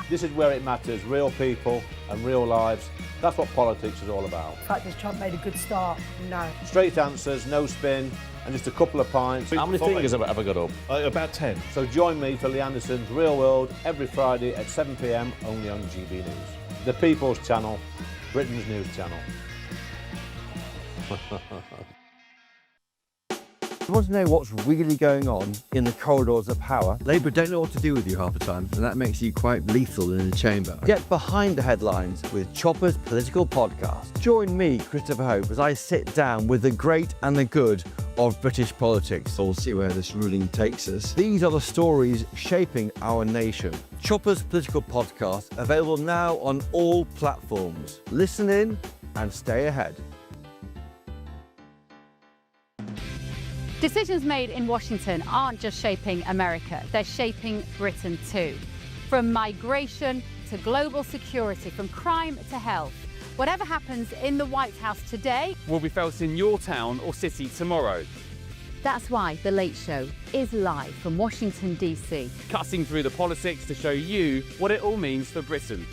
This is where it matters, real people and real lives. That's what politics is all about. The fact has Trump made a good start? No. Straight answers, no spin, and just a couple of pints. How many fingers have I got up? About 10. So join me for Lee Anderson's Real World every Friday at 7 p.m. only on GB News. The People's Channel, Britain's news channel. You want to know what's really going on in the corridors of power? Labour don't know what to do with you half the time, and that makes you quite lethal in the chamber. Get behind the headlines with Chopper's Political Podcast. Join me, Christopher Hope, as I sit down with the great and the good of British politics. We'll see where this ruling takes us. These are the stories shaping our nation. Chopper's Political Podcast, available now on all platforms. Listen in and stay ahead. Decisions made in Washington aren't just shaping America, they're shaping Britain too. From migration to global security, from crime to health. Whatever happens in the White House today will be felt in your town or city tomorrow. That's why The Late Show is live from Washington, D.C. Cutting through the politics to show you what it all means for Britain.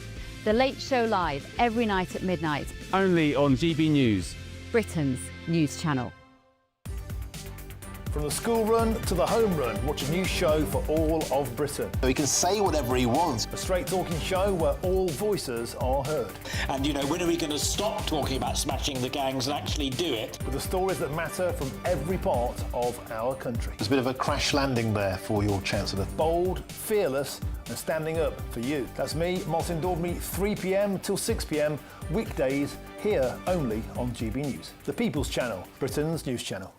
The Late Show live every night at midnight. Only on GB News, Britain's news channel. From the school run to the home run, watch a new show for all of Britain. He can say whatever he wants. A straight talking show where all voices are heard. And, you know, when are we going to stop talking about smashing the gangs and actually do it? With the stories that matter from every part of our country. There's a bit of a crash landing there for your Chancellor. Bold, fearless and standing up for you. That's me, Martin Daubney, 3 p.m. till 6 p.m. weekdays, here only on GB News. The People's Channel, Britain's news channel.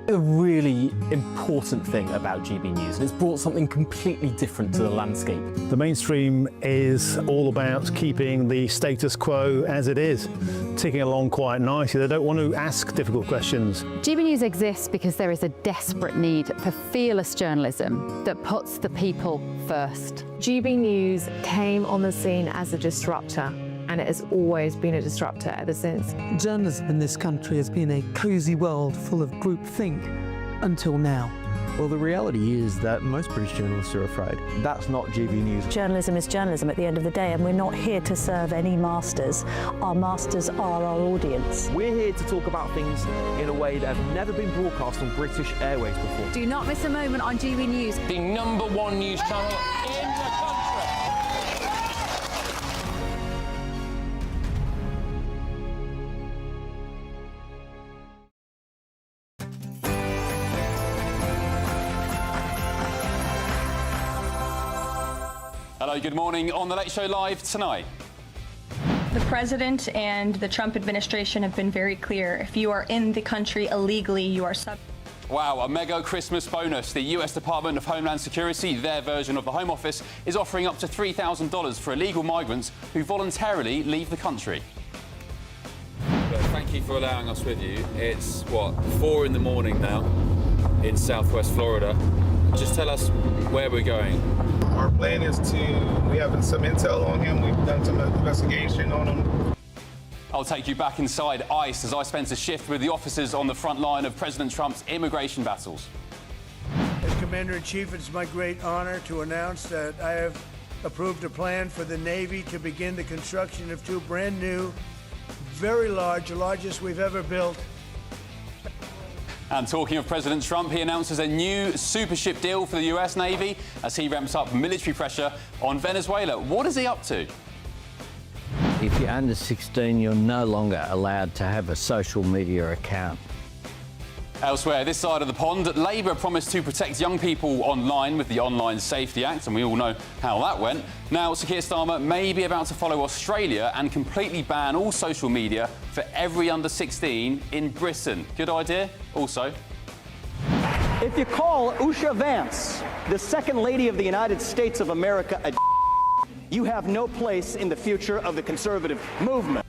A really important thing about GB News, and it's brought something completely different to the landscape. The mainstream is all about keeping the status quo as it is, ticking along quite nicely. They don't want to ask difficult questions. GB News exists because there is a desperate need for fearless journalism that puts the people first. GB News came on the scene as a disruptor, and it has always been a disruptor ever since. Journalism in this country has been a cosy world full of groupthink until now. Well, the reality is that most British journalists are afraid. That's not GB News. Journalism is journalism at the end of the day, and we're not here to serve any masters. Our masters are our audience. We're here to talk about things in a way that have never been broadcast on British airways before. Do not miss a moment on GB News. The #1 news channel in the country. Hello, good morning on The Late Show Live tonight. The President and the Trump administration have been very clear. If you are in the country illegally, you are subject. Wow, a mega Christmas bonus. The US Department of Homeland Security, their version of the Home Office, is offering up to $3,000 for illegal migrants who voluntarily leave the country. Thank you for allowing us with you. It's, 4 in the morning now in Southwest Florida. Just tell us where we're going. Our plan is we have some intel on him. We've done some investigation on him. I'll take you back inside ICE as I spent a shift with the officers on the front line of President Trump's immigration battles. As Commander-in-Chief, it's my great honor to announce that I have approved a plan for the Navy to begin the construction of 2 brand new, very large, the largest we've ever built. And talking of President Trump, he announces a new super ship deal for the US Navy as he ramps up military pressure on Venezuela. What is he up to? If you're under 16, you're no longer allowed to have a social media account. Elsewhere, this side of the pond, Labour promised to protect young people online with the Online Safety Act, and we all know how that went. Now, Sir Keir Starmer may be about to follow Australia and completely ban all social media for every under 16 in Britain. Good idea? Also, if you call Usha Vance, the Second Lady of the United States of America, you have no place in the future of the conservative movement.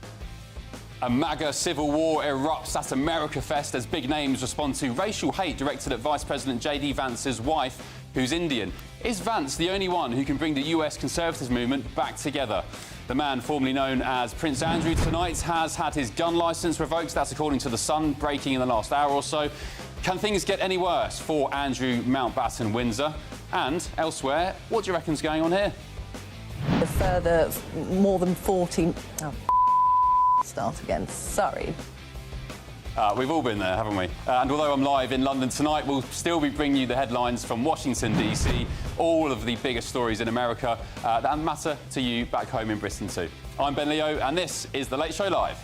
A MAGA civil war erupts at America Fest as big names respond to racial hate directed at Vice President J.D. Vance's wife, who's Indian. Is Vance the only one who can bring the US conservative movement back together? The man formerly known as Prince Andrew tonight has had his gun licence revoked. That's according to The Sun, breaking in the last hour or so. Can things get any worse for Andrew Mountbatten Windsor? And elsewhere, what do you reckon's going on here? further more than 40... Oh, start again. Sorry. We've all been there, haven't we? And although I'm live in London tonight, we'll still be bringing you the headlines from Washington, D.C., all of the biggest stories in America that matter to you back home in Britain too. I'm Ben Leo, and this is The Late Show Live.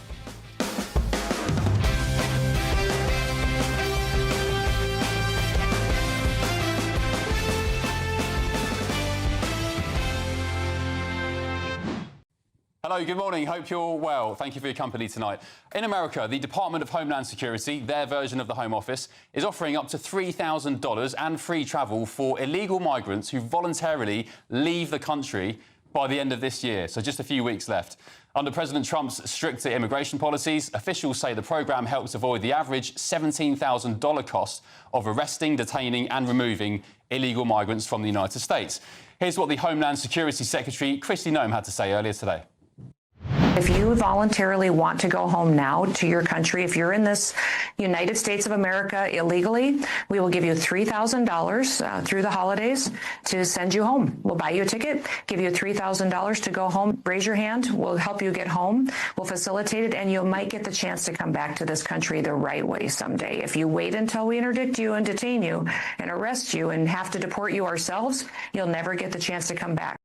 Hello, good morning. Hope you're well. Thank you for your company tonight. In America, the Department of Homeland Security, their version of the Home Office, is offering up to $3,000 and free travel for illegal migrants who voluntarily leave the country by the end of this year. So just a few weeks left. Under President Trump's stricter immigration policies, officials say the programme helps avoid the average $17,000 cost of arresting, detaining and removing illegal migrants from the United States. Here's what the Homeland Security Secretary, Kristi Noem, had to say earlier today. If you voluntarily want to go home now to your country, if you're in this United States of America illegally, we will give you $3,000 through the holidays to send you home. We'll buy you a ticket, give you $3,000 to go home. Raise your hand. We'll help you get home. We'll facilitate it, and you might get the chance to come back to this country the right way someday. If you wait until we interdict you and detain you and arrest you and have to deport you ourselves, you'll never get the chance to come back.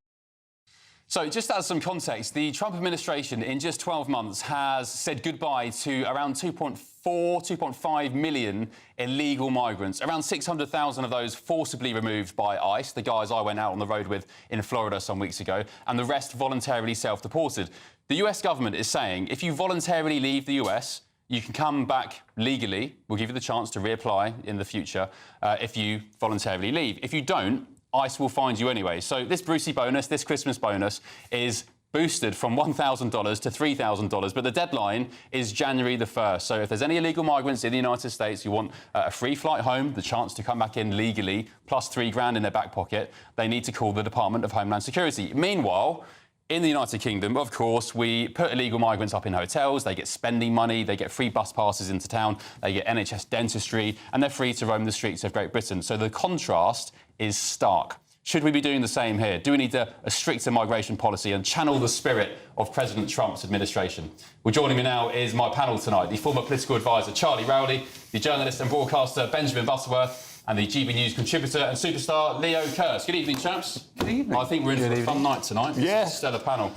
So, just as some context, the Trump administration in just 12 months has said goodbye to around 2.5 million illegal migrants. Around 600,000 of those forcibly removed by ICE, the guys I went out on the road with in Florida some weeks ago, and the rest voluntarily self-deported. The US government is saying if you voluntarily leave the US, you can come back legally. We'll give you the chance to reapply in the future if you voluntarily leave. If you don't, ICE will find you anyway. So this Brucey bonus, this Christmas bonus, is boosted from $1,000 to $3,000, but the deadline is January the 1st. So if there's any illegal migrants in the United States who want a free flight home, the chance to come back in legally, plus $3,000 in their back pocket, they need to call the Department of Homeland Security. Meanwhile, in the United Kingdom, of course, we put illegal migrants up in hotels, they get spending money, they get free bus passes into town, they get NHS dentistry, and they're free to roam the streets of Great Britain. So the contrast is stark. Should we be doing the same here? Do we need a stricter migration policy and channel the spirit of President Trump's administration? Well, joining me now is my panel tonight, the former political advisor Charlie Rowley, the journalist and broadcaster Benjamin Butterworth, and the GB News contributor and superstar Leo Kearse. Good evening, chaps. Good evening. I think we're in for a fun night tonight. Yeah. It's a stellar panel.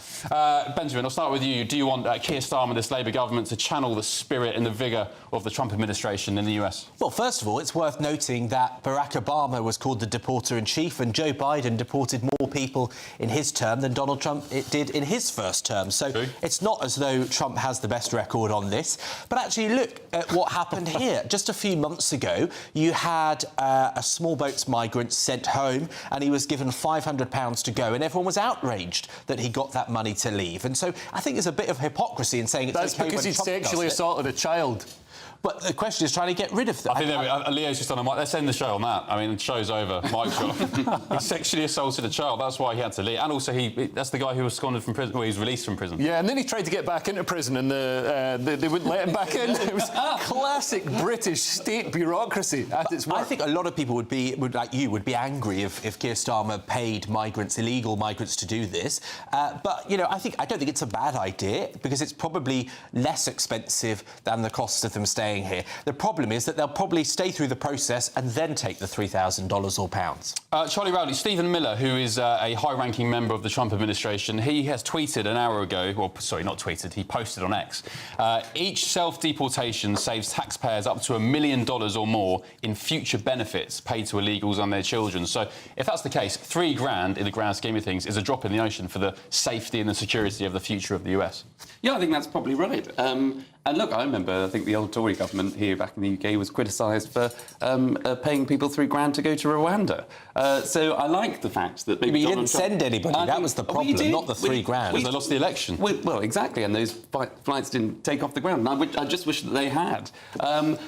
Benjamin, I'll start with you. Do you want Keir Starmer, this Labour government, to channel the spirit and the vigour of the Trump administration in the US? Well, first of all, it's worth noting that Barack Obama was called the deporter-in-chief, and Joe Biden deported more people in his term than Donald Trump did in his first term. So it's not as though Trump has the best record on this. But actually, look at what happened here. Just a few months ago, you had a small boats migrant sent home, and he was given £500 to go, and everyone was outraged that he got that money to leave. And so I think there's a bit of hypocrisy in saying it's That's okay because when he Trump sexually does it. assaulted a child. But the question is trying to get rid of that. I think Leo's just on a mic. Let's end the show on that. I mean, the show's over. Mic drop. He sexually assaulted a child. That's why he had to leave. And also, that's the guy who was absconded from prison. Well, he was released from prison. Yeah, and then he tried to get back into prison, and they wouldn't let him back in. It was classic British state bureaucracy at its worst. I think a lot of people would be angry if Keir Starmer paid illegal migrants, to do this. But you know, I don't think it's a bad idea, because it's probably less expensive than the cost of them staying here. The problem is that they'll probably stay through the process and then take the $3,000 or pounds. Charlie Rowley, Stephen Miller, who is a high-ranking member of the Trump administration, he has tweeted an hour ago, well, sorry, not tweeted, he posted on X, each self-deportation saves taxpayers up to $1 million or more in future benefits paid to illegals and their children. So if that's the case, $3,000 in the grand scheme of things is a drop in the ocean for the safety and the security of the future of the US. Yeah, I think that's probably right. And look, I remember, I think the old Tory government here back in the UK was criticised for paying people $3,000 to go to Rwanda. So I like the fact that maybe But you didn't send anybody. That was the problem, not the $3,000. Because they lost the election. Well, exactly, and those flights didn't take off the ground. I just wish that they had.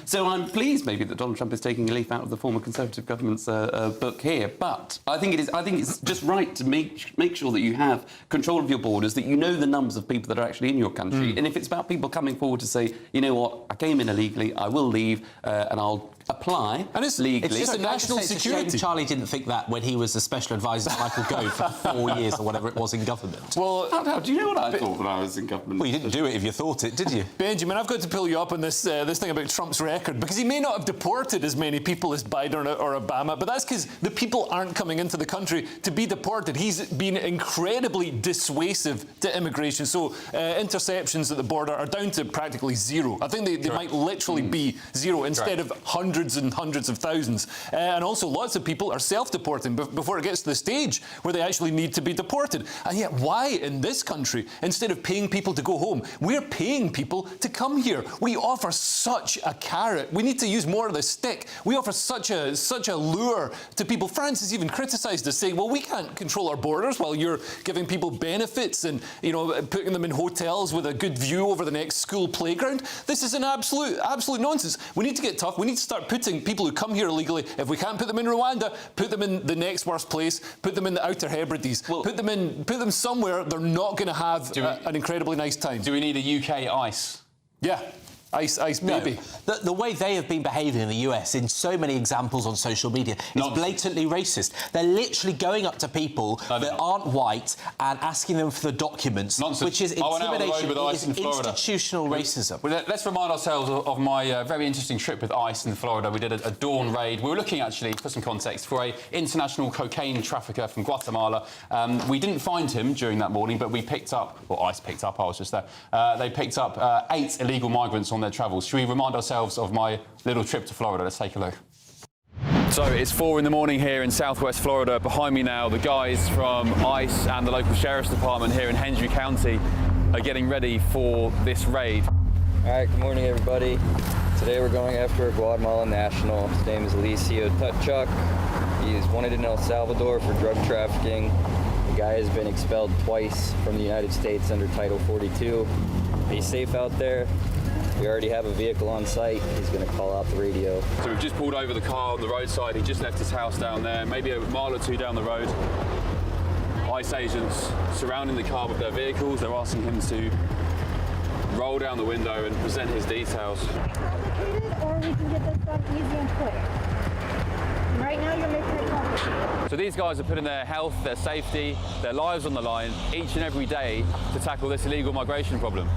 So I'm pleased maybe that Donald Trump is taking a leaf out of the former Conservative government's book here. But I think it's just right to make sure that you have control of your borders, that you know the numbers of people that are actually in your country. And if it's about people coming forward to say, you know what, I came in illegally, I will leave, and I'll apply, and it's legally. It's a national security. It's a shame Charlie didn't think that when he was the special advisor to Michael Gove for 4 years or whatever it was in government. Well, how do you know what I thought when I was in government? Well, you didn't do it if you thought it, did you? Benjamin, I've got to pull you up on this this thing about Trump's record, because he may not have deported as many people as Biden or Obama, but that's because the people aren't coming into the country to be deported. He's been incredibly dissuasive to immigration, so interceptions at the border are down to practically zero. I think they might literally be zero instead of hundreds and hundreds of thousands. And also lots of people are self-deporting before it gets to the stage where they actually need to be deported. And yet why in this country, instead of paying people to go home, we're paying people to come here? We offer such a carrot. We need to use more of the stick. We offer such a lure to people. France has even criticised us, saying, well, we can't control our borders while you're giving people benefits and, you know, putting them in hotels with a good view over the next school playground. This is an absolute nonsense. We need to get tough. We need to start putting people who come here illegally, if we can't put them in Rwanda, put them in the next worst place, put them in the Outer Hebrides, put them somewhere they're not going to have an incredibly nice time. Do we need a UK ICE? Yeah. Ice baby. No. The way they have been behaving in the US in so many examples on social media is blatantly racist. They're literally going up to people that aren't white and asking them for the documents, which is intimidation. It is institutional racism. Well, let's remind ourselves of my very interesting trip with ICE in Florida. We did a dawn raid. We were looking, actually, for some context, for an international cocaine trafficker from Guatemala. We didn't find him during that morning, but we picked up, or ICE picked up, I was just there, they picked up 8 illegal migrants on their travels. Should we remind ourselves of my little trip to Florida? Let's take a look. So it's 4 in the morning here in southwest Florida. Behind me now, the guys from ICE and the local sheriff's department here in Hendry County are getting ready for this raid. All right, good morning, everybody. Today we're going after a Guatemalan national. His name is Alicio Tutchuk. He is wanted in El Salvador for drug trafficking. The guy has been expelled twice from the United States under Title 42. Be safe out there. We already have a vehicle on site. He's going to call out the radio. So we've just pulled over the car on the roadside. He just left his house down there, maybe a mile or two down the road. ICE agents surrounding the car with their vehicles. They're asking him to roll down the window and present his details. Or we can get this done easy and quick. Right now you're making it complicated. So these guys are putting their health, their safety, their lives on the line each and every day to tackle this illegal migration problem.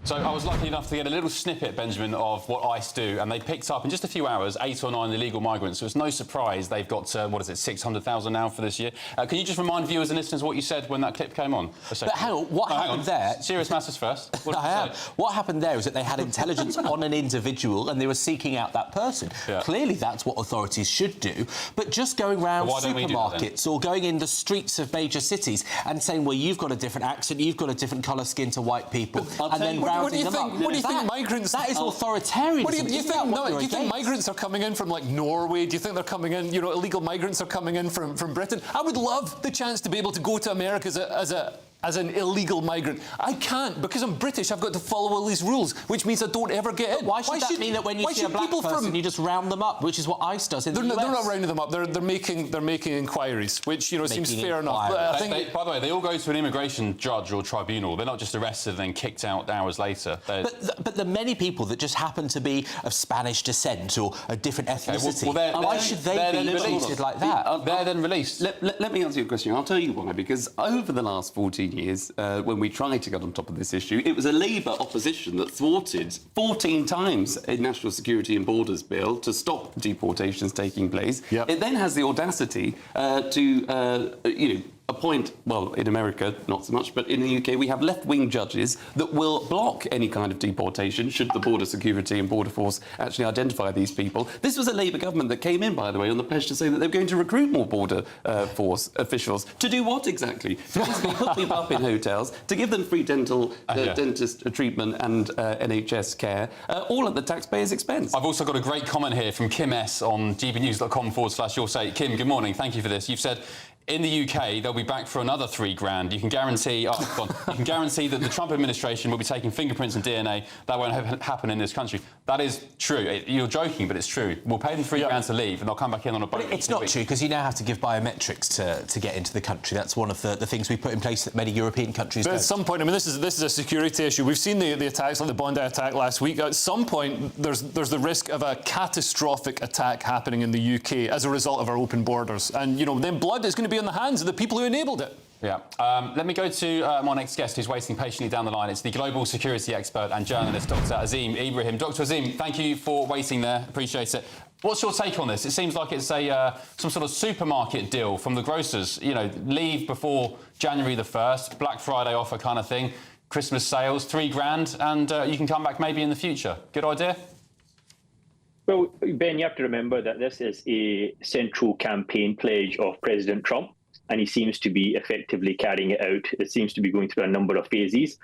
So I was lucky enough to get a little snippet, Benjamin, of what ICE do, and they picked up in just a few hours 8 or 9 illegal migrants. So it's no surprise they've got, 600,000 now for this year. Can you just remind viewers and listeners what you said when that clip came on? But hang on, what happened there... Serious matters first. What happened there is that they had intelligence on an individual and they were seeking out that person. Yeah. Clearly that's what authorities should do, but just going around supermarkets or going in the streets of major cities and saying, well, you've got a different accent, you've got a different colour skin to white people, and then what do you think migrants... That is authoritarianism. What do you think migrants are coming in from, like, Norway? Do you think they're coming in, you know, illegal migrants are coming in from Britain? I would love the chance to be able to go to America as an illegal migrant. I can't, because I'm British. I've got to follow all these rules, which means I don't ever get in. Why should that mean that when you see a black person, you just round them up, which is what ICE does in the US? They're not rounding them up. They're making inquiries, which, you know, seems fair enough. By the way, they all go to an immigration judge or tribunal. They're not just arrested and then kicked out hours later. But the many people that just happen to be of Spanish descent or a different ethnicity, why should they be treated like that? They're then released. Let me answer your question. I'll tell you why. Because over the last 14 years, when we tried to get on top of this issue, it was a Labour opposition that thwarted 14 times a National Security and Borders Bill to stop deportations taking place. Yep. It then has the audacity to appoint, well, in America, not so much, but in the UK, we have left-wing judges that will block any kind of deportation should the Border Security and Border Force actually identify these people. This was a Labour government that came in, by the way, on the pledge to say that they were going to recruit more Border Force officials. To do what exactly? To basically put people up in hotels, to give them free dentist treatment and NHS care, all at the taxpayers' expense. I've also got a great comment here from Kim S on gbnews.com/your say. Kim, good morning. Thank you for this. You've said, in the UK, they'll be back for another $3,000. You can guarantee, you can guarantee that the Trump administration will be taking fingerprints and DNA. That won't happen in this country. That is true. You're joking, but it's true. We'll pay them £3 to leave, and they'll come back in on a boat. But it's not true, because you now have to give biometrics to get into the country. That's one of the things we put in place that many European countries But don't. at some point, I mean, this is a security issue. We've seen the attacks, like the Bondi attack last week. At some point, there's the risk of a catastrophic attack happening in the UK as a result of our open borders. And, you know, then blood is going to be on the hands of the people who enabled it. Yeah. Let me go to my next guest, who's waiting patiently down the line. It's the global security expert and journalist, Dr. Azeem Ibrahim. Dr. Azeem, thank you for waiting there. Appreciate it. What's your take on this? It seems like it's some sort of supermarket deal from the grocers. You know, leave before January the 1st, Black Friday offer kind of thing, Christmas sales, £3 grand, and you can come back maybe in the future. Good idea? Well, Ben, you have to remember that this is a central campaign pledge of President Trump, and he seems to be effectively carrying it out. It seems to be going through a number of phases.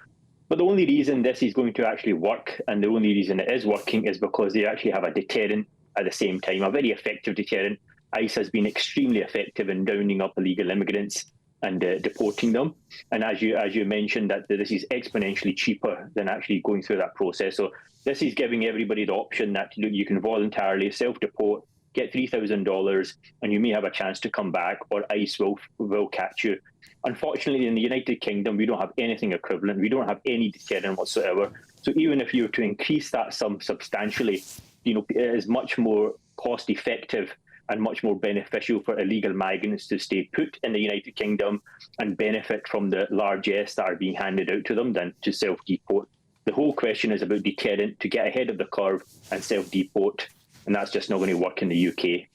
But the only reason this is going to actually work, and the only reason it is working, is because they actually have a deterrent at the same time, a very effective deterrent. ICE has been extremely effective in rounding up illegal immigrants and deporting them. And as you mentioned, that this is exponentially cheaper than actually going through that process. So this is giving everybody the option that you can voluntarily self-deport, get $3,000, and you may have a chance to come back, or ICE will catch you. Unfortunately, in the United Kingdom, we don't have anything equivalent. We don't have any deterrent whatsoever. So even if you were to increase that sum substantially, you know, it is much more cost-effective and much more beneficial for illegal migrants to stay put in the United Kingdom and benefit from the largesse that are being handed out to them than to self-deport. The whole question is about deterrent, to get ahead of the curve and self-deport. And that's just not going to work in the UK.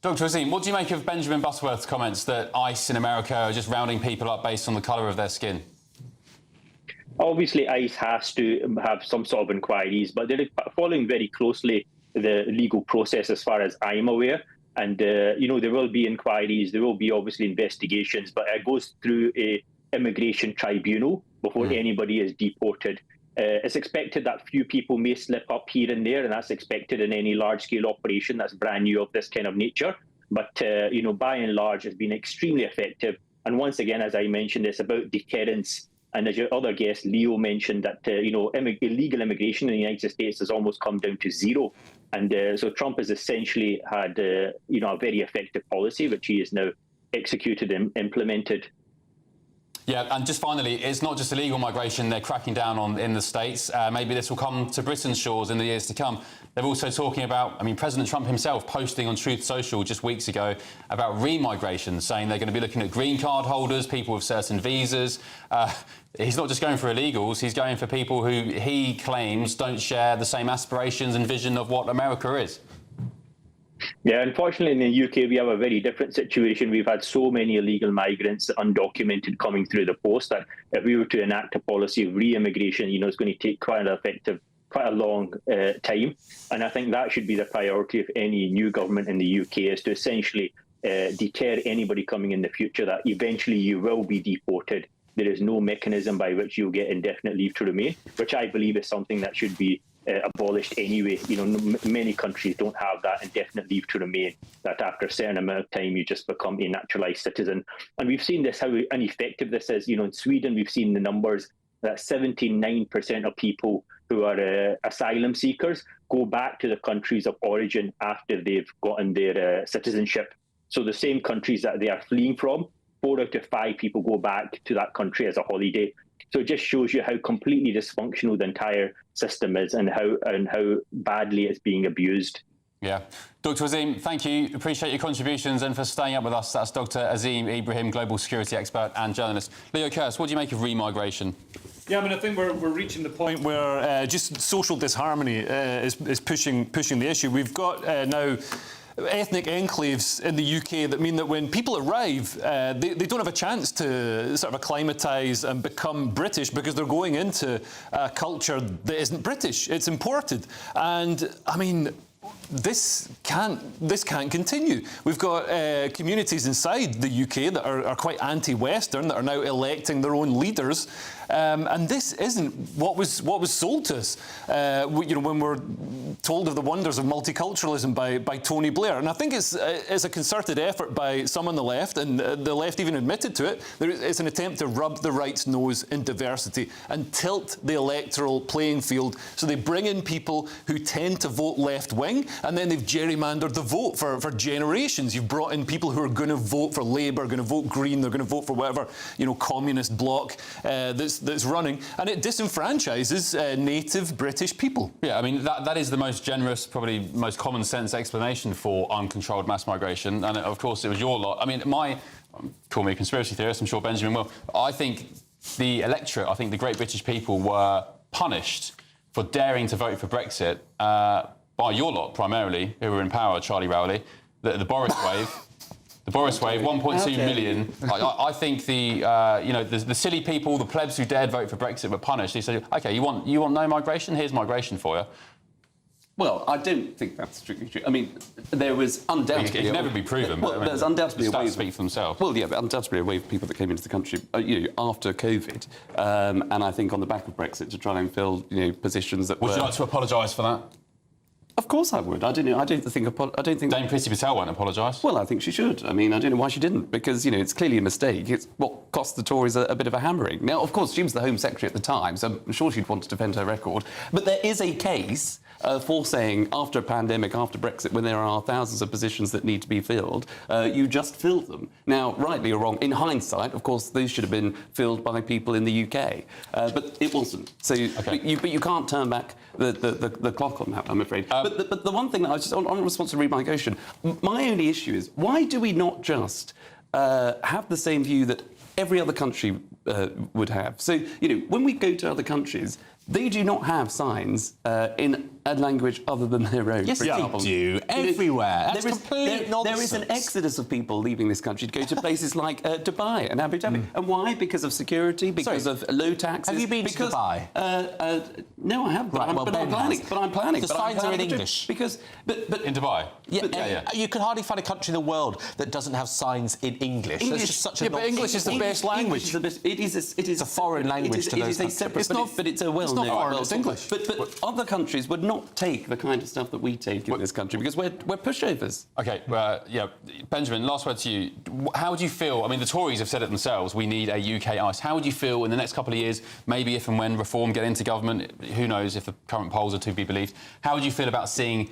Dr. Azeem, what do you make of Benjamin Butterworth's comments that ICE in America are just rounding people up based on the colour of their skin? Obviously, ICE has to have some sort of inquiries, but they're following very closely the legal process as far as I'm aware. And, you know, there will be inquiries, there will be obviously investigations, but it goes through a immigration tribunal before anybody is deported. It's expected that few people may slip up here and there, and that's expected in any large-scale operation that's brand new of this kind of nature. But, you know, by and large, it's been extremely effective. And once again, as I mentioned, it's about deterrence. And as your other guest, Leo, mentioned that, you know, illegal immigration in the United States has almost come down to zero. And so Trump has essentially had, you know, a very effective policy, which he has now executed and implemented. Yeah, and just finally, it's not just illegal migration they're cracking down on in the States. Maybe this will come to Britain's shores in the years to come. They're also talking about, I mean, President Trump himself posting on Truth Social just weeks ago about remigration, saying they're going to be looking at green card holders, people with certain visas. He's not just going for illegals, he's going for people who he claims don't share the same aspirations and vision of what America is. Yeah, unfortunately in the UK we have a very different situation. We've had so many illegal migrants, undocumented, coming through the post that if we were to enact a policy of re-immigration, you know, it's going to take quite a long time. And I think that should be the priority of any new government in the UK, is to essentially deter anybody coming in the future, that eventually you will be deported. There is no mechanism by which you'll get indefinite leave to remain, which I believe is something that should be abolished anyway. You know, many countries don't have that indefinite leave to remain, that after a certain amount of time you just become a naturalised citizen. And we've seen this, how ineffective this is. You know, in Sweden we've seen the numbers that 79% of people who are asylum seekers go back to the countries of origin after they've gotten their citizenship. So the same countries that they are fleeing from, 4 out of 5 people go back to that country as a holiday. So it just shows you how completely dysfunctional the entire system is, and how badly it's being abused. Yeah. Dr. Azeem, thank you. Appreciate your contributions and for staying up with us. That's Dr. Azeem Ibrahim, global security expert and journalist. Leo Kurz, what do you make of remigration? Yeah, I mean, I think we're reaching the point where just social disharmony is pushing the issue. We've got now ethnic enclaves in the UK that mean that when people arrive, they don't have a chance to sort of acclimatise and become British, because they're going into a culture that isn't British. It's imported. And, I mean, this can't continue. We've got communities inside the UK that are quite anti-Western, that are now electing their own leaders, and this isn't what was sold to us. When we're told of the wonders of multiculturalism by Tony Blair, and I think it's a concerted effort by some on the left, and the left even admitted to it. It's an attempt to rub the right's nose in diversity and tilt the electoral playing field, so they bring in people who tend to vote left-wing, and then they've gerrymandered the vote for generations. You've brought in people who are going to vote for Labour, going to vote Green, they're going to vote for whatever communist bloc that's running, and it disenfranchises native British people. Yeah, I mean that is the most generous, probably most common sense explanation for uncontrolled mass migration, and of course it was your lot. I mean, call me a conspiracy theorist, I'm sure Benjamin will. I think the electorate, I think the great British people were punished for daring to vote for Brexit by your lot, primarily, who were in power, Charlie Rowley, the Boris wave. The Boris wave, 1.2 million. I think the silly people, the plebs who dared vote for Brexit were punished. He said, OK, you want no migration? Here's migration for you. Well, I don't think that's strictly true. I mean, there was undoubtedly... It can never be proven. Well, there's undoubtedly a wave... speak for themselves. Well, yeah, but undoubtedly a wave of people that came into the country, after COVID, and I think on the back of Brexit to try and fill, positions that Would you like to apologise for that? Of course I would. I don't think Dame Priti Patel won't apologise. Well, I think she should. I mean, I don't know why she didn't, because it's clearly a mistake. It's what cost the Tories a bit of a hammering. Now, of course, she was the Home Secretary at the time, so I'm sure she'd want to defend her record. But there is a case for saying, after a pandemic, after Brexit, when there are thousands of positions that need to be filled, you just fill them. Now, rightly or wrong, in hindsight, of course, those should have been filled by people in the UK, but it wasn't. So, but you can't turn back the clock on that, I'm afraid. But the one thing that I was just on response to remigration, my only issue is, why do we not just have the same view that every other country would have? So, when we go to other countries, they do not have signs in a language other than their own. Yes, they do. Everywhere. That's complete nonsense. There is an exodus of people leaving this country to go to places like Dubai and Abu Dhabi. And why? Because of security, because of low taxes. Have you been to Dubai? No, I haven't. Right, but I'm planning. The signs are in English. But in Dubai? Yeah. You can hardly find a country in the world that doesn't have signs in English. That's just such a but English is the best language. It is a foreign language to those countries. But it's a well-known. It's not foreign, it's English. But other countries would not take the kind of stuff that we take in this country because we're pushovers. OK, Benjamin, last word to you. How would you feel? I mean, the Tories have said it themselves, we need a UK ICE. How would you feel in the next couple of years, maybe if and when Reform get into government, who knows if the current polls are to be believed, how would you feel about seeing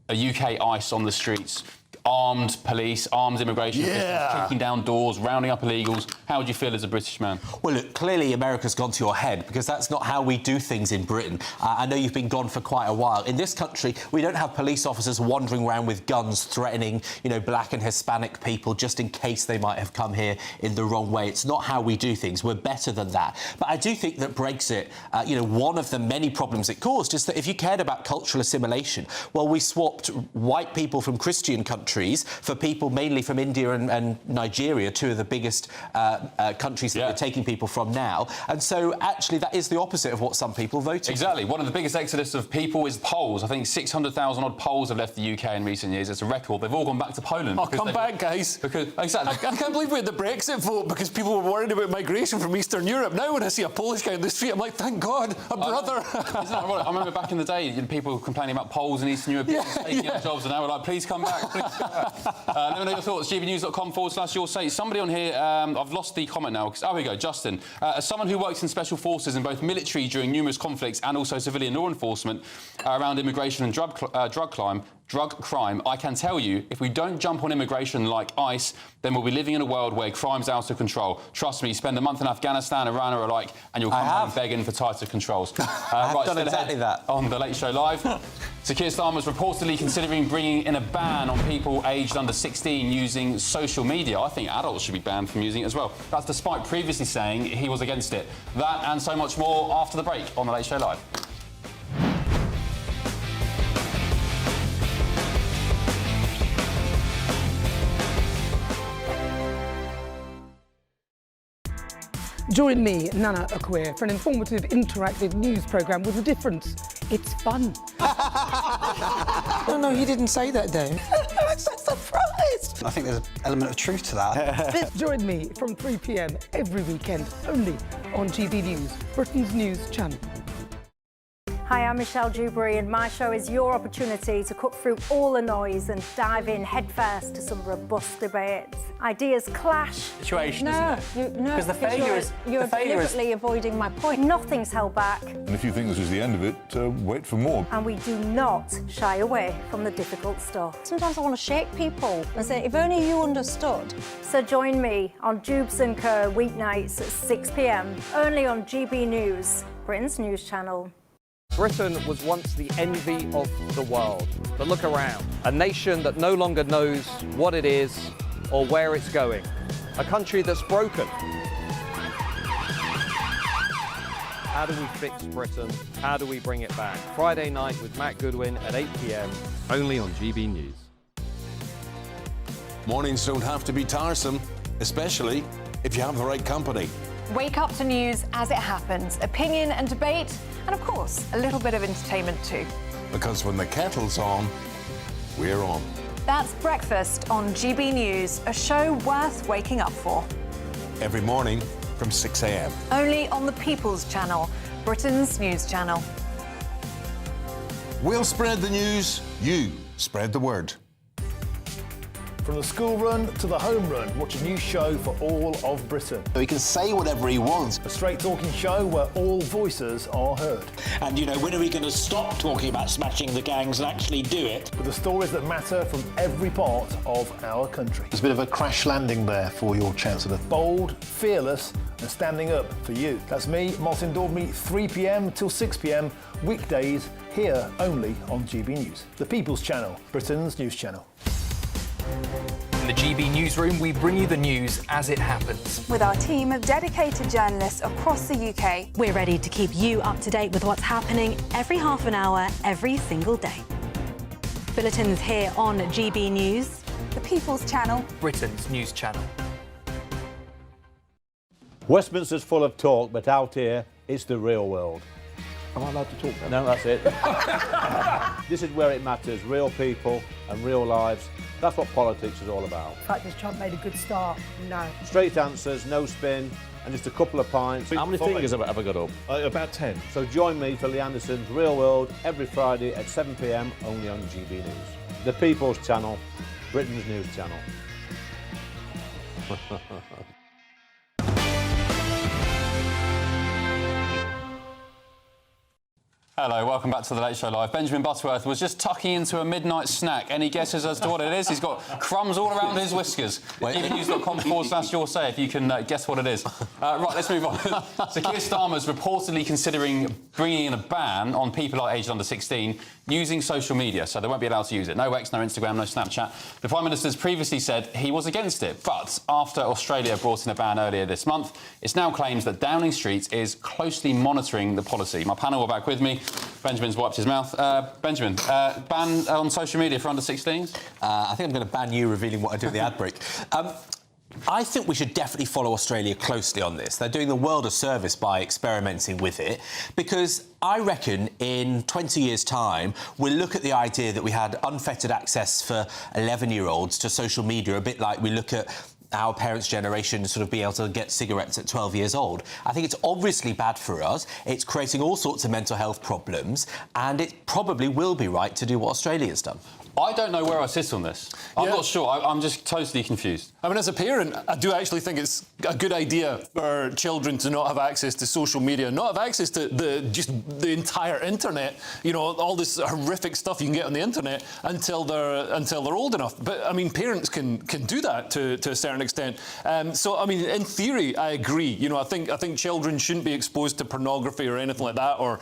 a UK ICE on the streets? Armed police, armed immigration, kicking down doors, rounding up illegals. How would you feel as a British man? Well, look, clearly America's gone to your head because that's not how we do things in Britain. I know you've been gone for quite a while. In this country, we don't have police officers wandering around with guns threatening, black and Hispanic people just in case they might have come here in the wrong way. It's not how we do things. We're better than that. But I do think that Brexit, one of the many problems it caused is that if you cared about cultural assimilation, well, we swapped white people from Christian countries for people mainly from India and Nigeria, two of the biggest countries that we're taking people from now. And so, actually, that is the opposite of what some people voted. Exactly. One of the biggest exodus of people is Poles. I think 600,000 odd Poles have left the UK in recent years. It's a record. They've all gone back to Poland. Oh, come back, guys. Exactly. I can't believe we had the Brexit vote because people were worried about migration from Eastern Europe. Now when I see a Polish guy in the street, I'm like, thank God, a brother. Isn't that right? I remember back in the day, people complaining about Poles and Eastern Europeans taking our jobs, and now we're like, please come back, please come back. Let me know your thoughts. gbnews.com/your say. Somebody on here, I've lost the comment now. Oh, here we go. Justin. As someone who works in special forces in both military during numerous conflicts and also civilian law enforcement around immigration and drug crime, I can tell you, if we don't jump on immigration like ICE, then we'll be living in a world where crime's out of control. Trust me, spend a month in Afghanistan, Iran or Iraq, and you'll come home begging for tighter controls. I've done exactly that. On The Late Show Live. So Keir Starmer's reportedly considering bringing in a ban on people aged under 16 using social media. I think adults should be banned from using it as well. That's despite previously saying he was against it. That and so much more after the break on The Late Show Live. Join me, Nana Akwe, for an informative, interactive news programme with a difference. It's fun. No, he didn't say that, Dave. I'm so surprised. I think there's an element of truth to that. Join me from 3 p.m. every weekend, only on GB News, Britain's news channel. Hi, I'm Michelle Dewberry, and my show is your opportunity to cut through all the noise and dive in headfirst to some robust debates. Ideas clash. Situation, No, Because the failure is... You're deliberately avoiding my point. Nothing's held back, And if you think this is the end of it, wait for more. and we do not shy away from the difficult stuff. Sometimes I want to shake people and say, if only you understood. So join me on Jubes & Co. weeknights at 6 p.m, only on GB News, Britain's news channel. Britain was once the envy of the world. But look around. A nation that no longer knows what it is or where it's going. A country that's broken. How do we fix Britain? How do we bring it back? Friday night with Matt Goodwin at 8 p.m, only on GB News. Mornings don't have to be tiresome, especially if you have the right company. Wake up to news as it happens, opinion and debate, and of course, a little bit of entertainment too. Because when the kettle's on, we're on. That's Breakfast on GB News, a show worth waking up for. Every morning from 6 a.m. Only on the People's Channel, Britain's news channel. We'll spread the news, you spread the word. From the school run to the home run, watch a new show for all of Britain. He can say whatever he wants. A straight talking show where all voices are heard. And, you know, when are we going to stop talking about smashing the gangs and actually do it? With the stories that matter from every part of our country. There's a bit of a crash landing there for your Chancellor. Bold, fearless and standing up for you. That's me, Martin Daubney, 3 p.m. till 6 p.m, weekdays, here only on GB News. The People's Channel, Britain's news channel. In the GB Newsroom, we bring you the news as it happens. With our team of dedicated journalists across the UK, We're ready to keep you up to date with what's happening every half an hour, every single day. Bulletins here on GB News. the People's Channel, Britain's news channel. Westminster's full of talk, but out here, it's the real world. Am I allowed to talk now? No, that's it. This is where it matters, real people and real lives. That's what politics is all about. The fact that Trump made a good start, no. Straight answers, no spin, and just a couple of pints. How many fingers have I got up? About 10. So join me for Lee Anderson's Real World every Friday at 7 p.m, only on GB News. The People's Channel, Britain's news channel. Hello, welcome back to the Late Show Live. Benjamin Butterworth was just tucking into a midnight snack. Any guesses as to what it is? He's got crumbs all around his whiskers. evennews.com/your say if you can guess what it is. Right, let's move on. So Keir Starmer's reportedly considering bringing in a ban on people aged under 16 using social media, so they won't be allowed to use it. No X, no Instagram, no Snapchat. The Prime Minister's previously said he was against it, but after Australia brought in a ban earlier this month, it's now claims that Downing Street is closely monitoring the policy. My panel are back with me. Benjamin's wiped his mouth. Benjamin, ban on social media for under 16s? I think I'm going to ban you revealing what I do at the ad break. I think we should definitely follow Australia closely on this. They're doing the world a service by experimenting with it, because I reckon in 20 years' time, we'll look at the idea that we had unfettered access for 11-year-olds to social media, a bit like we look at our parents' generation sort of be able to get cigarettes at 12 years old. I think it's obviously bad for us. It's creating all sorts of mental health problems, and it probably will be right to do what Australia's done. I don't know where I sit on this. I'm not sure. I'm just totally confused. I mean, as a parent, I do actually think it's a good idea for children to not have access to social media, not have access to the entire internet. You know, all this horrific stuff you can get on the internet until they're old enough. But I mean, parents can do that to a certain extent. So I mean, in theory, I agree. You know, I think children shouldn't be exposed to pornography or anything like that, or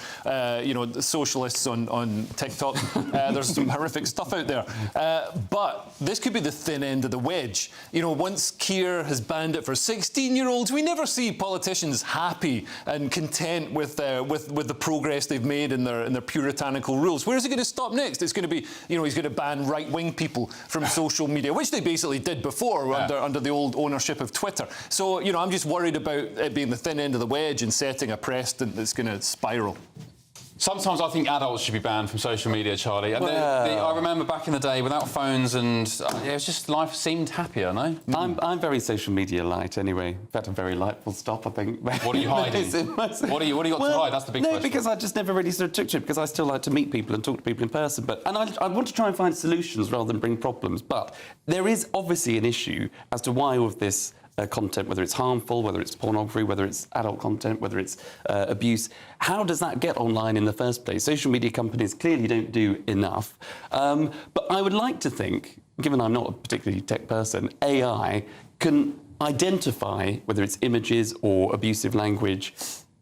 you know, the socialists on TikTok. There's some horrific stuff out there. But this could be the thin end of the wedge. You know, once Keir has banned it for 16-year-olds, we never see politicians happy and content with the progress they've made in their puritanical rules. Where is it going to stop next? It's going to be, you know, he's going to ban right-wing people from social media, which they basically did before under the old ownership of Twitter. So, you know, I'm just worried about it being the thin end of the wedge and setting a precedent that's going to spiral. Sometimes I think adults should be banned from social media, Charlie. And I remember back in the day, without phones, and it was just life seemed happier, no? I'm very social media light anyway. In fact, I'm very light, full stop, I think. What are you hiding? What do you got to hide? That's the big question. No, because I just never really sort of took to it, because I still like to meet people and talk to people in person. And I want to try and find solutions rather than bring problems. But there is obviously an issue as to why all of this content, whether it's harmful, whether it's pornography, whether it's adult content, whether it's abuse, how does that get online in the first place? Social media companies clearly don't do enough. But I would like to think, given I'm not a particularly tech person, AI can identify whether it's images or abusive language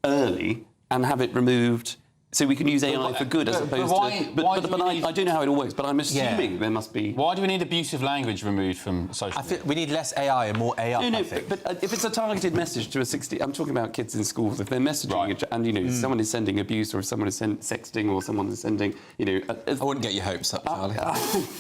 early and have it removed. So we can use AI for good as opposed to... But I don't know how it all works, but I'm assuming there must be... Why do we need abusive language removed from social media? We need less AI and more AI, No, I think. but if it's a targeted message to a 60... I'm talking about kids in schools. If they're messaging and, you know, someone is sending abuse or if someone is sexting or someone is sending, you know... I wouldn't get your hopes up, Charlie.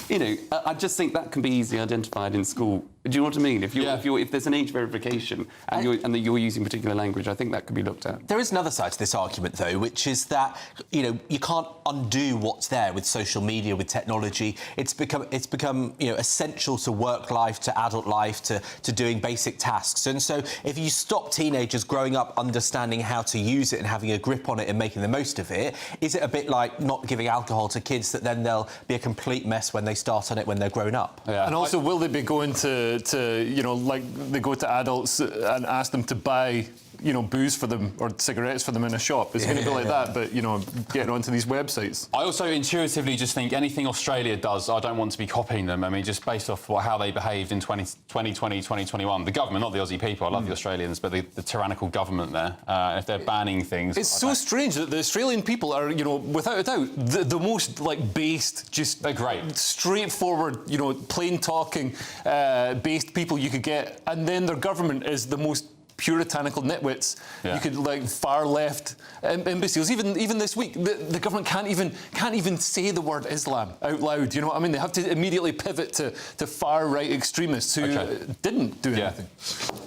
You know, I just think that can be easily identified in school. Do you know what I mean? If there's an age verification and you're using particular language, I think that could be looked at. There is another side to this argument, though, which is that, you know, you can't undo what's there with social media, with technology. It's become you know, essential to work life, to adult life, to doing basic tasks. And so if you stop teenagers growing up understanding how to use it and having a grip on it and making the most of it, is it a bit like not giving alcohol to kids that then they'll be a complete mess when they start on it when they're grown up? Yeah. And also, will they be going to you know, like they go to adults and ask them to buy, you know, booze for them or cigarettes for them in a shop? It's going to be like that, but, you know, getting onto these websites. I also intuitively just think anything Australia does, I don't want to be copying them. I mean, just based off how they behaved in 2020, 2021. The government, not the Aussie people, I love the Australians, but the tyrannical government there, if they're banning things... It's so strange that the Australian people are, you know, without a doubt, the most, like, based, just... They're great. Straightforward, you know, plain-talking, based people you could get, and then their government is the most puritanical nitwits. You could, like, far left imbeciles. Even this week, the government can't even say the word Islam out loud. You know what I mean? They have to immediately pivot to far right extremists who didn't do anything.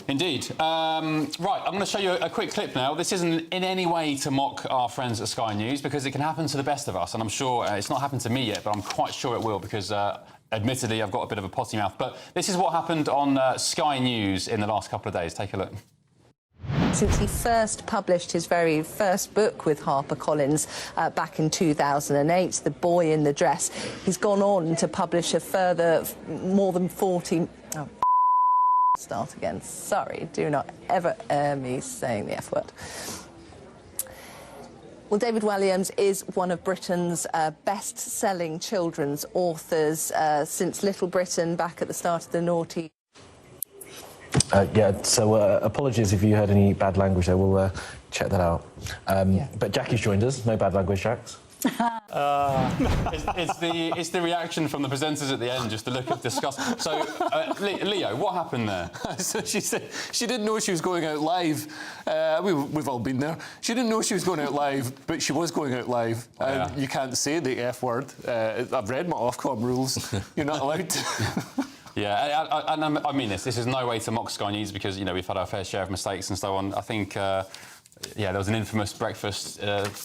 Indeed. Right, I'm going to show you a quick clip now. This isn't in any way to mock our friends at Sky News, because it can happen to the best of us, and I'm sure it's not happened to me yet, but I'm quite sure it will, because admittedly I've got a bit of a potty mouth. But this is what happened on Sky News in the last couple of days. Take a look. Since he first published his very first book with HarperCollins back in 2008, The Boy in the Dress, he's gone on to publish a further more than 40... Oh, start again. Sorry, do not ever air me saying the F word. Well, David Walliams is one of Britain's best-selling children's authors since Little Britain back at the start of the noughties. So apologies if you heard any bad language there. We'll check that out. But Jackie's joined us. No bad language, Jax. It's the reaction from the presenters at the end, just the look of disgust. So, Leo, what happened there? So she said she didn't know she was going out live. We've all been there. She didn't know she was going out live, but she was going out live. You can't say the F word. I've read my Ofcom rules. You're not allowed to. Yeah, and I mean this. This is no way to mock Sky News, because, you know, we've had our fair share of mistakes and so on. I think, there was an infamous breakfast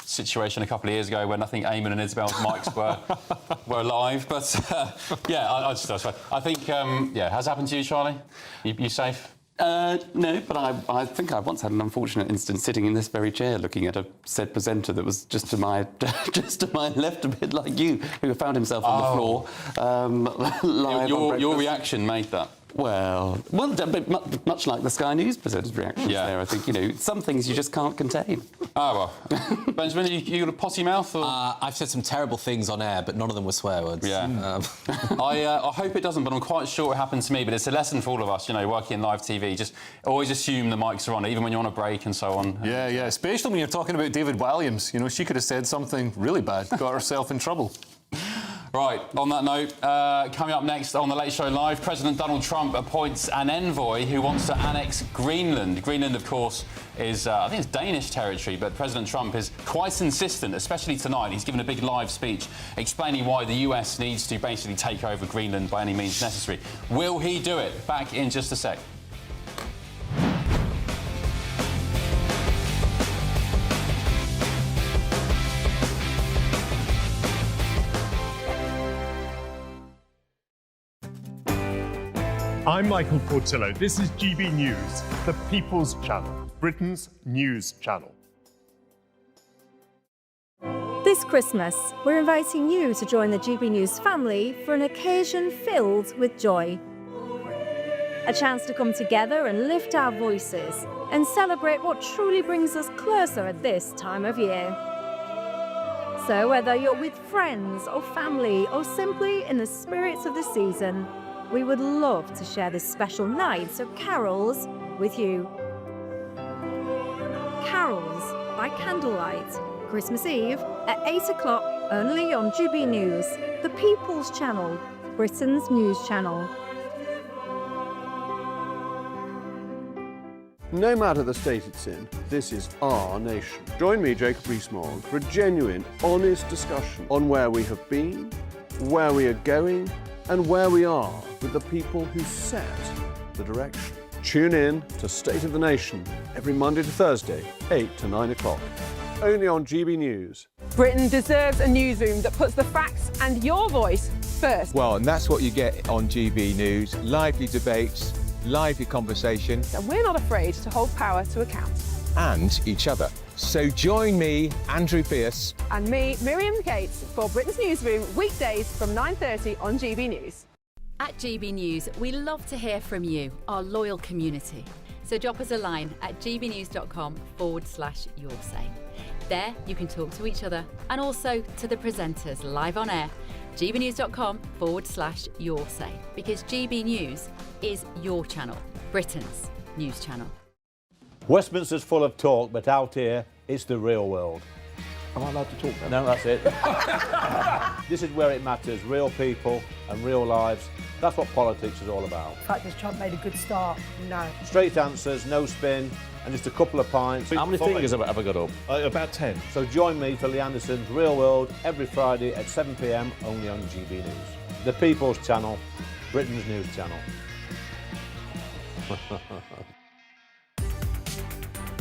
situation a couple of years ago when I think Eamon and Isabel's mics were live. But, I think, has it happened to you, Charlie? You safe? No, but I think I once had an unfortunate instance sitting in this very chair looking at a said presenter that was just to my left, a bit like you, who found himself on the floor. Live your reaction made that. Well, much like the Sky News presenter's reactions there, I think, you know, some things you just can't contain. Oh, well. Benjamin, you got a potty mouth? Or? I've said some terrible things on air, but none of them were swear words. Yeah. I hope it doesn't, but I'm quite sure it happened to me. But it's a lesson for all of us, you know, working in live TV. Just always assume the mics are on, even when you're on a break and so on. Yeah, especially when you're talking about David Walliams. You know, she could have said something really bad, got herself in trouble. Right, on that note, coming up next on The Late Show Live, President Donald Trump appoints an envoy who wants to annex Greenland. Greenland, of course, is, I think it's Danish territory, but President Trump is quite insistent, especially tonight. He's given a big live speech explaining why the US needs to basically take over Greenland by any means necessary. Will he do it? Back in just a sec. I'm Michael Portillo. This is GB News, the People's Channel, Britain's news channel. This Christmas, we're inviting you to join the GB News family for an occasion filled with joy. A chance to come together and lift our voices and celebrate what truly brings us closer at this time of year. So whether you're with friends or family or simply in the spirits of the season, we would love to share this special night of carols with you. Carols by candlelight, Christmas Eve at 8 o'clock only on GB News, the People's Channel, Britain's news channel. No matter the state it's in, this is our nation. Join me, Jacob Rees-Mogg, for a genuine, honest discussion on where we have been, where we are going, and where we are with the people who set the direction. Tune in to State of the Nation every Monday to Thursday, 8 to 9 o'clock. Only on GB News. Britain deserves a newsroom that puts the facts and your voice first. Well, and that's what you get on GB News. Lively debates, lively conversation. And we're not afraid to hold power to account. And each other. So join me, Andrew Pierce. And me, Miriam Gates, for Britain's Newsroom, weekdays from 9:30 on GB News. At GB News, we love to hear from you, our loyal community. So drop us a line at gbnews.com/yoursay. There you can talk to each other and also to the presenters live on air. gbnews.com/yoursay, because GB News is your channel, Britain's news channel. Westminster's full of talk, but out here, it's the real world. Am I allowed to talk now? No, that's it. This is where it matters, real people and real lives. That's what politics is all about. In fact, has Trump made a good start? No. Straight answers, no spin, and just a couple of pints. How many fingers have I got up? About 10. So join me for Lee Anderson's Real World every Friday at 7 p.m. only on GB News. The People's Channel, Britain's news channel.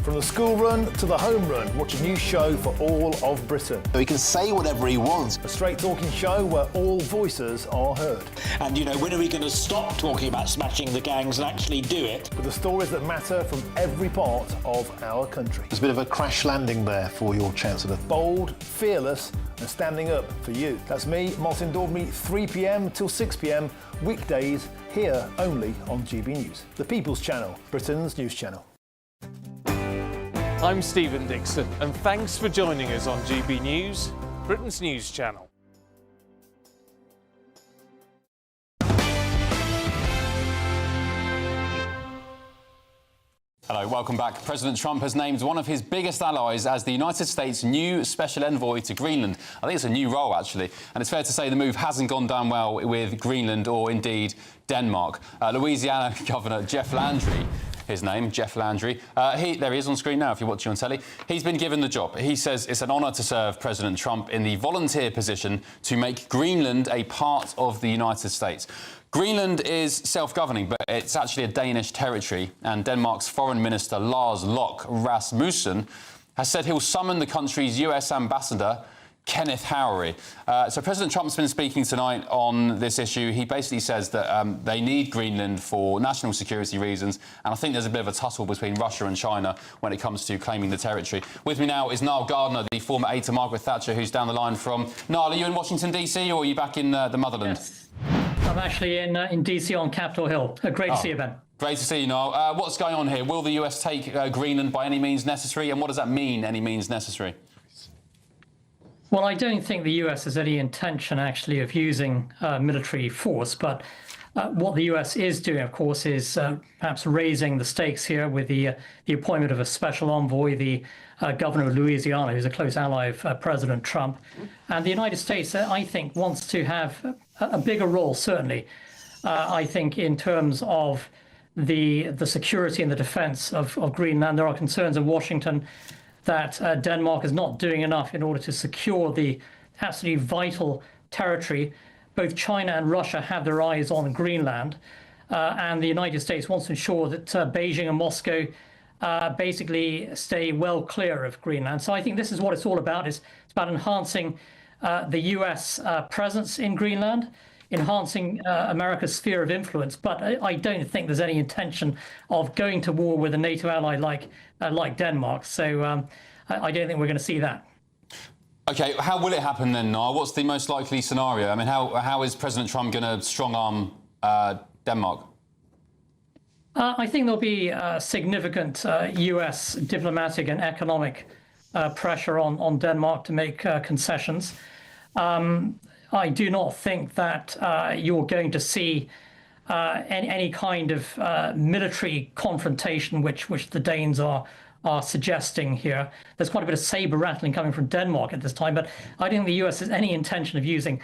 From the school run to the home run, watch a new show for all of Britain. So he can say whatever he wants. A straight talking show where all voices are heard. And, you know, when are we going to stop talking about smashing the gangs and actually do it? With the stories that matter from every part of our country. There's a bit of a crash landing there for your Chancellor. Bold, fearless and standing up for you. That's me, Martin Daubney, 3 p.m. till 6 p.m. weekdays here only on GB News. The People's Channel, Britain's news channel. I'm Stephen Dixon, and thanks for joining us on GB News, Britain's news channel. Hello, welcome back. President Trump has named one of his biggest allies as the United States' new special envoy to Greenland. I think it's a new role, actually, and it's fair to say the move hasn't gone down well with Greenland or, indeed, Denmark. Louisiana Governor Jeff Landry, his name, Jeff Landry. There he is on screen now if you're watching on telly. He's been given the job. He says it's an honour to serve President Trump in the volunteer position to make Greenland a part of the United States. Greenland is self-governing, but it's actually a Danish territory, and Denmark's Foreign Minister Lars Løkke Rasmussen has said he'll summon the country's US ambassador, Kenneth Howry. So President Trump's been speaking tonight on this issue. He basically says that they need Greenland for national security reasons, and I think there's a bit of a tussle between Russia and China when it comes to claiming the territory. With me now is Niall Gardner, the former aide to Margaret Thatcher, who's down the line from... Niall, are you in Washington, D.C., or are you back in the motherland? Yes. I'm actually in D.C. on Capitol Hill. Great to see you, Ben. Great to see you, Niall. What's going on here? Will the US take Greenland by any means necessary, and what does that mean, any means necessary? Well, I don't think the US has any intention, actually, of using military force, but what the US is doing, of course, is perhaps raising the stakes here with the appointment of a special envoy, the governor of Louisiana, who's a close ally of President Trump. And the United States, I think, wants to have a bigger role, certainly, I think, in terms of the security and the defense of Greenland. There are concerns in Washington that Denmark is not doing enough in order to secure the absolutely vital territory. Both China and Russia have their eyes on Greenland, and the United States wants to ensure that Beijing and Moscow basically stay well clear of Greenland. So I think this is what it's all about. It's about enhancing the US presence in Greenland. enhancing America's sphere of influence. But I don't think there's any intention of going to war with a NATO ally like Denmark. So I don't think we're going to see that. OK, how will it happen then, Niall? What's the most likely scenario? I mean, how is President Trump going to strong-arm Denmark? I think there'll be significant US diplomatic and economic pressure on Denmark to make concessions. I do not think that you're going to see any kind of military confrontation, which the Danes are suggesting here. There's quite a bit of saber rattling coming from Denmark at this time, but I don't think the US has any intention of using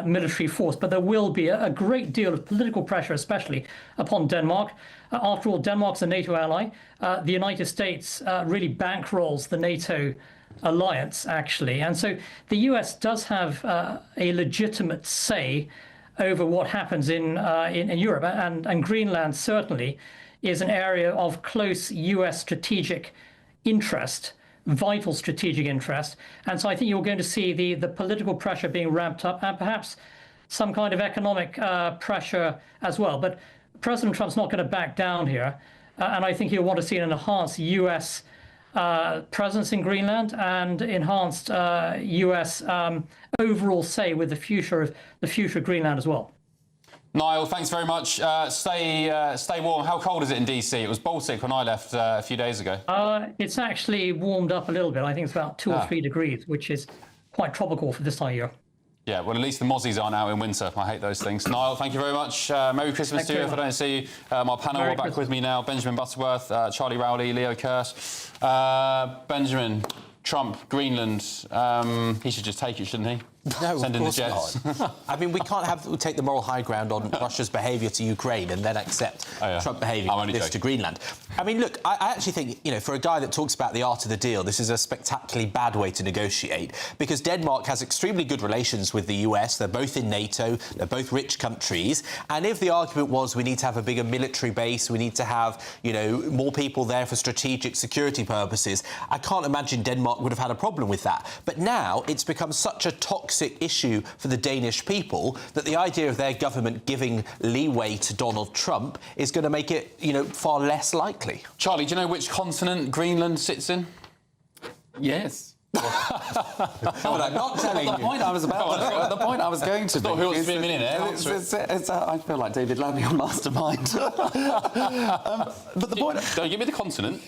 military force. But there will be a great deal of political pressure, especially upon Denmark. After all, Denmark's a NATO ally. The United States really bankrolls the NATO alliance, actually. And so the US does have a legitimate say over what happens in Europe. And Greenland certainly is an area of close US strategic interest, vital strategic interest. And so I think you're going to see the political pressure being ramped up and perhaps some kind of economic pressure as well. But President Trump's not going to back down here. And I think he'll want to see an enhanced US presence in Greenland and enhanced US overall say with the future of Greenland as well. Niall, thanks very much. Stay warm. How cold is it in DC? It was Baltic when I left a few days ago. It's actually warmed up a little bit. I think it's about 2 or 3 degrees, which is quite tropical for this time of year. Yeah, well, at least the Mozzies aren't out in winter. I hate those things. Niall, thank you very much. Merry Christmas to you if I don't see you. My panel are back with me now. Benjamin Butterworth, Charlie Rowley, Leo Kearse. Benjamin, Trump, Greenland, he should just take it, shouldn't he? No, Send of in the course jets. not. I mean, we can't take the moral high ground on Russia's behaviour to Ukraine and then accept Trump behaving like this to Greenland. I mean, look, I actually think, you know, for a guy that talks about the art of the deal, this is a spectacularly bad way to negotiate because Denmark has extremely good relations with the US. They're both in NATO. They're both rich countries. And if the argument was we need to have a bigger military base, we need to have, you know, more people there for strategic security purposes, I can't imagine Denmark would have had a problem with that. But now it's become such a toxic issue for the Danish people that the idea of their government giving leeway to Donald Trump is going to make it, you know, far less likely. Charlie, do you know which continent Greenland sits in? Yes. But I'm not telling you. The point I was about. The point I was going to. Who wants to be a millionaire? I feel like David Lammy on Mastermind. But the point. Don't give me the continent.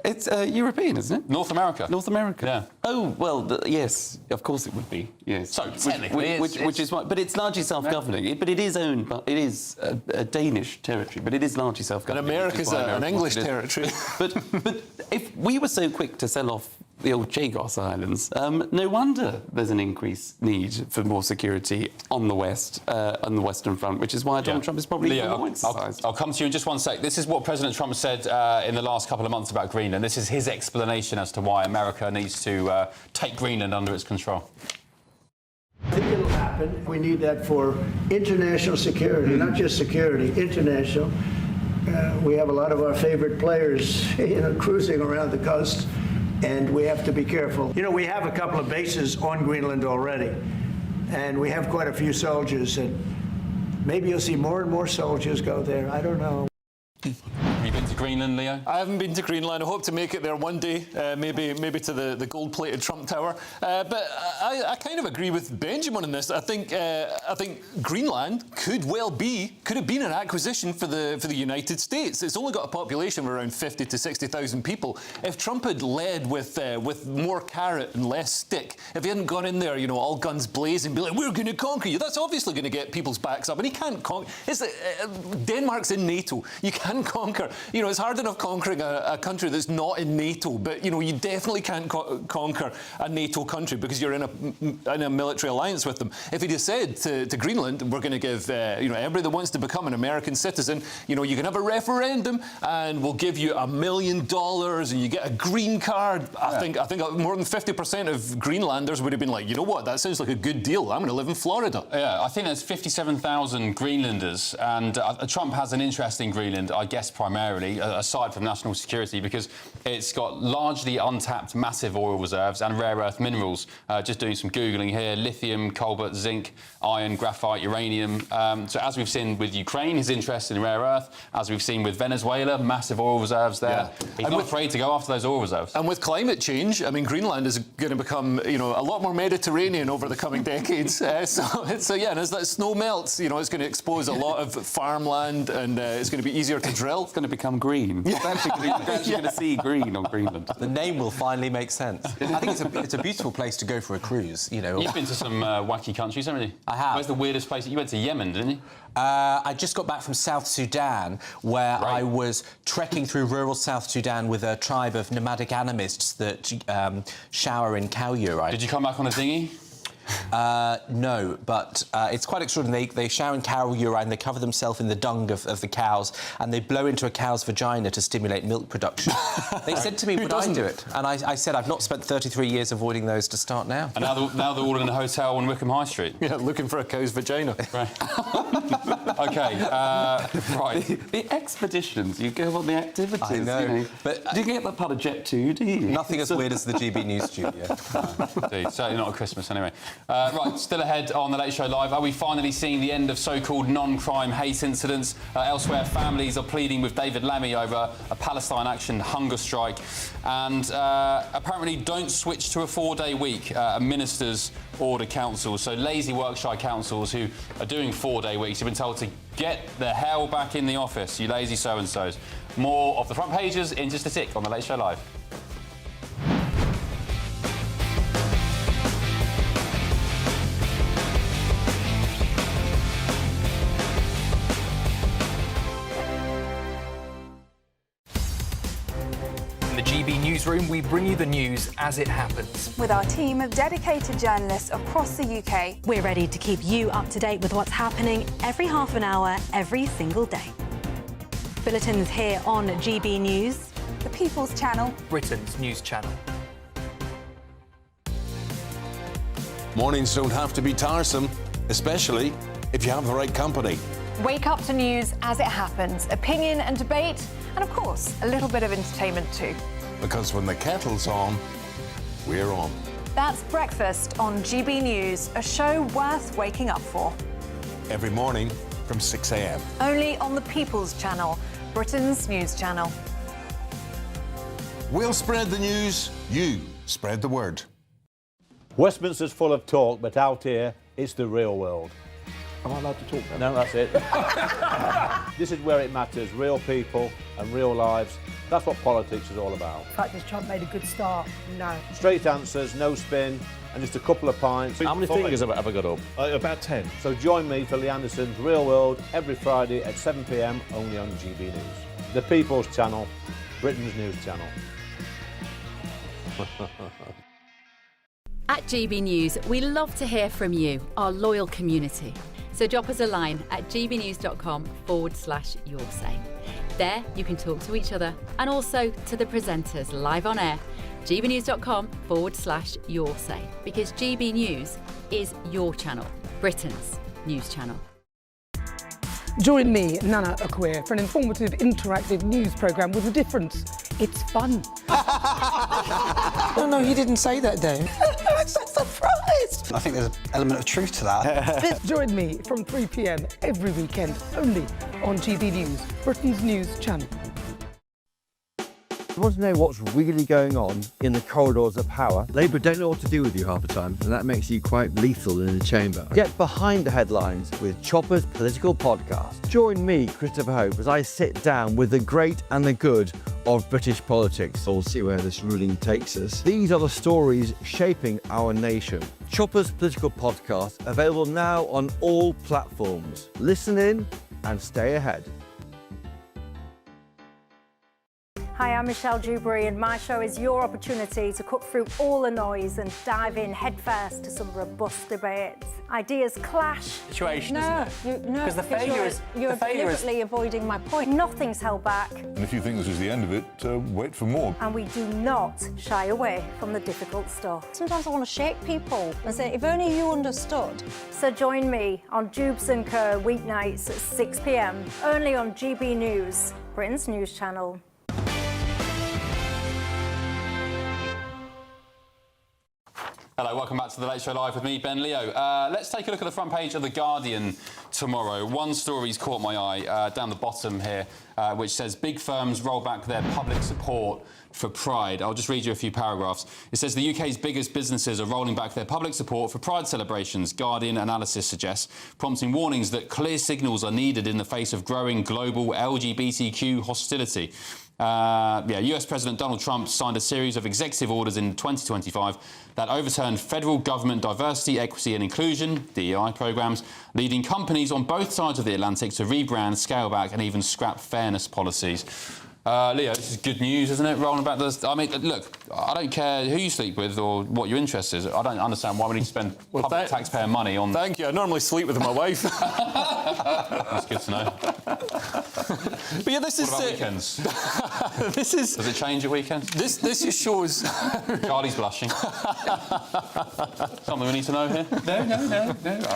It's European, isn't it? North America. North America. Yeah. Oh well, yes. Of course it would be. Yes. So technically, which is why, but it's largely self-governing. But it is owned. But it is a Danish territory. But it is largely self-governing. And America's an English territory. but if we were so quick to sell off the old Chagos Islands, no wonder there's an increased need for more security on the West, on the Western Front, which is why Donald Trump is probably Leo, I'll come to you in just one sec. This is what President Trump said in the last couple of months about Greenland. This is his explanation as to why America needs to take Greenland under its control. I think it'll happen. We need that for international security, not just security, international. We have a lot of our favorite players, cruising around the coast. And we have to be careful. You know, we have a couple of bases on Greenland already, and we have quite a few soldiers, and maybe you'll see more and more soldiers go there. I don't know. Have you been to Greenland, Leo? I haven't been to Greenland. I hope to make it there one day, maybe to the gold-plated Trump Tower. But I kind of agree with Benjamin on this. I think Greenland could have been an acquisition for the United States. It's only got a population of around 50 to 60,000 people. If Trump had led with more carrot and less stick, if he hadn't gone in there, you know, all guns blazing, be like, we're going to conquer you, that's obviously going to get people's backs up. And he can't conquer. Denmark's in NATO. You can conquer. You know, it's hard enough conquering a country that's not in NATO, but, you know, you definitely can't conquer a NATO country because you're in a military alliance with them. If he'd have said to Greenland, we're going to give, you know, everybody that wants to become an American citizen, you know, you can have a referendum and we'll give you $1 million and you get a green card. I think more than 50% of Greenlanders would have been like, you know what, that sounds like a good deal. I'm going to live in Florida. Yeah, I think there's 57,000 Greenlanders, and Trump has an interest in Greenland, I guess primarily. aside from national security, because it's got largely untapped massive oil reserves and rare earth minerals. Just doing some Googling here, lithium, cobalt, zinc, iron, graphite, uranium. So as we've seen with Ukraine, his interest in rare earth. As we've seen with Venezuela, massive oil reserves there. He's not afraid to go after those oil reserves. And with climate change, I mean, Greenland is going to become, you know, a lot more Mediterranean over the coming decades. So yeah, and as that snow melts, you know, it's going to expose a lot of farmland, and it's going to be easier to drill. It's going to become green. You're actually going to see green on Greenland. The name will finally make sense. I think it's a beautiful place to go for a cruise. You know, you've been to some wacky countries, haven't you? I have. Where's the weirdest place? You went to Yemen, didn't you? I just got back from South Sudan, where I was trekking through rural South Sudan with a tribe of nomadic animists that shower in cow urine. Did you come back on a dinghy? No, but it's quite extraordinary. They shower in cow urine, they cover themselves in the dung of the cows, and they blow into a cow's vagina to stimulate milk production. They said to me, would I do it? And I said, I've not spent 33 years avoiding those to start now. And now they're all in a hotel on Wickham High Street. Yeah, looking for a cow's vagina. Right. OK, right. The expeditions, you go on the activities. I know. You know. But do you get that part of Jet 2, do you? Nothing as weird as the GB News studio. Indeed, certainly not at Christmas anyway. Right, still ahead on The Late Show Live. Are we finally seeing the end of so-called non-crime hate incidents? Elsewhere, families are pleading with David Lammy over a Palestine Action hunger strike. And apparently don't switch to a 4-day week, ministers order councils. So lazy work-shy councils who are doing 4-day weeks have been told to get the hell back in the office, you lazy so-and-sos. More of the front pages in just a tick on The Late Show Live. GB Newsroom, we bring you the news as it happens. With our team of dedicated journalists across the UK, we're ready to keep you up to date with what's happening every half an hour, every single day. Bulletins here on GB News, the People's Channel, Britain's news channel. Mornings don't have to be tiresome, especially if you have the right company. Wake up to news as it happens, opinion and debate, and of course, a little bit of entertainment too. Because when the kettle's on, we're on. That's Breakfast on GB News, a show worth waking up for. Every morning from 6 a.m. Only on the People's Channel, Britain's news channel. We'll spread the news, you spread the word. Westminster's full of talk, but out here, it's the real world. Am I allowed to talk now? No, that's it. This is where it matters, real people and real lives. That's what politics is all about. In fact, has Trump made a good start? No. Straight answers, no spin, and just a couple of pints. How many fingers have I got up? About 10. So join me for Lee Anderson's Real World every Friday at 7 p.m, only on GB News. The People's Channel, Britain's news channel. At GB News, we love to hear from you, our loyal community. So drop us a line at gbnews.com/yoursay. There you can talk to each other and also to the presenters live on air. gbnews.com/yoursay, because GB News is your channel, Britain's news channel. Join me, Nana Akweer, for an informative, interactive news programme with a difference. It's fun. No, he didn't say that, Dave. I'm so surprised. I think there's an element of truth to that. Join me from 3 p.m. every weekend, only on GB News, Britain's news channel. You want to know what's really going on in the corridors of power? Labour don't know what to do with you half the time, and that makes you quite lethal in the chamber. Get behind the headlines with Chopper's Political Podcast. Join me, Christopher Hope, as I sit down with the great and the good of British politics. We'll see where this ruling takes us. These are the stories shaping our nation. Chopper's Political Podcast, available now on all platforms. Listen in and stay ahead. Hi, I'm Michelle Dewberry, and my show is your opportunity to cut through all the noise and dive in headfirst to some robust debates. Ideas clash. Situation, no, isn't it? Because the failure is... You're deliberately avoiding my point. Nothing's held back. And if you think this is the end of it, wait for more. And we do not shy away from the difficult stuff. Sometimes I want to shake people and say, if only you understood. So join me on Jubes & Co. weeknights at 6 p.m, only on GB News, Britain's news channel. Hello, welcome back to The Late Show Live with me, Ben Leo. Let's take a look at the front page of The Guardian tomorrow. One story's caught my eye down the bottom here, which says big firms roll back their public support for Pride. I'll just read you a few paragraphs. It says the UK's biggest businesses are rolling back their public support for Pride celebrations, Guardian analysis suggests, prompting warnings that clear signals are needed in the face of growing global LGBTQ hostility. US President Donald Trump signed a series of executive orders in 2025 that overturned federal government diversity, equity and inclusion, DEI programmes, leading companies on both sides of the Atlantic to rebrand, scale back and even scrap fairness policies. Leo, this is good news, isn't it? Rolling back the... I mean, look, I don't care who you sleep with or what your interest is. I don't understand why we need to spend public taxpayer money on... Thank you. I normally sleep with my wife. That's good to know. But yeah, this is... What about weekends? This is... Does it change at weekends? This just shows... Charlie's blushing. Something we need to know here? No.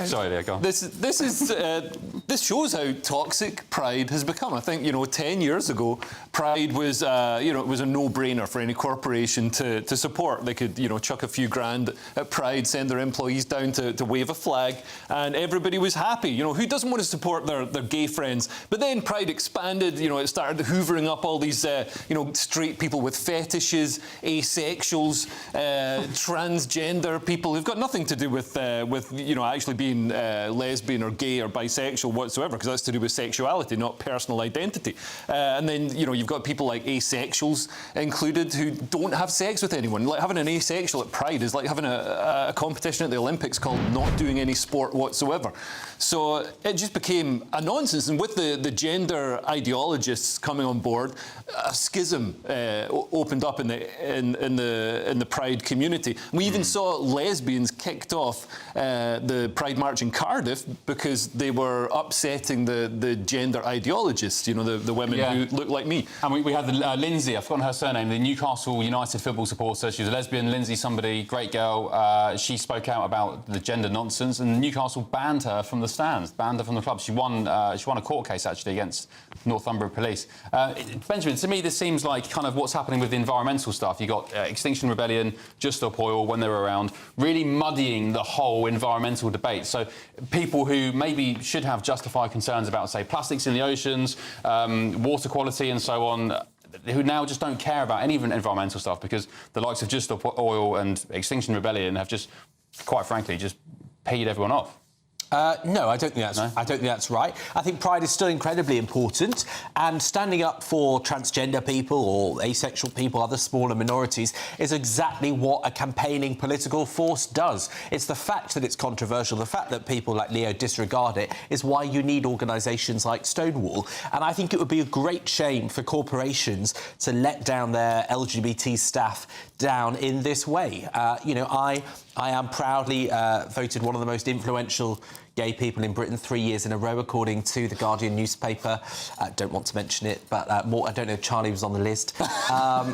Sorry, Leo, go on. This shows how toxic Pride has become. I think, 10 years ago, Pride was, it was a no-brainer for any corporation to support. They could, chuck a few grand at Pride, send their employees down to wave a flag, and everybody was happy. Who doesn't want to support their gay friends? But then Pride expanded. It started hoovering up all these, straight people with fetishes, asexuals, transgender people who've got nothing to do with actually being lesbian or gay or bisexual whatsoever, because that's to do with sexuality, not personal identity. And then, you've got people like asexuals included who don't have sex with anyone. Like having an asexual at Pride is like having a competition at the Olympics called not doing any sport whatsoever. So it just became a nonsense. And with the gender ideologists coming on board, a schism opened up in the Pride community. We even saw lesbians kicked off the Pride March in Cardiff because they were upsetting the gender ideologists, the women who look like me. And we had Lindsay, I've forgotten her surname, the Newcastle United football supporter. She was a lesbian. Lindsay, somebody, great girl. She spoke out about the gender nonsense, and Newcastle banned her from the stands, banned her from the club. She won a court case, actually, against Northumberland Police. Benjamin, to me, this seems like kind of what's happening with the environmental stuff. You got Extinction Rebellion, Just Stop Oil, when they were around, really muddying the whole environmental debate. So people who maybe should have justified concerns about, say, plastics in the oceans, water quality and so on, who now just don't care about any environmental stuff because the likes of Just Stop Oil and Extinction Rebellion have just, quite frankly, just paid everyone off. No, I don't think that's right. I think Pride is still incredibly important, and standing up for transgender people or asexual people, other smaller minorities, is exactly what a campaigning political force does. It's the fact that it's controversial, the fact that people like Leo disregard it, is why you need organisations like Stonewall. And I think it would be a great shame for corporations to let down their LGBT staff down in this way. I am proudly voted one of the most influential gay people in Britain 3 years in a row, according to the Guardian newspaper. Don't want to mention it, but I don't know if Charlie was on the list. But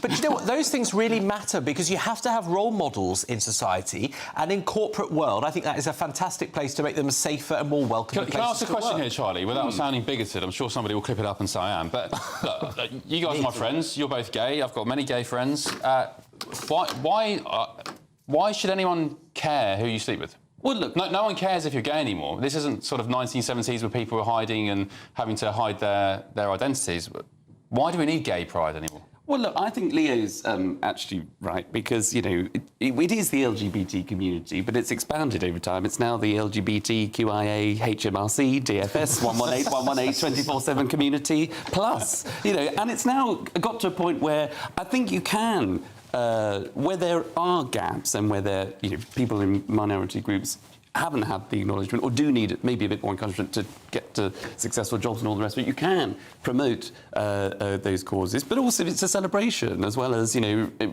you know what? Those things really matter because you have to have role models in society, and in corporate world, I think that is a fantastic place to make them a safer and more welcoming Can I ask a question work. here, Charlie, without sounding bigoted? I'm sure somebody will clip it up and say I am. But look, you guys are my friends. You're both gay. I've got many gay friends. Why should anyone care who you sleep with? Well, look, no one cares if you're gay anymore. This isn't sort of 1970s where people were hiding and having to hide their identities. Why do we need gay pride anymore? Well, look, I think Leo's actually right because, it is the LGBT community, but it's expanded over time. It's now the LGBTQIA, HMRC, DFS, 118, 118, 24/7 community plus, and it's now got to a point where I think you can, where there are gaps and where there, people in minority groups haven't had the acknowledgement or do need it, maybe a bit more encouragement to get to successful jobs and all the rest of it, you can promote those causes. But also it's a celebration as well as,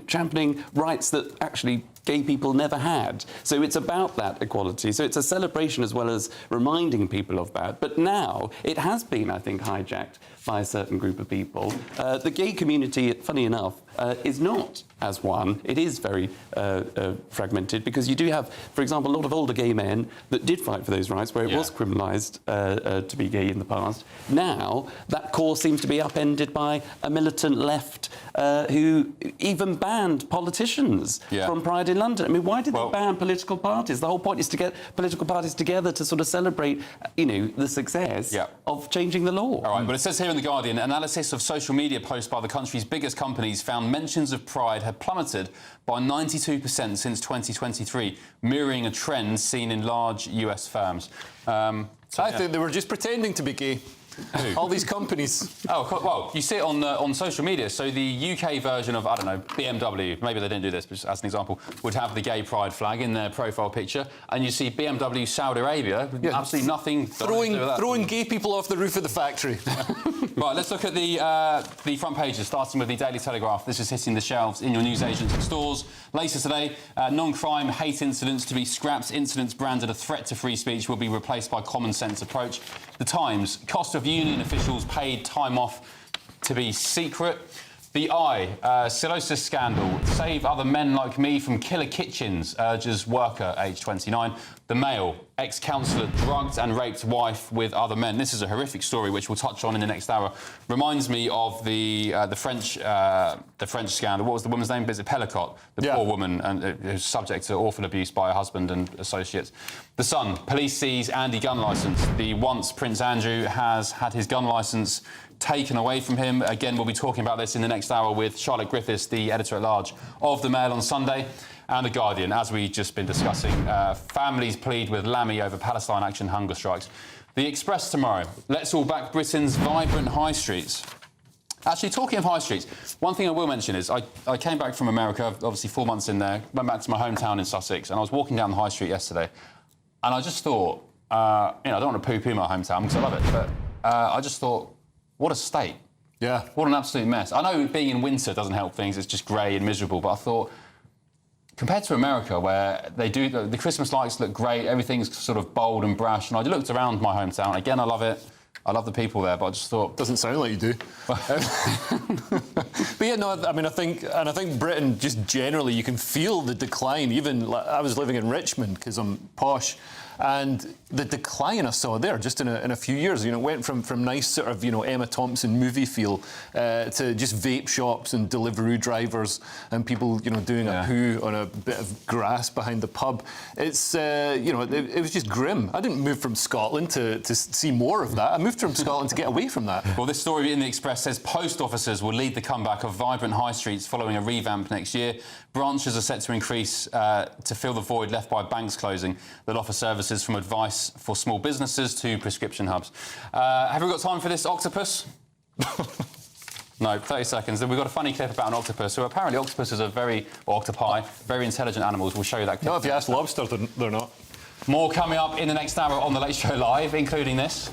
championing rights that actually gay people never had. So it's about that equality. So it's a celebration as well as reminding people of that. But now it has been, I think, hijacked by a certain group of people. The gay community, funny enough, is not as one. It is very fragmented because you do have, for example, a lot of older gay men that did fight for those rights where it was criminalised to be gay in the past. Now, that cause seems to be upended by a militant left who even banned politicians from Pride in London. I mean, why did they ban political parties? The whole point is to get political parties together to sort of celebrate, you know, the success of changing the law. All right, but it says here in The Guardian, analysis of social media posts by the country's biggest companies found mentions of Pride had plummeted by 92% since 2023, mirroring a trend seen in large US firms. I think they were just pretending to be gay. All these companies. Oh, well, you see it on social media. So the UK version of, I don't know, BMW, maybe they didn't do this, but just as an example, would have the gay pride flag in their profile picture. And you see BMW Saudi Arabia, absolutely nothing. Throwing gay people off the roof of the factory. Right, let's look at the front pages, starting with the Daily Telegraph. This is hitting the shelves in your newsagents and stores. Later today, non-crime hate incidents to be scrapped. Incidents branded a threat to free speech will be replaced by common sense approach. The Times, cost of union officials paid time off to be secret. The Eye, Silosis scandal, save other men like me from killer kitchens, urges worker aged 29. The Mail, ex-councillor drugged and raped wife with other men. This is a horrific story which we'll touch on in the next hour. Reminds me of the French scandal. What was the woman's name? Is it Pellicot? The poor woman who's subject to awful abuse by her husband and associates. The Sun, police seize Andy gun licence. The once Prince Andrew has had his gun licence taken away from him. Again, we'll be talking about this in the next hour with Charlotte Griffiths, the editor-at-large of The Mail on Sunday. And The Guardian, as we've just been discussing, families plead with Lamy over Palestine Action hunger strikes. The Express tomorrow, let's all back Britain's vibrant high streets. Actually, talking of high streets, one thing I will mention is I came back from America, obviously 4 months in there, went back to my hometown in Sussex, and I was walking down the high street yesterday, and I just thought, you know, I don't want to poo-poo my hometown because I love it, but I just thought, what a state. Yeah. What an absolute mess. I know being in winter doesn't help things, it's just grey and miserable, but I thought, compared to America, where they do the Christmas lights look great, everything's sort of bold and brash, and I looked around my hometown. Again, I love it. I love the people there, but I just thought... Doesn't sound like you do. But yeah, no, I mean, I think Britain, just generally, you can feel the decline. Even, I was living in Richmond, because I'm posh, and the decline I saw there, just in a few years, you know, went from nice sort of, you know, Emma Thompson movie feel to just vape shops and Deliveroo drivers and people, you know, doing a poo on a bit of grass behind the pub. It's, you know, it was just grim. I didn't move from Scotland to see more of that. I moved from Scotland to get away from that. Well, this story in the Express says post officers will lead the comeback of vibrant high streets following a revamp next year. Branches are set to increase to fill the void left by banks closing that offer services from advice for small businesses to prescription hubs. Have we got time for this, Octopus? No, 30 seconds. Then we've got a funny clip about an octopus. So apparently octopuses are octopi, very intelligent animals. We'll show you that clip. No, if you ask lobsters, they're not. More coming up in the next hour on The Late Show Live, including this.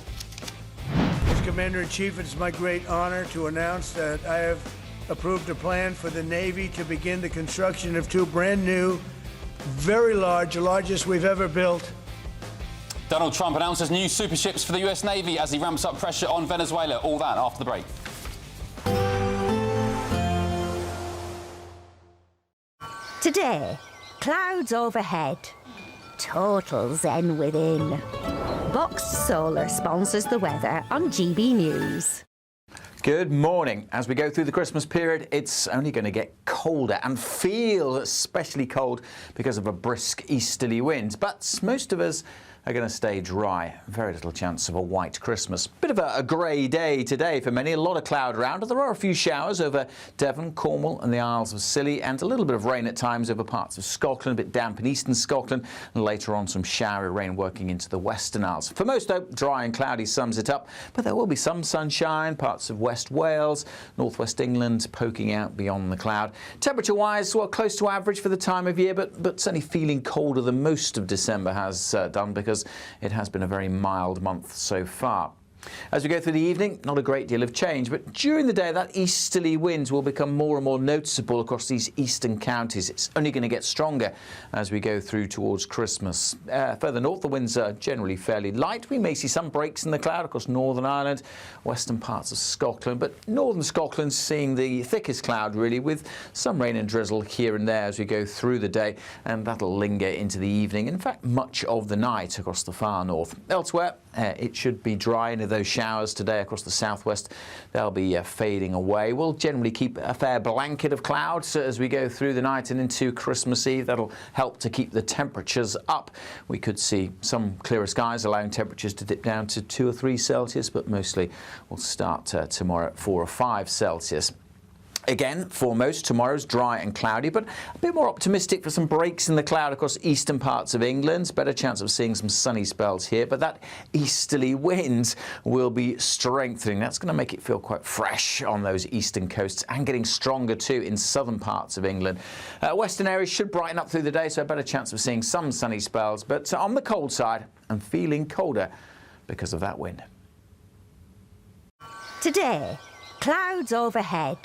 As Commander-in-Chief, it's my great honor to announce that I have approved a plan for the Navy to begin the construction of 2 brand new, very large, the largest we've ever built. Donald Trump announces new super ships for the US Navy as he ramps up pressure on Venezuela. All that after the break. Today, clouds overhead, total zen within. Boxed Solar sponsors the weather on GB News. Good morning. As we go through the Christmas period, it's only going to get colder and feel especially cold because of a brisk easterly wind. But most of us are going to stay dry. Very little chance of a white Christmas. Bit of a grey day today for many. A lot of cloud around. There are a few showers over Devon, Cornwall and the Isles of Scilly, and a little bit of rain at times over parts of Scotland, a bit damp in eastern Scotland, and later on some showery rain working into the Western Isles. For most, though, dry and cloudy sums it up, but there will be some sunshine, parts of West Wales, northwest England poking out beyond the cloud. Temperature-wise, well, close to average for the time of year, but certainly feeling colder than most of December has done, because it has been a very mild month so far. As we go through the evening, not a great deal of change, but during the day that easterly winds will become more and more noticeable across these eastern counties. It's only going to get stronger as we go through towards Christmas. Further north, the winds are generally fairly light. We may see some breaks in the cloud across Northern Ireland, western parts of Scotland, but northern Scotland's seeing the thickest cloud really, with some rain and drizzle here and there as we go through the day, and that'll linger into the evening. In fact, much of the night across the far north. Elsewhere, it should be dry, and those showers today across the southwest, they'll be fading away. We'll generally keep a fair blanket of clouds as we go through the night and into Christmas Eve. That'll help to keep the temperatures up. We could see some clearer skies, allowing temperatures to dip down to 2 or 3 Celsius, but mostly we'll start tomorrow at 4 or 5 Celsius. Again, for most, tomorrow's dry and cloudy, but a bit more optimistic for some breaks in the cloud across eastern parts of England. Better chance of seeing some sunny spells here, but that easterly wind will be strengthening. That's going to make it feel quite fresh on those eastern coasts, and getting stronger too in southern parts of England. Western areas should brighten up through the day, so a better chance of seeing some sunny spells, but on the cold side and feeling colder because of that wind. Today, clouds overhead.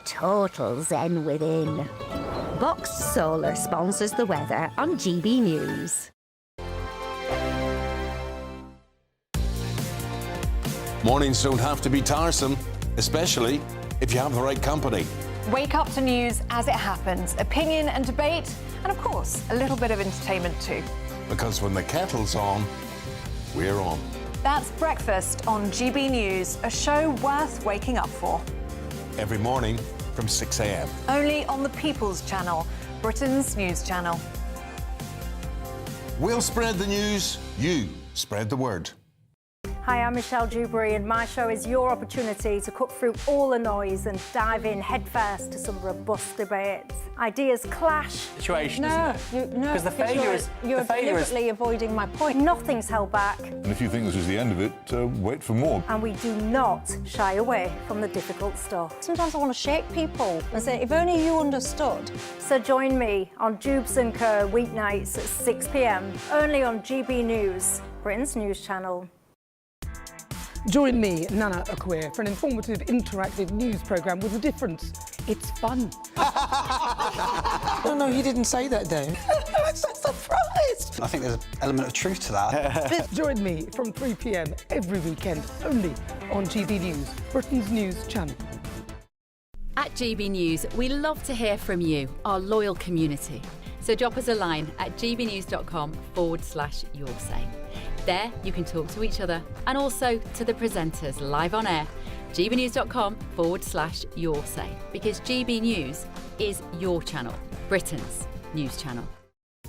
Total zen within. Boxed Solar sponsors the weather on GB News. Mornings don't have to be tiresome, especially if you have the right company. Wake up to news as it happens, opinion and debate, and of course, a little bit of entertainment too. Because when the kettle's on, we're on. That's Breakfast on GB News, a show worth waking up for. Every morning from 6 a.m. Only on the People's Channel, Britain's news channel. We'll spread the news, you spread the word. Hi, I'm Michelle Dewberry, and my show is your opportunity to cut through all the noise and dive in headfirst to some robust debates. Ideas clash. Situation, isn't it? No, Because the failure is... You're deliberately avoiding my point. Nothing's held back. And if you think this is the end of it, wait for more. And we do not shy away from the difficult stuff. Sometimes I want to shake people and say, if only you understood. So join me on Jubes & Co. weeknights at 6 p.m, only on GB News, Britain's news channel. Join me, Nana Akweer, for an informative, interactive news programme with a difference. It's fun. No, he didn't say that, Dave. I'm so surprised. I think there's an element of truth to that. Join me from 3 p.m. every weekend, only on GB News, Britain's news channel. At GB News, we love to hear from you, our loyal community. So drop us a line at gbnews.com/yoursay. There you can talk to each other and also to the presenters live on air. gbnews.com/yoursay, because GB News is your channel, Britain's news channel.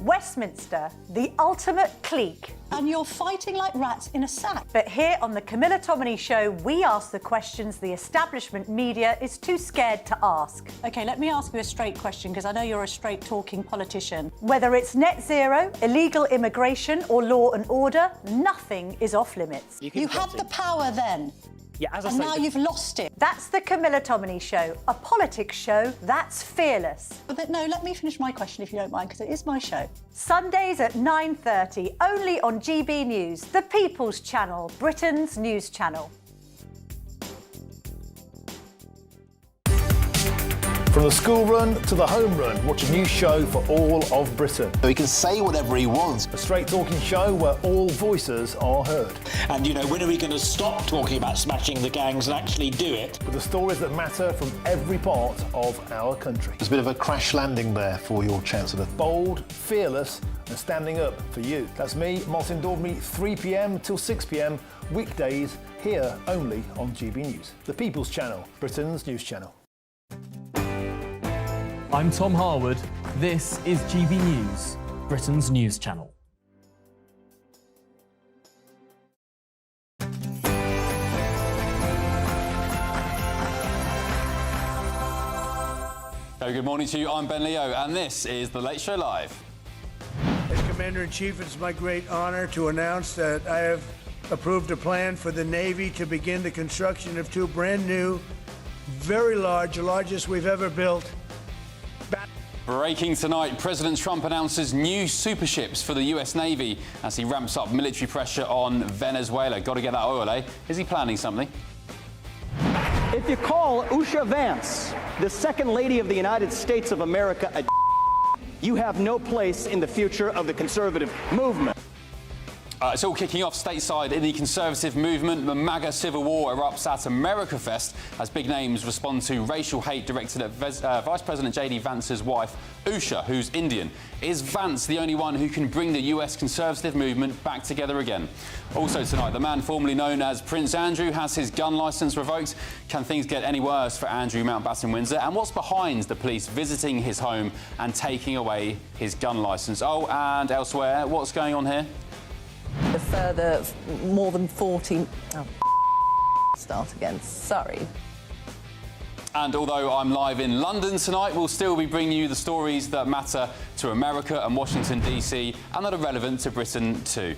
Westminster, the ultimate clique. And you're fighting like rats in a sack. But here on the Camilla Tominey Show, we ask the questions the establishment media is too scared to ask. OK, let me ask you a straight question, because I know you're a straight-talking politician. Whether it's net zero, illegal immigration or law and order, nothing is off limits. You had the power then. Yeah, as I and say, now you've lost it. That's the Camilla Tominey Show, a politics show that's fearless. But no, let me finish my question if you don't mind, because it is my show. Sundays at 9:30, only on GB News, the People's Channel, Britain's news channel. From the school run to the home run, watch a new show for all of Britain. He can say whatever he wants. A straight-talking show where all voices are heard. And, you know, when are we going to stop talking about smashing the gangs and actually do it? With the stories that matter from every part of our country. There's a bit of a crash landing there for your Chancellor. Bold, fearless and standing up for you. That's me, Martin Daubney, 3 p.m. till 6 p.m, weekdays, here only on GB News. The People's Channel, Britain's news channel. I'm Tom Harwood. This is GB News, Britain's news channel. Good morning to you. I'm Ben Leo, and this is The Late Show Live. As Commander-in-Chief, it's my great honor to announce that I have approved a plan for the Navy to begin the construction of 2 brand new, very large, the largest we've ever built, Breaking tonight, President Trump announces new super ships for the US Navy as he ramps up military pressure on Venezuela. Got to get that oil, eh? Is he planning something? If you call Usha Vance, the second lady of the United States of America, you have no place in the future of the conservative movement. It's all kicking off stateside in the conservative movement. The MAGA civil war erupts at America Fest as big names respond to racial hate directed at Vice President J.D. Vance's wife, Usha, who's Indian. Is Vance the only one who can bring the US conservative movement back together again? Also tonight, the man formerly known as Prince Andrew has his gun licence revoked. Can things get any worse for Andrew Mountbatten-Windsor? And what's behind the police visiting his home and taking away his gun licence? Oh, and elsewhere, what's going on here? A further more than 40... Oh, start again, sorry. And although I'm live in London tonight, we'll still be bringing you the stories that matter to America and Washington, D.C. and that are relevant to Britain too.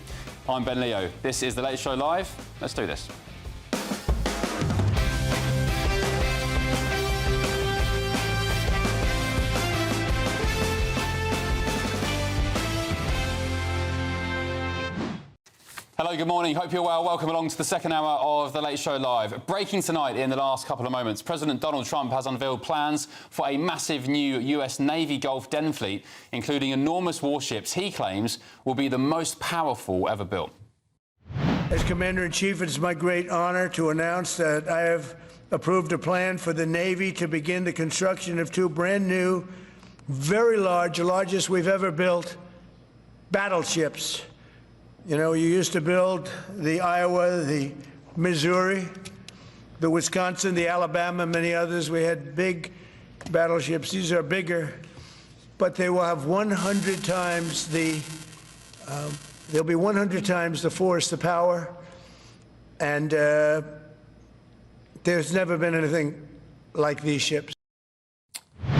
I'm Ben Leo. This is The Late Show Live. Let's do this. Hello, good morning. Hope you're well. Welcome along to the second hour of The Late Show Live. Breaking tonight in the last couple of moments, President Donald Trump has unveiled plans for a massive new US Navy Gulf den fleet, including enormous warships he claims will be the most powerful ever built. As Commander-in-Chief, it is my great honor to announce that I have approved a plan for the Navy to begin the construction of two brand new, very large, the largest we've ever built, battleships. You know, you used to build the Iowa, the Missouri, the Wisconsin, the Alabama, many others. We had big battleships. These are bigger, but they will have 100 times the, they'll be 100 times the force, the power, and there's never been anything like these ships.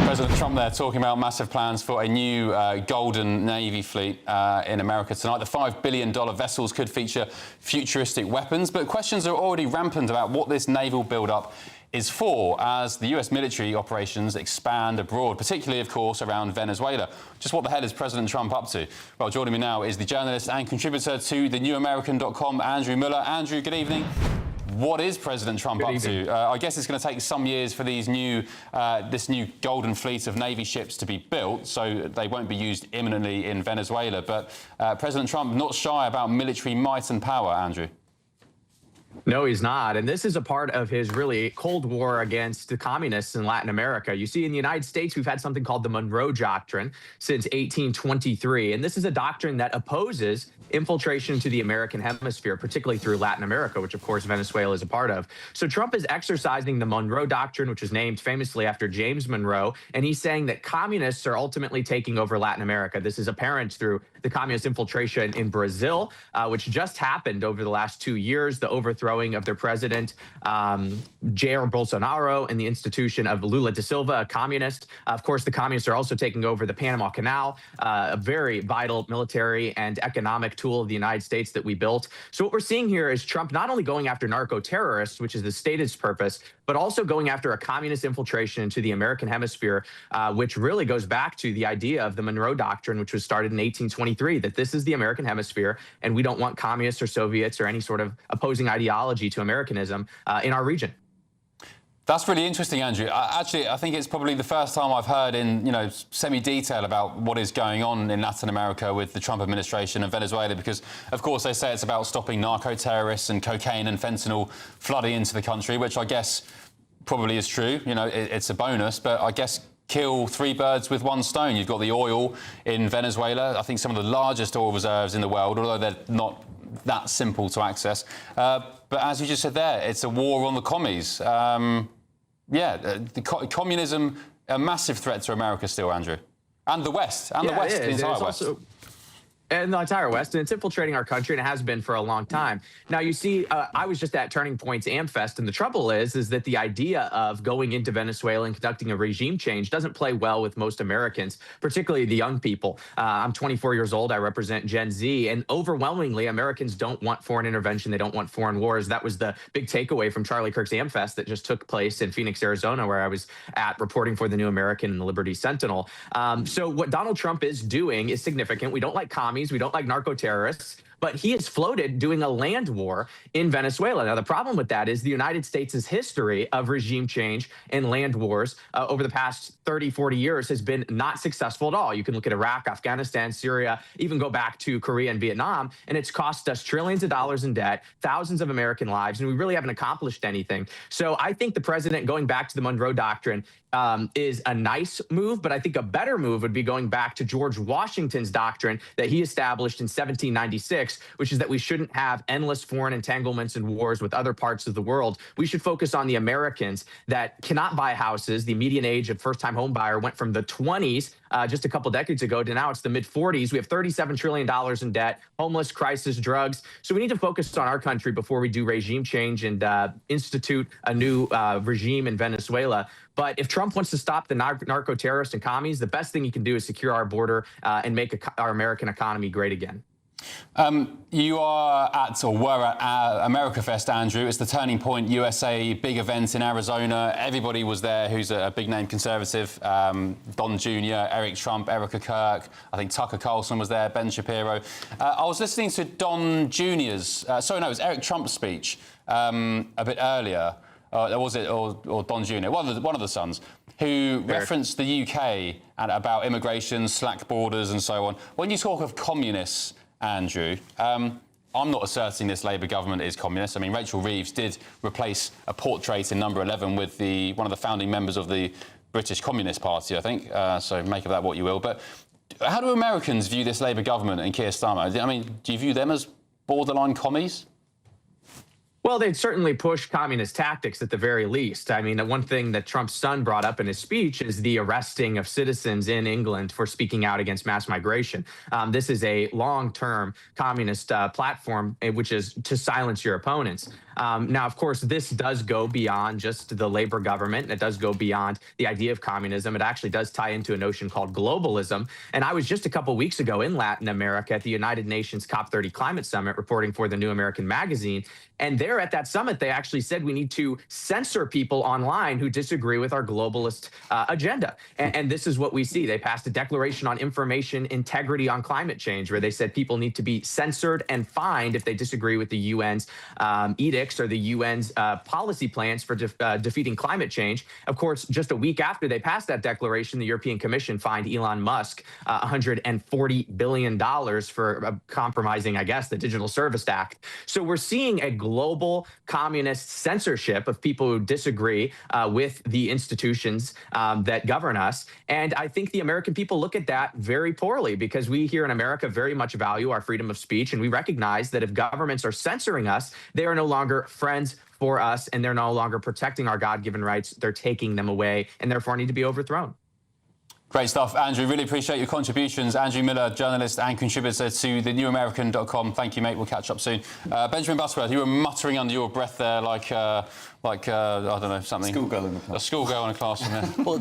President Trump there talking about massive plans for a new golden Navy fleet in America tonight. The $5 billion vessels could feature futuristic weapons, but questions are already rampant about what this naval build-up is for as the US military operations expand abroad, particularly, of course, around Venezuela. Just what the hell is President Trump up to? Well, joining me now is the journalist and contributor to thenewamerican.com, Andrew Mueller. Andrew, good evening. What is President Trump up to? I guess it's going to take some years for these new, this new golden fleet of Navy ships to be built, so they won't be used imminently in Venezuela. But President Trump not shy about military might and power, Andrew. No, he's not. And this is a part of his really Cold War against the communists in Latin America. You see, in the United States, we've had something called the Monroe Doctrine since 1823. And this is a doctrine that opposes infiltration to the American hemisphere, particularly through Latin America, which, of course, Venezuela is a part of. So Trump is exercising the Monroe Doctrine, which was named famously after James Monroe. And he's saying that communists are ultimately taking over Latin America. This is apparent through the communist infiltration in Brazil, which just happened over the last 2 years, the overthrowing of their president, Jair Bolsonaro, and the institution of Lula da Silva, a communist. Of course, the communists are also taking over the Panama Canal, a very vital military and economic tool of the United States that we built. So what we're seeing here is Trump not only going after narco-terrorists, which is the stated purpose, but also going after a communist infiltration into the American hemisphere, which really goes back to the idea of the Monroe Doctrine, which was started in 1823, that this is the American hemisphere, and we don't want communists or Soviets or any sort of opposing ideology to Americanism in our region. That's really interesting, Andrew. Actually, I think it's probably the first time I've heard in, semi-detail about what is going on in Latin America with the Trump administration and Venezuela, because, of course, they say it's about stopping narco-terrorists and cocaine and fentanyl flooding into the country, which I guess probably is true. It's a bonus, but I guess kill three birds with one stone. You've got the oil in Venezuela, I think some of the largest oil reserves in the world, although they're not that simple to access. But as you just said there, it's a war on the commies. Communism, a massive threat to America still, Andrew. And the West, the entire West. in the entire West, and it's infiltrating our country, and it has been for a long time. Now, you see, I was just at Turning Point's AmFest, and the trouble is that the idea of going into Venezuela and conducting a regime change doesn't play well with most Americans, particularly the young people. I'm 24 years old. I represent Gen Z, and overwhelmingly, Americans don't want foreign intervention. They don't want foreign wars. That was the big takeaway from Charlie Kirk's AmFest that just took place in Phoenix, Arizona, where I was at reporting for the New American and the Liberty Sentinel. So what Donald Trump is doing is significant. We don't like commies. We don't like narco-terrorists. But he has floated doing a land war in Venezuela. Now, the problem with that is the United States' history of regime change and land wars over the past 30, 40 years has been not successful at all. You can look at Iraq, Afghanistan, Syria, even go back to Korea and Vietnam, and it's cost us trillions of dollars in debt, thousands of American lives, and we really haven't accomplished anything. So I think the president going back to the Monroe Doctrine is a nice move, but I think a better move would be going back to George Washington's doctrine that he established in 1796, which is that we shouldn't have endless foreign entanglements and wars with other parts of the world. We should focus on the Americans that cannot buy houses. The median age of first-time home buyer went from the 20s just a couple decades ago to now it's the mid-40s. We have $37 trillion in debt, homeless, crisis, drugs. So we need to focus on our country before we do regime change and institute a new regime in Venezuela. But if Trump wants to stop the narco-terrorists and commies, the best thing he can do is secure our border and make our American economy great again. You are at, or were at America Fest, Andrew. It's the Turning Point USA big event in Arizona. Everybody was there who's a big-name conservative. Don Jr., Eric Trump, Erica Kirk. I think Tucker Carlson was there, Ben Shapiro. I was listening to Don Jr.'s, it was Eric Trump's speech a bit earlier. Was it, or Don Jr., one of the sons, who referenced the UK and about immigration, slack borders and so on. When you talk of communists, Andrew, I'm not asserting this Labour government is communist. I mean, Rachel Reeves did replace a portrait in number 11 with one of the founding members of the British Communist Party, I think. So make of that what you will. But how do Americans view this Labour government and Keir Starmer? I mean, do you view them as borderline commies? Well, they'd certainly push communist tactics at the very least. I mean, one thing that Trump's son brought up in his speech is the arresting of citizens in England for speaking out against mass migration. This is a long-term communist platform, which is to silence your opponents. Now, of course, this does go beyond just the Labour government. It does go beyond the idea of communism. It actually does tie into a notion called globalism. And I was just a couple weeks ago in Latin America at the United Nations COP30 Climate Summit reporting for the New American magazine. And there at that summit, they actually said we need to censor people online who disagree with our globalist agenda. And this is what we see. They passed a declaration on information integrity on climate change, where they said people need to be censored and fined if they disagree with the UN's edicts or the UN's policy plans for defeating climate change. Of course, just a week after they passed that declaration, the European Commission fined Elon Musk $140 billion for compromising, I guess, the Digital Service Act. So we're seeing a global communist censorship of people who disagree with the institutions that govern us. And I think the American people look at that very poorly, because we here in America very much value our freedom of speech. And we recognize that if governments are censoring us, they are no longer friends for us, and they're no longer protecting our God-given rights. They're taking them away and therefore need to be overthrown. Great stuff, Andrew. Really appreciate your contributions. Andrew Miller, journalist and contributor to the NewAmerican.com. Thank you, mate. We'll catch up soon. Benjamin Butterworth, you were muttering under your breath there like I don't know, something. A schoolgirl in a classroom. Yeah. Well,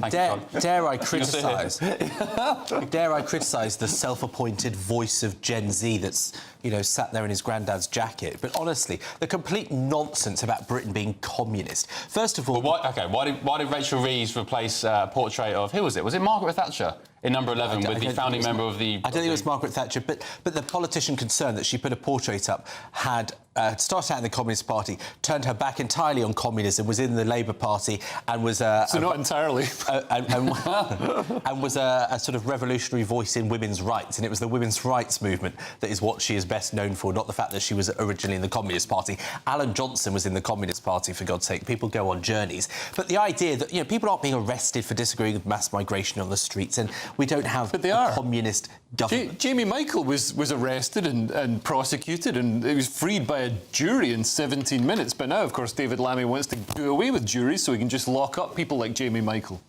dare I criticise? Dare I criticise the self-appointed voice of Gen Z that's, sat there in his granddad's jacket? But honestly, the complete nonsense about Britain being communist. First of all, why did Rachel Reeves replace a portrait of who was it? Was it Margaret Thatcher in number 11 with the founding member of the? I don't think it was Margaret Thatcher, but the politician concerned that she put a portrait up had started out in the Communist Party, turned her back entirely on communism, was in the Labour Party, and was not entirely, and was a sort of revolutionary voice in women's rights, and it was the women's rights movement that is what she is best known for, not the fact that she was originally in the Communist Party. Alan Johnson was in the Communist Party, for God's sake. People go on journeys, but the idea that people aren't being arrested for disagreeing with mass migration on the streets, and we don't have a communist government. Jamie Michael was arrested and prosecuted, and he was freed by a jury in 17 minutes. But now, of course, David Lammy wants to do away with juries so he can just lock up people like Jamie Michael.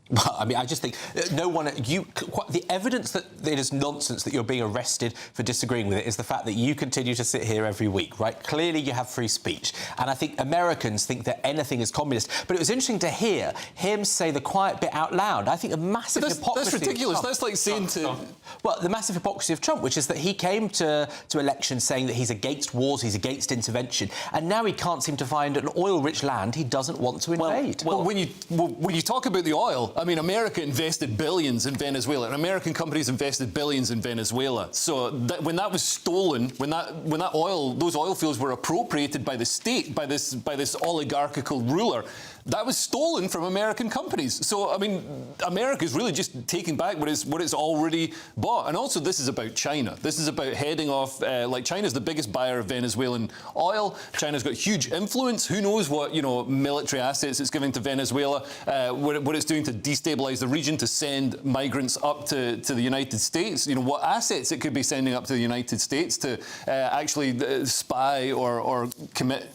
Well, I mean, I just think the evidence that it is nonsense that you're being arrested for disagreeing with it is the fact that you continue to sit here every week, right? Clearly you have free speech. And I think Americans think that anything is communist. But it was interesting to hear him say the quiet bit out loud. I think a massive hypocrisy. That's ridiculous. That's like saying to... Well, the massive hypocrisy of Trump, which is that he came to elections saying that he's against wars, he's against intervention, and now he can't seem to find an oil-rich land he doesn't want to invade. Well, when you talk about the oil, I mean, America invested billions in Venezuela, and American companies invested billions in Venezuela. So when that was stolen, when that oil, those oil fields were appropriated by the state, by this oligarchical ruler, that was stolen from American companies. So, I mean, America is really just taking back what it's already bought. And also, this is about China. This is about heading off, like China's the biggest buyer of Venezuelan oil. China's got huge influence. Who knows what, military assets it's giving to Venezuela, what it's doing to destabilise the region, to send migrants up to the United States. What assets it could be sending up to the United States to actually spy or commit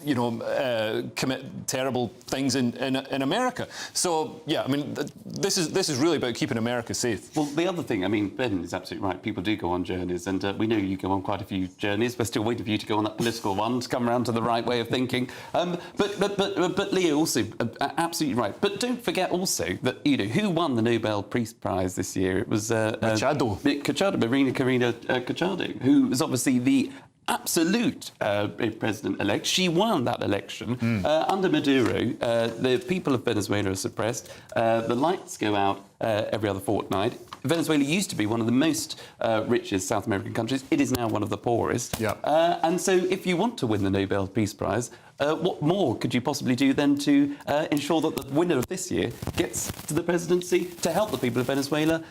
terrible things in America. So, yeah, I mean, this is really about keeping America safe. Well, the other thing, I mean, Ben is absolutely right. People do go on journeys, and we know you go on quite a few journeys. We're still waiting for you to go on that political one to come around to the right way of thinking. But Leo also absolutely right. But don't forget also that who won the Nobel Peace Prize this year? It was Marina Corina Machado, who was obviously the absolute president-elect. She won that election. Under Maduro, the people of Venezuela are suppressed. The lights go out every other fortnight. Venezuela used to be one of the most richest South American countries. It is now one of the poorest. Yeah. And so if you want to win the Nobel Peace Prize, what more could you possibly do than to ensure that the winner of this year gets to the presidency to help the people of Venezuela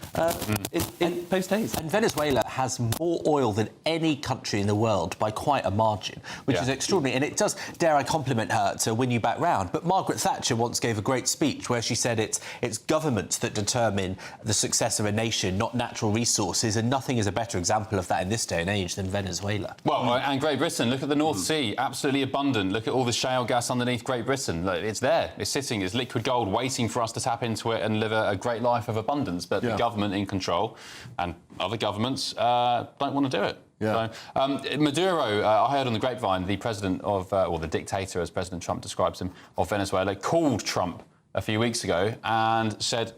in post-haste? And Venezuela has more oil than any country in the world by quite a margin, which is extraordinary. And it does, dare I compliment her, to win you back round. But Margaret Thatcher once gave a great speech where she said it's governments that determine the success of a nation, not natural resources, and nothing is a better example of that in this day and age than Venezuela. Well, and Great Britain, look at the North Sea, absolutely abundant. Look at all the shale gas underneath Great Britain. It's there, it's sitting, it's liquid gold waiting for us to tap into it and live a great life of abundance. But the government in control and other governments don't want to do it. Yeah. So, Maduro, I heard on the grapevine, the president of, or the dictator, as President Trump describes him, of Venezuela, called Trump a few weeks ago and said,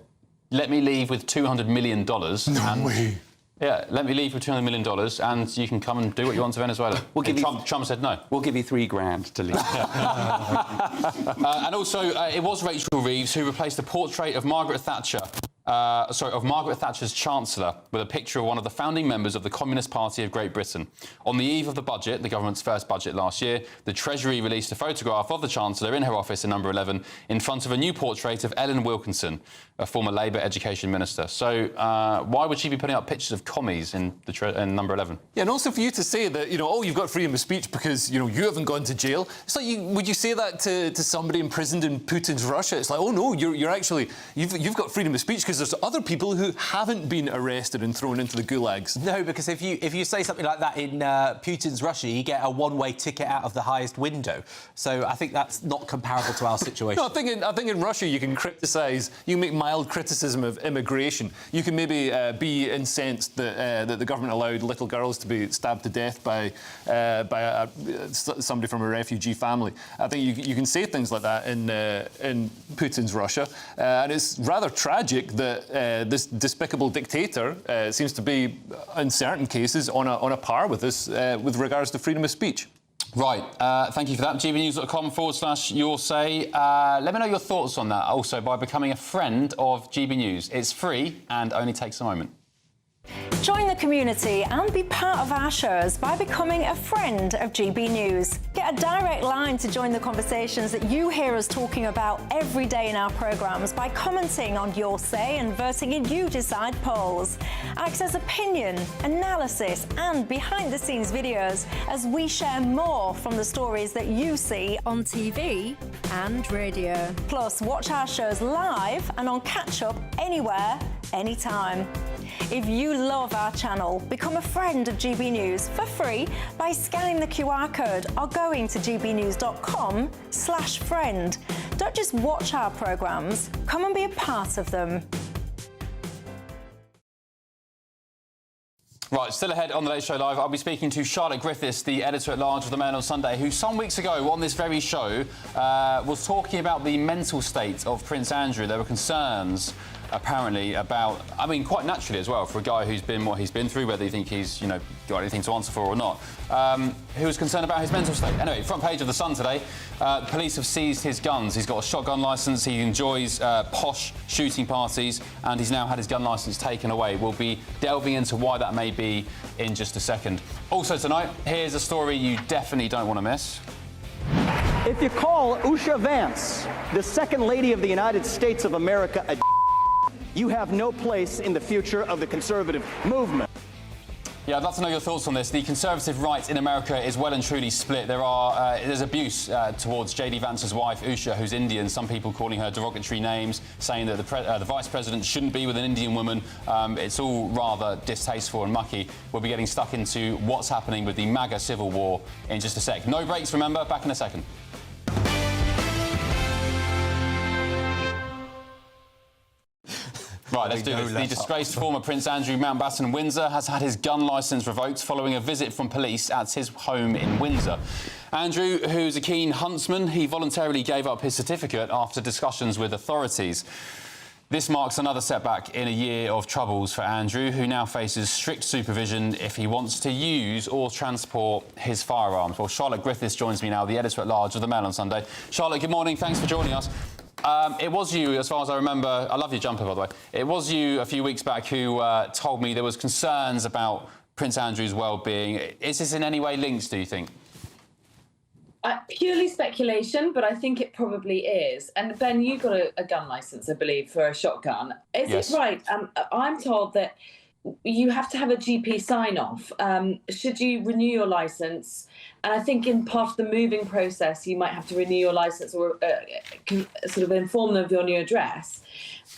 let me leave with $200 million. No way. Yeah, let me leave with $200 million and you can come and do what you want to Venezuela. Trump said no. We'll give you $3,000 to leave. And also, it was Rachel Reeves who replaced the portrait of Margaret Thatcher. Margaret Thatcher's Chancellor with a picture of one of the founding members of the Communist Party of Great Britain. On the eve of the budget, the government's first budget last year, the Treasury released a photograph of the Chancellor in her office in number 11 in front of a new portrait of Ellen Wilkinson, a former Labour Education Minister. So why would she be putting up pictures of commies in number 11? Yeah, and also for you to say that, you've got freedom of speech because, you haven't gone to jail. It's like, would you say that to somebody imprisoned in Putin's Russia? It's like, oh no, you're actually, you've got freedom of speech because there's other people who haven't been arrested and thrown into the gulags. No, because if you say something like that in Putin's Russia, you get a one-way ticket out of the highest window. So I think that's not comparable to our situation. No, I think in Russia you can make mild criticism of immigration. You can maybe be incensed that the government allowed little girls to be stabbed to death by somebody from a refugee family. I think you can say things like that in Putin's Russia, and it's rather tragic that this despicable dictator seems to be, in certain cases, on a par with us with regards to freedom of speech. Right, thank you for that. gbnews.com/your say. Let me know your thoughts on that also by becoming a friend of GB News. It's free and only takes a moment. Join the community and be part of our shows by becoming a friend of GB News. Get a direct line to join the conversations that you hear us talking about every day in our programmes by commenting on Your Say and voting in You Decide polls. Access opinion, analysis and behind-the-scenes videos as we share more from the stories that you see on TV and radio. Plus, watch our shows live and on catch-up anywhere, anytime. If you love our channel, become a friend of GB News for free by scanning the QR code or going to gbnews.com/friend. Don't just watch our programmes, come and be a part of them. Right, still ahead on the Late Show Live, I'll be speaking to Charlotte Griffiths, the editor-at-large of The Mail on Sunday, who some weeks ago on this very show was talking about the mental state of Prince Andrew. There were concerns, apparently, about, I mean, quite naturally as well, for a guy who's been what he's been through, whether you think he's, you know, got anything to answer for or not, who was concerned about his mental state. Anyway, front page of The Sun today, police have seized his guns. He's got a shotgun licence, he enjoys posh shooting parties, and he's now had his gun licence taken away. We'll be delving into why that may be in just a second. Also tonight, here's a story you definitely don't want to miss. If you call Usha Vance, the second lady of the United States of America, a you have no place in the future of the conservative movement. Yeah, I'd love to know your thoughts on this. The conservative right in America is well and truly split. There's abuse towards J.D. Vance's wife, Usha, who's Indian. Some people calling her derogatory names, saying that the vice president shouldn't be with an Indian woman. It's all rather distasteful and mucky. We'll be getting stuck into what's happening with the MAGA civil war in just a sec. No breaks, remember. Back in a second. Right, let's do this. The disgraced former Prince Andrew Mountbatten Windsor has had his gun licence revoked following a visit from police at his home in Windsor. Andrew, who's a keen huntsman, he voluntarily gave up his certificate after discussions with authorities. This marks another setback in a year of troubles for Andrew, who now faces strict supervision if he wants to use or transport his firearms. Well, Charlotte Griffiths joins me now, the editor-at-large of The Mail on Sunday. Charlotte, good morning. Thanks for joining us. It was you, as far as I remember, I love your jumper, by the way. It was you a few weeks back who told me there was concerns about Prince Andrew's well-being. Is this in any way linked, do you think? Purely speculation, but I think it probably is. And Ben, you got a gun licence, I believe, for a shotgun. Is Yes. it right? I'm told that you have to have a GP sign-off. Should you renew your licence? And I think in part of the moving process, you might have to renew your licence or sort of inform them of your new address.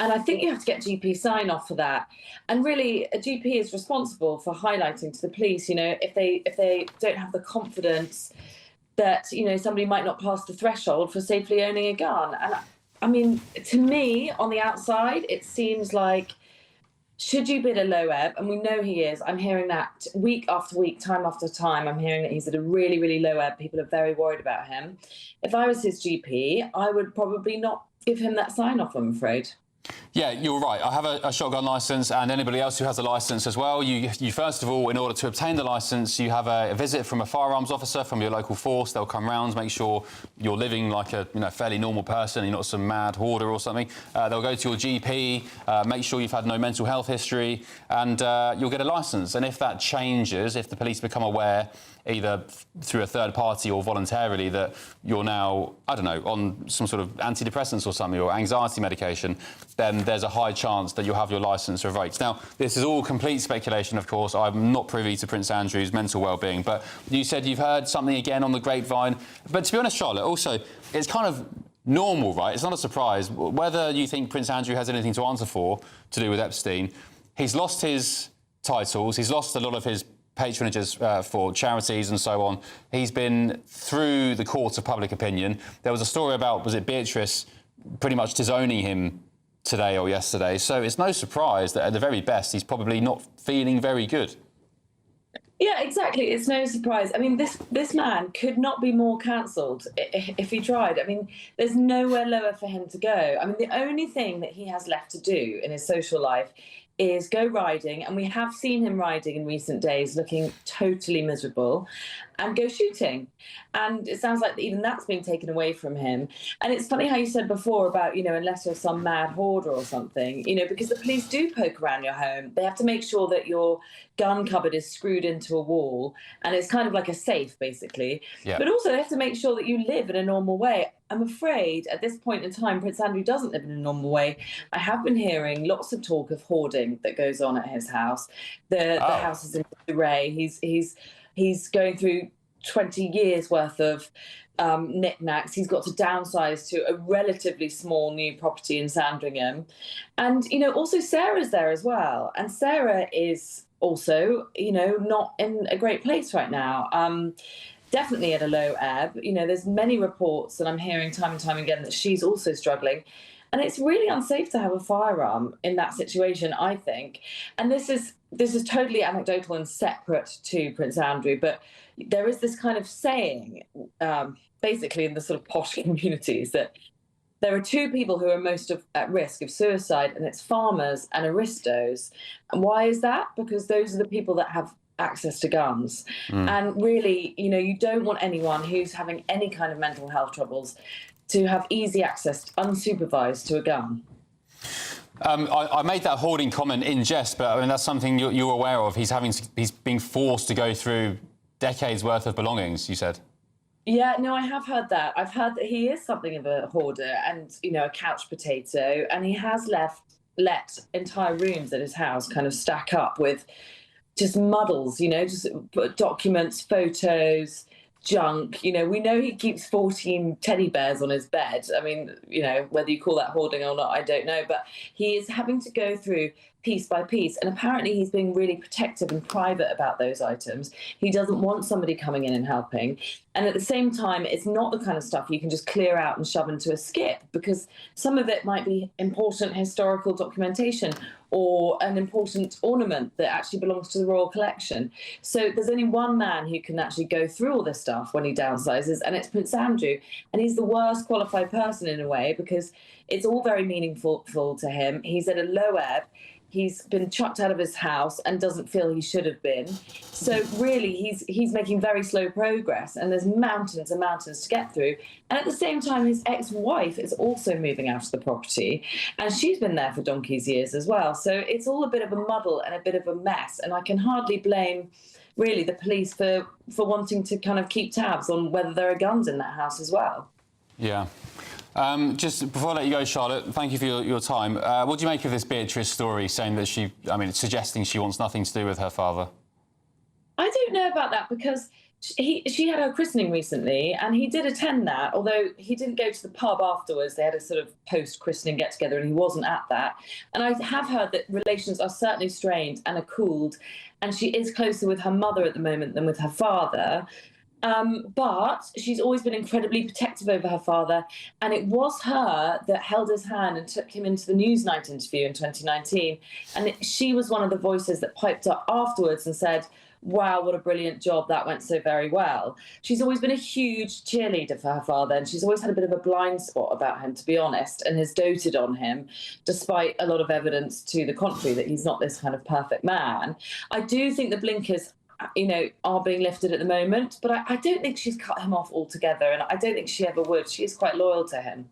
And I think you have to get GP sign-off for that. And really, a GP is responsible for highlighting to the police, you know, if they don't have the confidence that, you know, somebody might not pass the threshold for safely owning a gun. And I mean, to me, on the outside, it seems like, should you bid a low ebb, and we know he is, I'm hearing that week after week, time after time, I'm hearing that he's at a really, really low ebb. People are very worried about him. If I was his GP, I would probably not give him that sign-off, I'm afraid. Yeah, you're right. I have a shotgun licence, and anybody else who has a licence as well. You first of all, in order to obtain the licence, you have a visit from a firearms officer from your local force. They'll come round, make sure you're living like a fairly normal person, you're not some mad hoarder or something. They'll go to your GP, make sure you've had no mental health history, and you'll get a licence. And if that changes, if the police become aware, either through a third party or voluntarily, that you're now, I don't know, on some sort of antidepressants or something, or anxiety medication, then there's a high chance that you'll have your licence revoked. Now, this is all complete speculation, of course. I'm not privy to Prince Andrew's mental well-being, but you said you've heard something again on the grapevine. But to be honest, Charlotte, also, it's kind of normal, right? It's not a surprise. Whether you think Prince Andrew has anything to answer for to do with Epstein, he's lost his titles, he's lost a lot of his patronages for charities and so on. He's been through the courts of public opinion. There was a story about, was it Beatrice, pretty much disowning him today or yesterday. So it's no surprise that at the very best, he's probably not feeling very good. Yeah, exactly. It's no surprise. I mean, this man could not be more cancelled if he tried. I mean, there's nowhere lower for him to go. I mean, the only thing that he has left to do in his social life is go riding, and we have seen him riding in recent days looking totally miserable, and go shooting. And it sounds like even that's been taken away from him. And it's funny how you said before about, unless you're some mad hoarder or something, because the police do poke around your home. They have to make sure that your gun cupboard is screwed into a wall, and it's kind of like a safe, basically. Yeah. But also they have to make sure that you live in a normal way. I'm afraid at this point in time, Prince Andrew doesn't live in a normal way. I have been hearing lots of talk of hoarding that goes on at his house. The house is in disarray. He's going through 20 years worth of knickknacks. He's got to downsize to a relatively small new property in Sandringham. And, also Sarah's there as well. And Sarah is also, not in a great place right now. definitely at a low ebb. You know, there's many reports, and I'm hearing time and time again that she's also struggling. And it's really unsafe to have a firearm in that situation, I think. And this is totally anecdotal and separate to Prince Andrew, but there is this kind of saying, basically in the sort of posh communities, that there are two people who are most at risk of suicide, and it's farmers and aristos. And why is that? Because those are the people that have access to guns. And really, you know, you don't want anyone who's having any kind of mental health troubles to have easy access, unsupervised, to a gun. I made that hoarding comment in jest, but I mean that's something you're aware of. He's being forced to go through decades worth of belongings, you said. Yeah, no, I have heard that. I've heard that he is something of a hoarder and, you know, a couch potato, and he has let entire rooms at his house kind of stack up with just muddles, you know, just documents, photos, junk. You know, we know he keeps 14 teddy bears on his bed. I mean, you know, whether you call that hoarding or not, I don't know. But he is having to go through piece by piece. And apparently he's being really protective and private about those items. He doesn't want somebody coming in and helping. And at the same time, it's not the kind of stuff you can just clear out and shove into a skip, because some of it might be important historical documentation or an important ornament that actually belongs to the royal collection. So there's only one man who can actually go through all this stuff when he downsizes, and it's Prince Andrew. And he's the worst qualified person in a way, because it's all very meaningful to him. He's at a low ebb. He's been chucked out of his house and doesn't feel he should have been. So really, he's making very slow progress, and there's mountains and mountains to get through. And at the same time, his ex-wife is also moving out of the property, and she's been there for donkey's years as well. So it's all a bit of a muddle and a bit of a mess, and I can hardly blame really the police for wanting to kind of keep tabs on whether there are guns in that house as well. Yeah. Just before I let you go, Charlotte, thank you for your time. What do you make of this Beatrice story, saying that suggesting she wants nothing to do with her father? I don't know about that, because she had her christening recently, and he did attend that, although he didn't go to the pub afterwards. They had a sort of post-christening get-together, and he wasn't at that. And I have heard that relations are certainly strained and are cooled, and she is closer with her mother at the moment than with her father. But she's always been incredibly protective over her father, and it was her that held his hand and took him into the Newsnight interview in 2019. And she was one of the voices that piped up afterwards and said, wow, what a brilliant job, that went so very well. She's always been a huge cheerleader for her father, and she's always had a bit of a blind spot about him, to be honest, and has doted on him, despite a lot of evidence to the contrary that he's not this kind of perfect man. I do think the blinkers, you know, are being lifted at the moment, but I don't think she's cut him off altogether, and I don't think she ever would. She is quite loyal to him.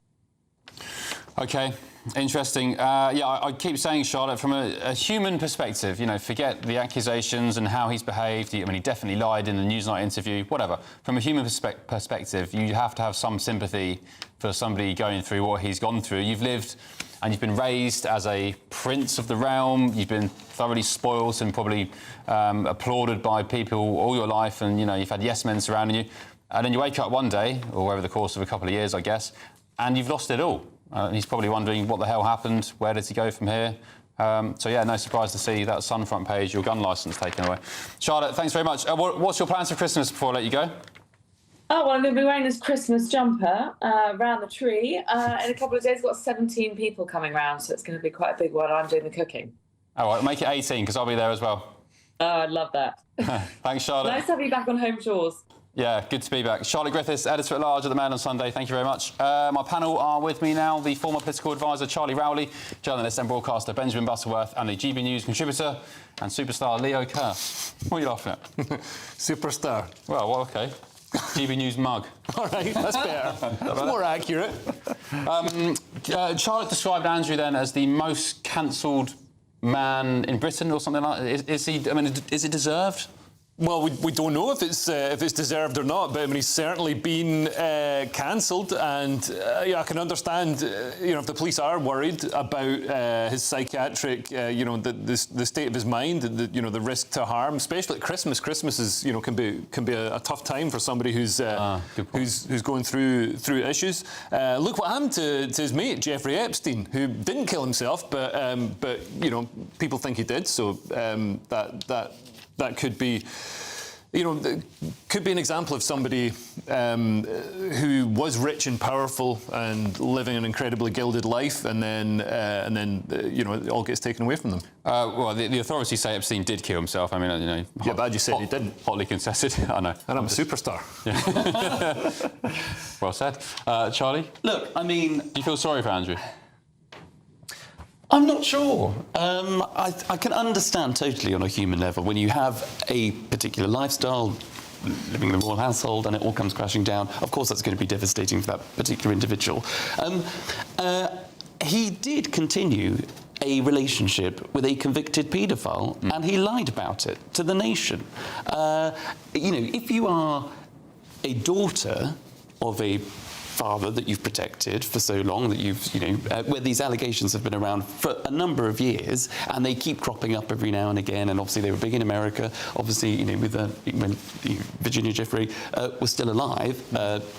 OK, interesting. I keep saying, Charlotte, from a human perspective, you know, forget the accusations and how he's behaved. I mean, he definitely lied in the Newsnight interview, whatever. From a human perspective, you have to have some sympathy for somebody going through what he's gone through. You've lived and you've been raised as a prince of the realm. You've been thoroughly spoilt and probably applauded by people all your life, and, you know, you've had yes men surrounding you. And then you wake up one day, or over the course of a couple of years, I guess, and you've lost it all. And he's probably wondering what the hell happened, where does he go from here? So, yeah, no surprise to see that Sun front page, your gun licence taken away. Charlotte, thanks very much. What's your plans for Christmas before I let you go? Oh, well, I'm going to be wearing this Christmas jumper around the tree. In a couple of days, I've got 17 people coming round, so it's going to be quite a big one. I'm doing the cooking. All right, make it 18, because I'll be there as well. Oh, I'd love that. Thanks, Charlotte. Nice to have you back on home shores. Yeah, good to be back. Charlotte Griffiths, editor-at-large at The Mail on Sunday. Thank you very much. My panel are with me now, the former political advisor Charlie Rowley, journalist and broadcaster Benjamin Butterworth, and the GB News contributor and superstar Leo Kerr. What are you laughing at? Superstar. Well, OK. GB News mug. All right, that's better. That's more accurate. Charlotte described Andrew then as the most cancelled man in Britain or something like that. Is he? I mean, is it deserved? Well, we don't know if it's deserved or not, but I mean, he's certainly been cancelled, and I can understand, if the police are worried about his psychiatric, the state of his mind, the risk to harm, especially at Christmas. Christmas is, can be a tough time for somebody who's going through issues. Look what happened to his mate Jeffrey Epstein, who didn't kill himself, but people think he did. So that could be you know, could be an example of somebody who was rich and powerful and living an incredibly gilded life, and then you know, it all gets taken away from them. Well, the authorities say Epstein did kill himself. I mean, you know, yeah, but I just said he didn't. Hotly contested. I know. And I'm a superstar. Yeah. Well said, Charlie. Look, I mean, do you feel sorry for Andrew? I'm not sure. I can understand totally on a human level when you have a particular lifestyle, living in the royal household, and it all comes crashing down. Of course, that's going to be devastating for that particular individual. He did continue a relationship with a convicted paedophile, and he lied about it to the nation. You know, if you are a daughter of a father that you've protected for so long, that you've, you know, where these allegations have been around for a number of years, and they keep cropping up every now and again, and obviously they were big in America, obviously, you know, with when Virginia Giuffre was still alive,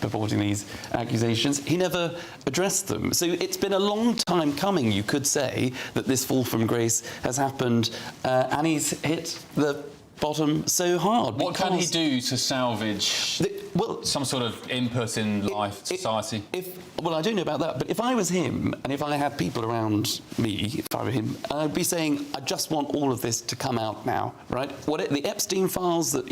purporting these accusations, he never addressed them. So it's been a long time coming, you could say, that this fall from grace has happened, and he's hit the bottom so hard. What can he do to salvage some sort of input in life, society? Well, I don't know about that, but if I was him, and if I had people around me, if I were him, I'd be saying, I just want all of this to come out now, right? The Epstein files that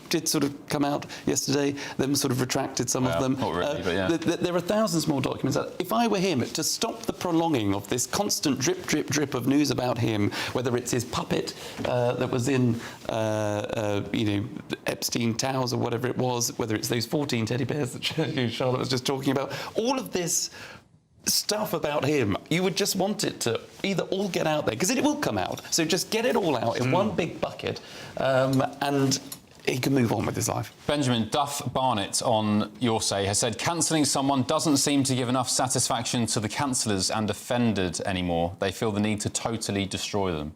did sort of come out yesterday, them sort of retracted some of them. Not really, but yeah. There are thousands more documents. If I were him, to stop the prolonging of this constant drip, drip, drip of news about him, whether it's his puppet that was in, you know, Epstein Towers or whatever it was, whether it's those 14 teddy bears that Charlotte was just talking about, all of this stuff about him, you would just want it to either all get out there, because it will come out, so just get it all out in one big bucket, and he can move on with his life. Benjamin, Duff Barnett on Your Say has said cancelling someone doesn't seem to give enough satisfaction to the cancellers and offended anymore. They feel the need to totally destroy them.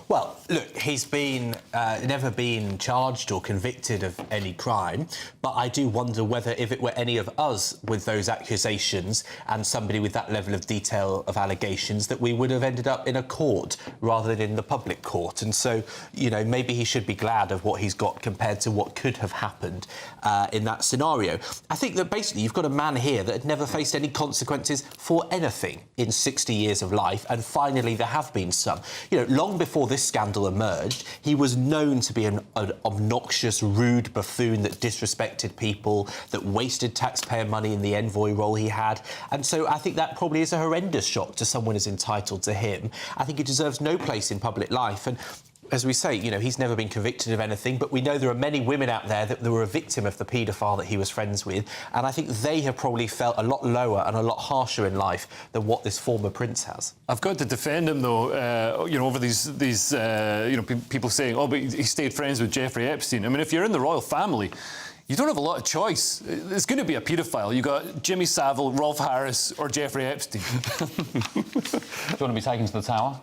Well, look, he's been never been charged or convicted of any crime, but I do wonder whether if it were any of us with those accusations and somebody with that level of detail of allegations, that we would have ended up in a court rather than in the public court. And so, you know, maybe he should be glad of what he's got compared to what could have happened in that scenario. I think that basically you've got a man here that had never faced any consequences for anything in 60 years of life, and finally there have been some. You know, long before this scandal emerged, he was known to be an obnoxious, rude buffoon that disrespected people, that wasted taxpayer money in the envoy role he had, and so I think that probably is a horrendous shock to someone as entitled to him. I think he deserves no place in public life, and as we say, you know, he's never been convicted of anything, but we know there are many women out there that were a victim of the paedophile that he was friends with, and I think they have probably felt a lot lower and a lot harsher in life than what this former prince has. I've got to defend him, though, you know, over these you know, people saying, oh, but he stayed friends with Jeffrey Epstein. I mean, if you're in the royal family, you don't have a lot of choice. It's going to be a paedophile. You've got Jimmy Savile, Rolf Harris or Jeffrey Epstein. Do you want to be taken to the Tower?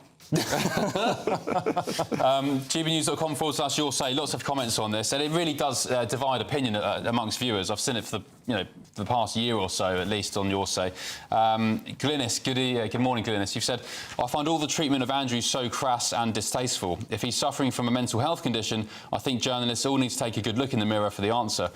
gbnews.com/Your Say. Lots of comments on this, and it really does divide opinion amongst viewers. I've seen it for the past year or so, at least, on Your Say. Glynis, good morning, Glynis. You've said, I find all the treatment of Andrew so crass and distasteful. If he's suffering from a mental health condition, I think journalists all need to take a good look in the mirror for the answer.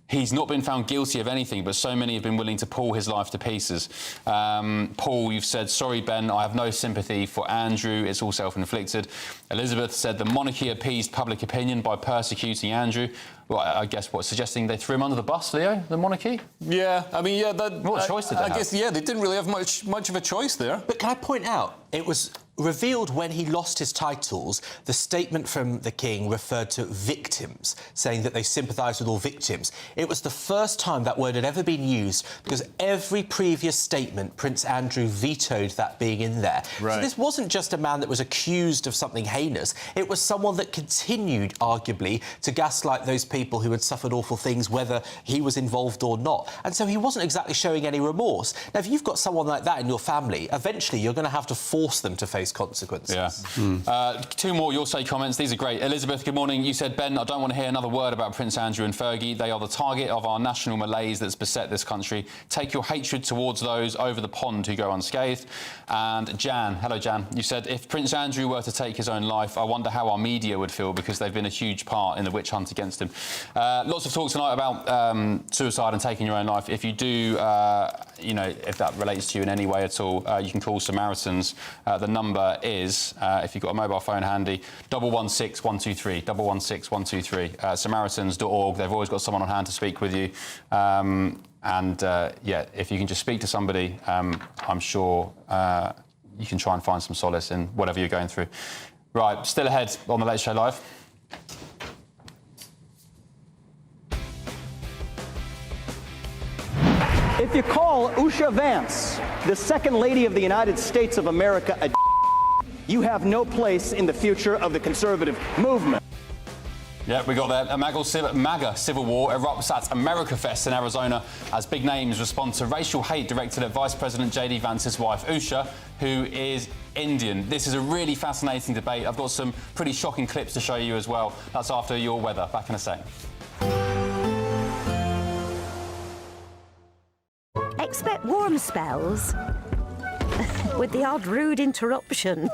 He's not been found guilty of anything, but so many have been willing to pull his life to pieces. Paul, you've said, sorry, Ben, I have no sympathy for Andrew. It's all self-inflicted. Elizabeth said the monarchy appeased public opinion by persecuting Andrew. Well, I guess suggesting they threw him under the bus, Leo, the monarchy? Yeah, I mean, yeah, what choice did they have? I guess, yeah, they didn't really have much of a choice there. But can I point out, it was revealed when he lost his titles, the statement from the King referred to victims, saying that they sympathised with all victims. It was the first time that word had ever been used, because every previous statement, Prince Andrew vetoed that being in there. Right. So this wasn't just a man that was accused of something heinous, it was someone that continued, arguably, to gaslight those people who had suffered awful things, whether he was involved or not. And so he wasn't exactly showing any remorse. Now, if you've got someone like that in your family, eventually you're going to have to force them to face face consequences. Yeah. Two more You'll Say comments. These are great. Elizabeth, good morning. You said, Ben, I don't want to hear another word about Prince Andrew and Fergie. They are the target of our national malaise that's beset this country. Take your hatred towards those over the pond who go unscathed. And Jan, hello Jan, you said, if Prince Andrew were to take his own life, I wonder how our media would feel because they've been a huge part in the witch hunt against him. Lots of talk tonight about suicide and taking your own life. If you do, you know, if that relates to you in any way at all, you can call Samaritans. The number is, if you've got a mobile phone handy, 116 123, 116 123, samaritans.org. They've always got someone on hand to speak with you. Yeah, if you can just speak to somebody, I'm sure you can try and find some solace in whatever you're going through. Right, still ahead on The Late Show Live. If you call Usha Vance, the second lady of the United States of America, a you have no place in the future of the conservative movement. Yeah, we got that. A MAGA civil war erupts at America Fest in Arizona as big names respond to racial hate directed at Vice President J.D. Vance's wife, Usha, who is Indian. This is a really fascinating debate. I've got some pretty shocking clips to show you as well. That's after your weather. Back in a sec. Expect warm spells with the odd rude interruption.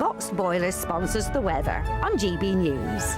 Box Boiler sponsors the weather on GB News.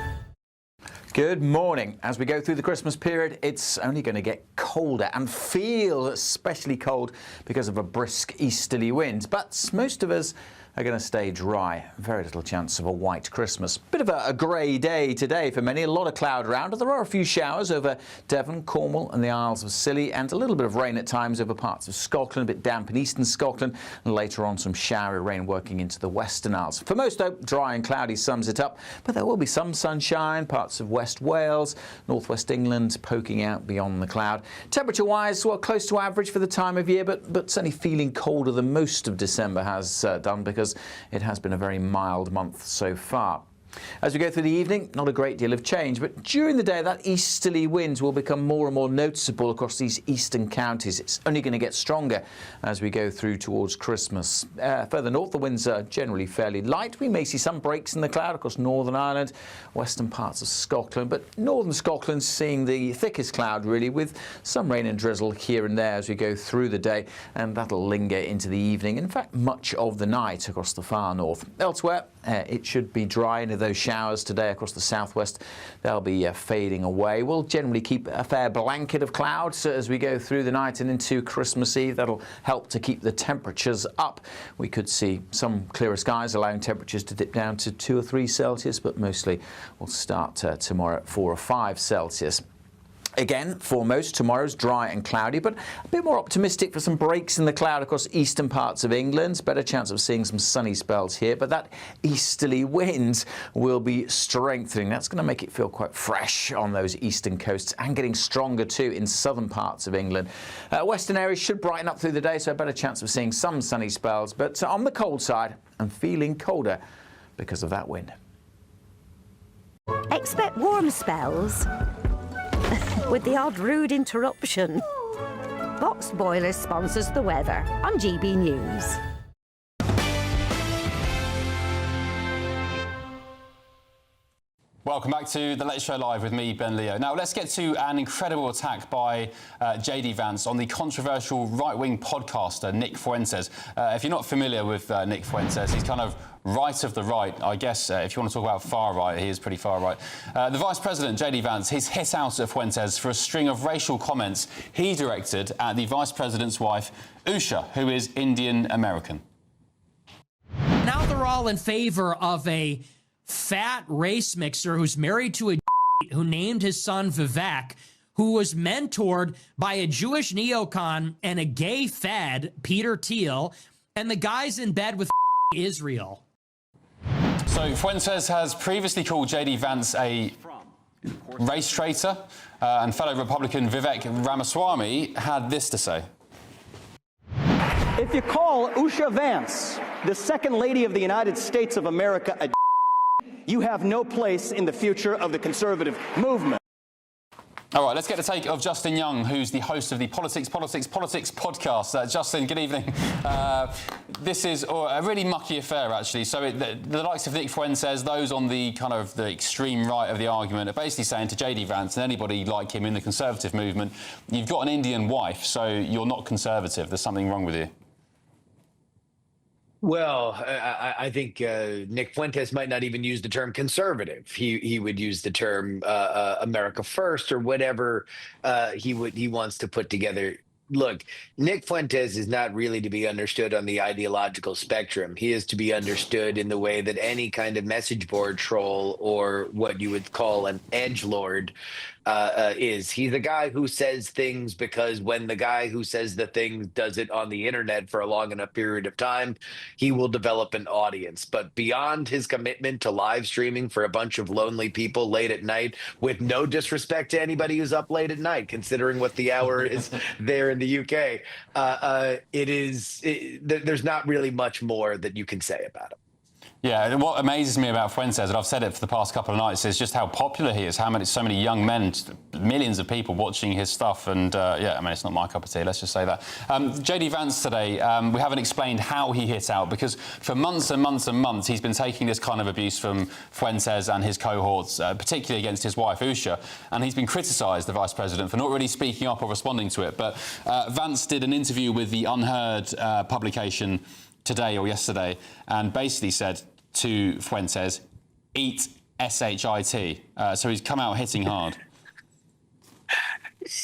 Good morning. As we go through the Christmas period, it's only going to get colder and feel especially cold because of a brisk easterly wind. But most of us are going to stay dry. Very little chance of a white Christmas. Bit of a grey day today for many. A lot of cloud around. There are a few showers over Devon, Cornwall and the Isles of Scilly, and a little bit of rain at times over parts of Scotland, a bit damp in eastern Scotland, and later on some showery rain working into the Western Isles. For most, though, dry and cloudy sums it up, but there will be some sunshine, parts of West Wales, northwest England poking out beyond the cloud. Temperature-wise, well, close to average for the time of year, but certainly feeling colder than most of December has done because it has been a very mild month so far. As we go through the evening, not a great deal of change, but during the day that easterly wind will become more and more noticeable across these eastern counties. It's only going to get stronger as we go through towards Christmas. Further north, the winds are generally fairly light. We may see some breaks in the cloud across Northern Ireland, western parts of Scotland, but northern Scotland's seeing the thickest cloud really, with some rain and drizzle here and there as we go through the day, and that'll linger into the evening. In fact, much of the night across the far north. Elsewhere, it should be dry, and those showers today across the southwest, they'll be fading away. We'll generally keep a fair blanket of clouds as we go through the night and into Christmas Eve. That'll help to keep the temperatures up. We could see some clearer skies, allowing temperatures to dip down to 2 or 3 Celsius, but mostly we'll start tomorrow at 4 or 5 Celsius. Again, for most, tomorrow's dry and cloudy, but a bit more optimistic for some breaks in the cloud across eastern parts of England. Better chance of seeing some sunny spells here, but that easterly wind will be strengthening. That's going to make it feel quite fresh on those eastern coasts and getting stronger too in southern parts of England. Western areas should brighten up through the day, so a better chance of seeing some sunny spells, but on the cold side and feeling colder because of that wind. Expect warm spells with the odd rude interruption. Box Boiler sponsors the weather on GB News. Welcome back to The Late Show Live with me, Ben Leo. Now, let's get to an incredible attack by J.D. Vance on the controversial right-wing podcaster Nick Fuentes. If you're not familiar with Nick Fuentes, he's kind of right of the right, I guess. If you want to talk about far right, he is pretty far right. The Vice President, J.D. Vance, he's hit out at Fuentes for a string of racial comments he directed at the Vice President's wife, Usha, who is Indian American. Now they're all in favor of a fat race mixer who's married to a who named his son Vivek, who was mentored by a Jewish neocon and a gay fed, Peter Thiel, and the guy's in bed with Israel. So Fuentes has previously called J.D. Vance a race traitor, and fellow Republican Vivek Ramaswamy had this to say. If you call Usha Vance, the second lady of the United States of America, a you have no place in the future of the conservative movement. All right, let's get the take of Justin Young, who's the host of the Politics podcast. Justin, good evening. This is a really mucky affair, actually. So the likes of Nick Fuentes, those on the kind of the extreme right of the argument, are basically saying to JD Vance and anybody like him in the Conservative movement, you've got an Indian wife, so you're not Conservative. There's something wrong with you. Well, I think Nick Fuentes might not even use the term conservative. He would use the term America First or whatever he wants to put together. Look, Nick Fuentes is not really to be understood on the ideological spectrum. He is to be understood in the way that any kind of message board troll or what you would call an edgelord is. He's a guy who says things because when the guy who says the thing does it on the internet for a long enough period of time, he will develop an audience. But beyond his commitment to live streaming for a bunch of lonely people late at night, with no disrespect to anybody who's up late at night, considering what the hour is there in the UK, there's not really much more that you can say about him. Yeah, and what amazes me about Fuentes, and I've said it for the past couple of nights, is just how popular he is, so many young men, millions of people watching his stuff, and yeah, I mean, it's not my cup of tea, let's just say that. JD Vance today, we haven't explained how he hit out, because for months and months and months, he's been taking this kind of abuse from Fuentes and his cohorts, particularly against his wife, Usha, and he's been criticised, the Vice President, for not really speaking up or responding to it. But Vance did an interview with the Unheard publication today or yesterday, and basically said to Fuentes, eat S-H-I-T. So he's come out hitting hard.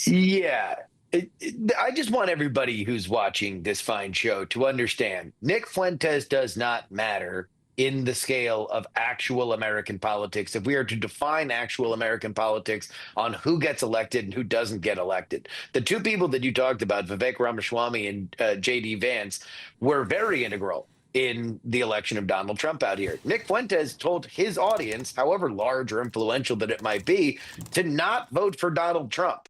Yeah. I just want everybody who's watching this fine show to understand Nick Fuentes does not matter in the scale of actual American politics. If we are to define actual American politics on who gets elected and who doesn't get elected, the two people that you talked about, Vivek Ramaswamy and JD Vance, were very integral in the election of Donald Trump out here. Nick Fuentes told his audience, however large or influential that it might be, to not vote for Donald Trump.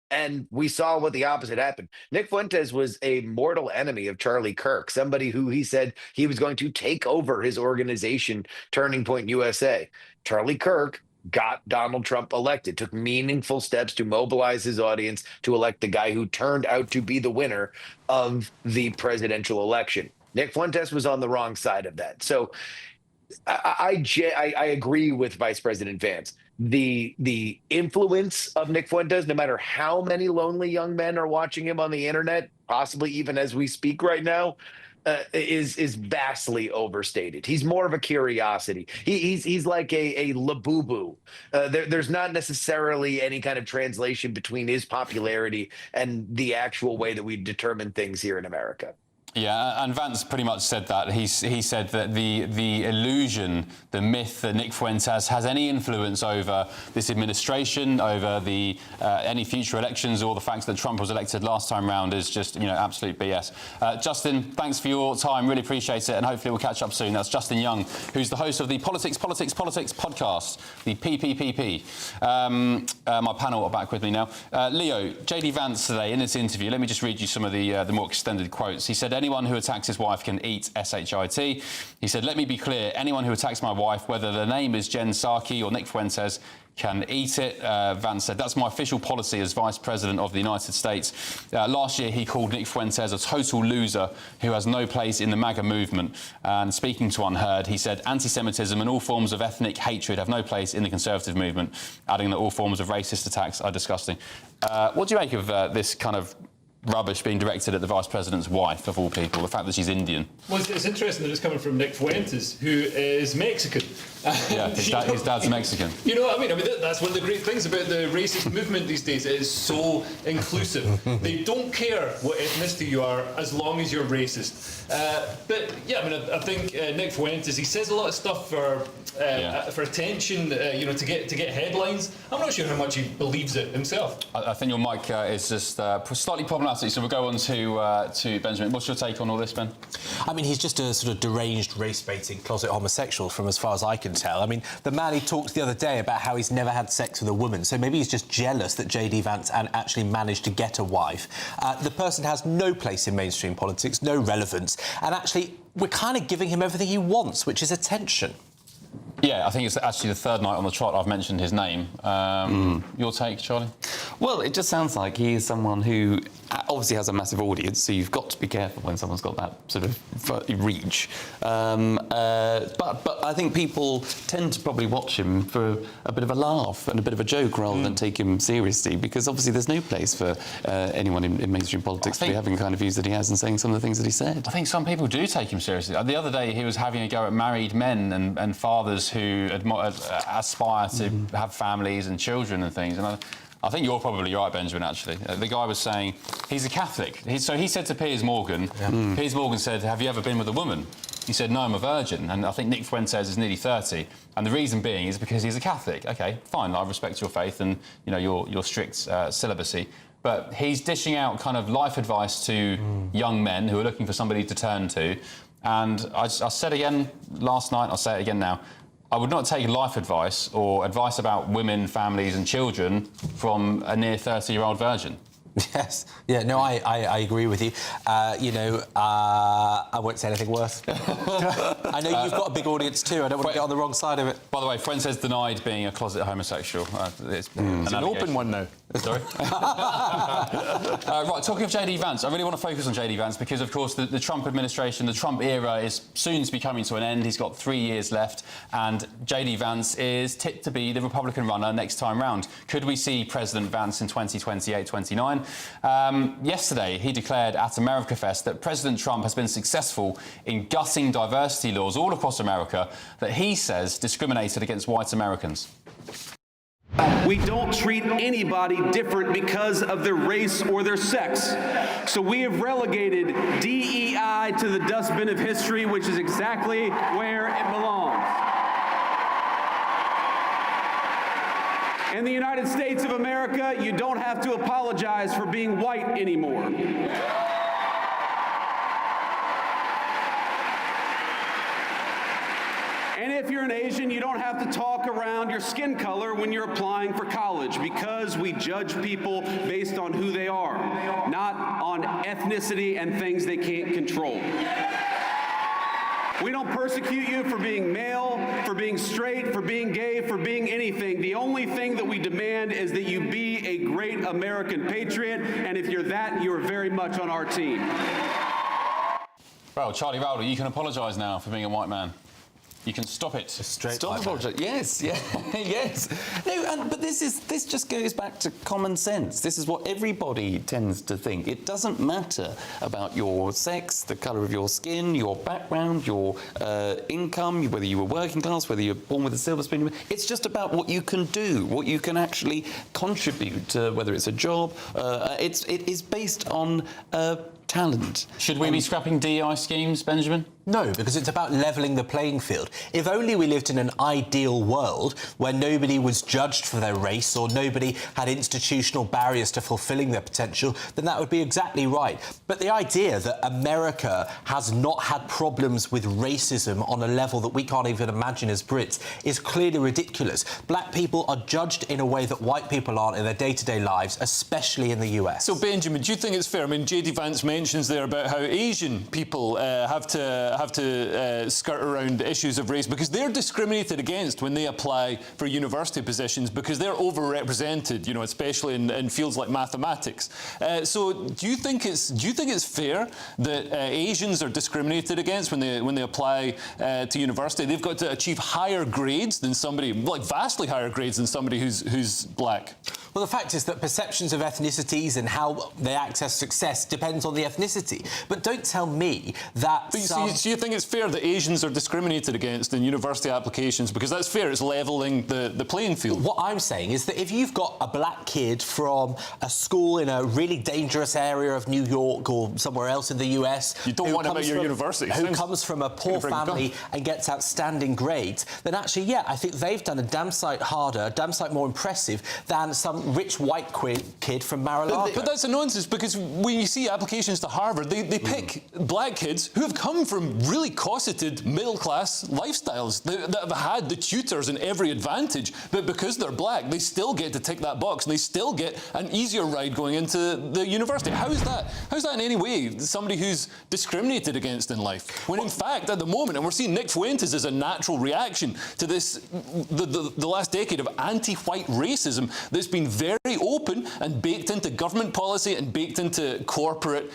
And we saw what the opposite happened. Nick Fuentes was a mortal enemy of Charlie Kirk, somebody who he said he was going to take over his organization, Turning Point USA. Charlie Kirk got Donald Trump elected, took meaningful steps to mobilize his audience to elect the guy who turned out to be the winner of the presidential election. Nick Fuentes was on the wrong side of that. So I agree with Vice President Vance. The influence of Nick Fuentes, no matter how many lonely young men are watching him on the internet, possibly even as we speak right now, is vastly overstated. He's more of a curiosity. He's like a Labubu. There's not necessarily any kind of translation between his popularity and the actual way that we determine things here in America. Yeah, and Vance pretty much said that. He said that the illusion, the myth that Nick Fuentes has any influence over this administration, over the any future elections, or the fact that Trump was elected last time round is just, absolute BS. Justin, thanks for your time. Really appreciate it, and hopefully we'll catch up soon. That's Justin Young, who's the host of the Politics podcast, the PPPP. My panel are back with me now. Leo, JD Vance today in this interview. Let me just read you some of the more extended quotes. He said, anyone who attacks his wife can eat S-H-I-T. He said, let me be clear, anyone who attacks my wife, whether their name is Jen Psaki or Nick Fuentes, can eat it. Vance said, that's my official policy as Vice President of the United States. Last year, he called Nick Fuentes a total loser who has no place in the MAGA movement. And speaking to Unheard, he said, anti-Semitism and all forms of ethnic hatred have no place in the Conservative movement, adding that all forms of racist attacks are disgusting. What do you make of this kind of rubbish being directed at the Vice President's wife, of all people, the fact that she's Indian? Well, it's interesting that it's coming from Nick Fuentes, who is Mexican. Yeah, his dad's Mexican. You know what I mean? That's one of the great things about the racist movement these days. It is so inclusive. They don't care what ethnicity you are as long as you're racist. But yeah, I think Nick Fuentes, he says a lot of stuff for attention, to get headlines. I'm not sure how much he believes it himself. I think your mic is just slightly problematic, so we'll go on to Benjamin. What's your take on all this, Ben? He's just a sort of deranged race-baiting closet homosexual from as far as I can tell. The man, he talked the other day about how he's never had sex with a woman, so maybe he's just jealous that JD Vance actually managed to get a wife. The person has no place in mainstream politics, no relevance, and actually we're kind of giving him everything he wants, which is attention. Yeah, I think it's actually the third night on the trot I've mentioned his name. Your take, Charlie? Well, it just sounds like he is someone who obviously has a massive audience, so you've got to be careful when someone's got that sort of reach. But I think people tend to probably watch him for a bit of a laugh and a bit of a joke rather than take him seriously, because obviously there's no place for anyone in mainstream politics to be having the kind of views that he has and saying some of the things that he said. I think some people do take him seriously. The other day he was having a go at married men and fathers who aspire to have families and children and things. And I think you're probably right, Benjamin, actually. The guy was saying he's a Catholic. So he said to Piers Morgan, Piers Morgan said, have you ever been with a woman? He said, no, I'm a virgin. And I think Nick Fuentes is nearly 30. And the reason being is because he's a Catholic. OK, fine, I respect your faith and, you know, your strict celibacy. But he's dishing out kind of life advice to young men who are looking for somebody to turn to. And I said again last night, I'll say it again now, I would not take life advice or advice about women, families and children from a near 30-year-old virgin. Yes. Yeah, no, I agree with you. I won't say anything worse. I know you've got a big audience too. I don't want to get on the wrong side of it. By the way, Fuentes denied being a closet homosexual. It's an open one now. Sorry? Right, talking of JD Vance, I really want to focus on JD Vance because, of course, the Trump administration, the Trump era is soon to be coming to an end. He's got 3 years left, and JD Vance is tipped to be the Republican runner next time round. Could we see President Vance in 2028-29? Yesterday, he declared at America Fest that President Trump has been successful in gutting diversity laws all across America that he says discriminated against white Americans. We don't treat anybody different because of their race or their sex. So we have relegated DEI to the dustbin of history, which is exactly where it belongs. In the United States of America, you don't have to apologize for being white anymore. And if you're an Asian, you don't have to talk around your skin color when you're applying for college, because we judge people based on who they are, not on ethnicity and things they can't control. We don't persecute you for being male, for being straight, for being gay, for being anything. The only thing that we demand is that you be a great American patriot, and if you're that, you're very much on our team. Well, Charlie Rowley, you can apologise now for being a white man. You can stop it. Stop apologising. Yes, yeah, yes. No, but this just goes back to common sense. This is what everybody tends to think. It doesn't matter about your sex, the colour of your skin, your background, your income, whether you were working class, whether you're born with a silver spoon. It's just about what you can do, what you can actually contribute to, whether it's a job. It is based on talent. Should we be scrapping DEI schemes, Benjamin? No, because it's about levelling the playing field. If only we lived in an ideal world where nobody was judged for their race or nobody had institutional barriers to fulfilling their potential, then that would be exactly right. But the idea that America has not had problems with racism on a level that we can't even imagine as Brits is clearly ridiculous. Black people are judged in a way that white people aren't in their day-to-day lives, especially in the US. So, Benjamin, do you think it's fair? I mean, JD Vance mentions there about how Asian people have to skirt around issues of race because they're discriminated against when they apply for university positions because they're overrepresented, you know, especially in fields like mathematics. So, do you think it's fair that Asians are discriminated against when they apply to university? They've got to achieve higher grades than somebody, like vastly higher grades than somebody who's black. Well, the fact is that perceptions of ethnicities and how they access success depends on the ethnicity. But don't tell me that... So you think it's fair that Asians are discriminated against in university applications? Because that's fair, it's levelling the playing field. What I'm saying is that if you've got a black kid from a school in a really dangerous area of New York or somewhere else in the US... You don't want him at your university. Who comes from a poor family and gets outstanding grades, then actually, yeah, I think they've done a damn sight harder, a damn sight more impressive than some rich white kid from Mar-a-Lago. But that's a nonsense, because when you see applications to Harvard, they pick black kids who have come from really cosseted middle-class lifestyles that have had the tutors and every advantage, but because they're black, they still get to tick that box, and they still get an easier ride going into the university. How is that in any way somebody who's discriminated against in life? When in fact, at the moment, and we're seeing Nick Fuentes as a natural reaction to this, the last decade of anti-white racism that's been very open and baked into government policy and baked into corporate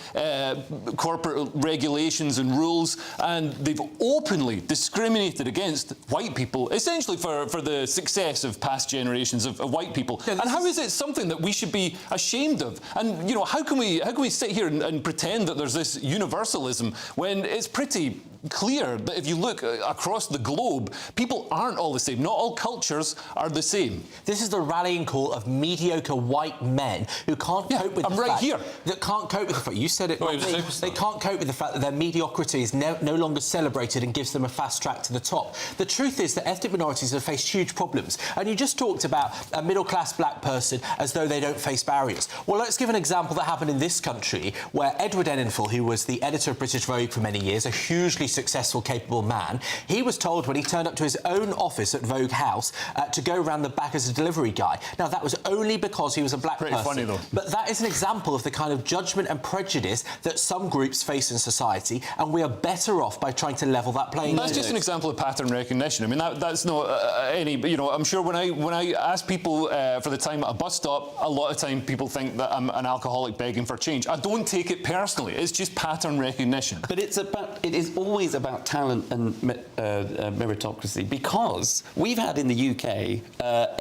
regulations and rules, and they've openly discriminated against white people, essentially for the success of past generations of white people. And how is it something that we should be ashamed of? And, you know, how can we sit here and pretend that there's this universalism when it's pretty clear that if you look across the globe, people aren't all the same. Not all cultures are the same. This is the rallying call of mediocre white men who can't cope with that can't cope with the fact, you said it, they can't cope with the fact that their mediocrity is no longer celebrated and gives them a fast track to the top. The truth is that ethnic minorities have faced huge problems, and you just talked about a middle-class black person as though they don't face barriers. Well, let's give an example that happened in this country, where Edward Enninful, who was the editor of British Vogue for many years, a hugely successful, capable man, he was told when he turned up to his own office at Vogue House to go around the back as a delivery guy. Now, that was only because he was a black person. Funny, though. But that is an example of the kind of judgment and prejudice that some groups face in society, and we are better off by trying to level that playing field. That's just an example of pattern recognition. I mean, that's not any... You know, I'm sure when I ask people for the time at a bus stop, a lot of time people think that I'm an alcoholic begging for change. I don't take it personally. It's just pattern recognition. But it is always about talent and meritocracy, because we've had in the UK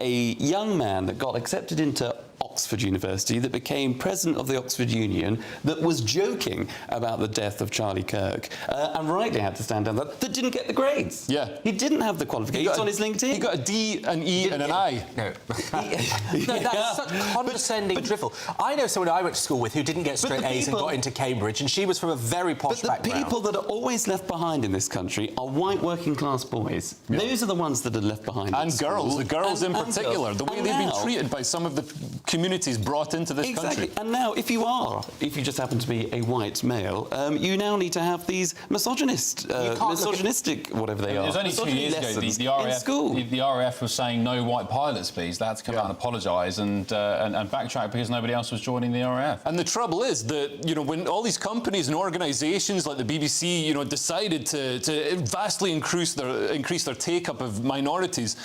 a young man that got accepted into Oxford University, that became president of the Oxford Union, that was joking about the death of Charlie Kirk, and rightly had to stand down that didn't get the grades. Yeah. He didn't have the qualifications on his LinkedIn. He got a D, an E and an I. No. No, that's such condescending drivel. I know someone I went to school with who didn't get straight A's and got into Cambridge, and she was from a very posh background. But the people that are always left behind in this country are white working class boys. Yeah. Those are the ones that are left behind. And girls, the girls in particular, the way they've been treated by some of the communities brought into this country. And now, if you just happen to be a white male, you now need to have these misogynistic, whatever they are. It was only 2 years ago the RAF was saying no white pilots, please. They had to come out and apologise and backtrack because nobody else was joining the RAF. And the trouble is that, you know, when all these companies and organisations like the BBC, you know, decided to vastly increase their take-up of minorities,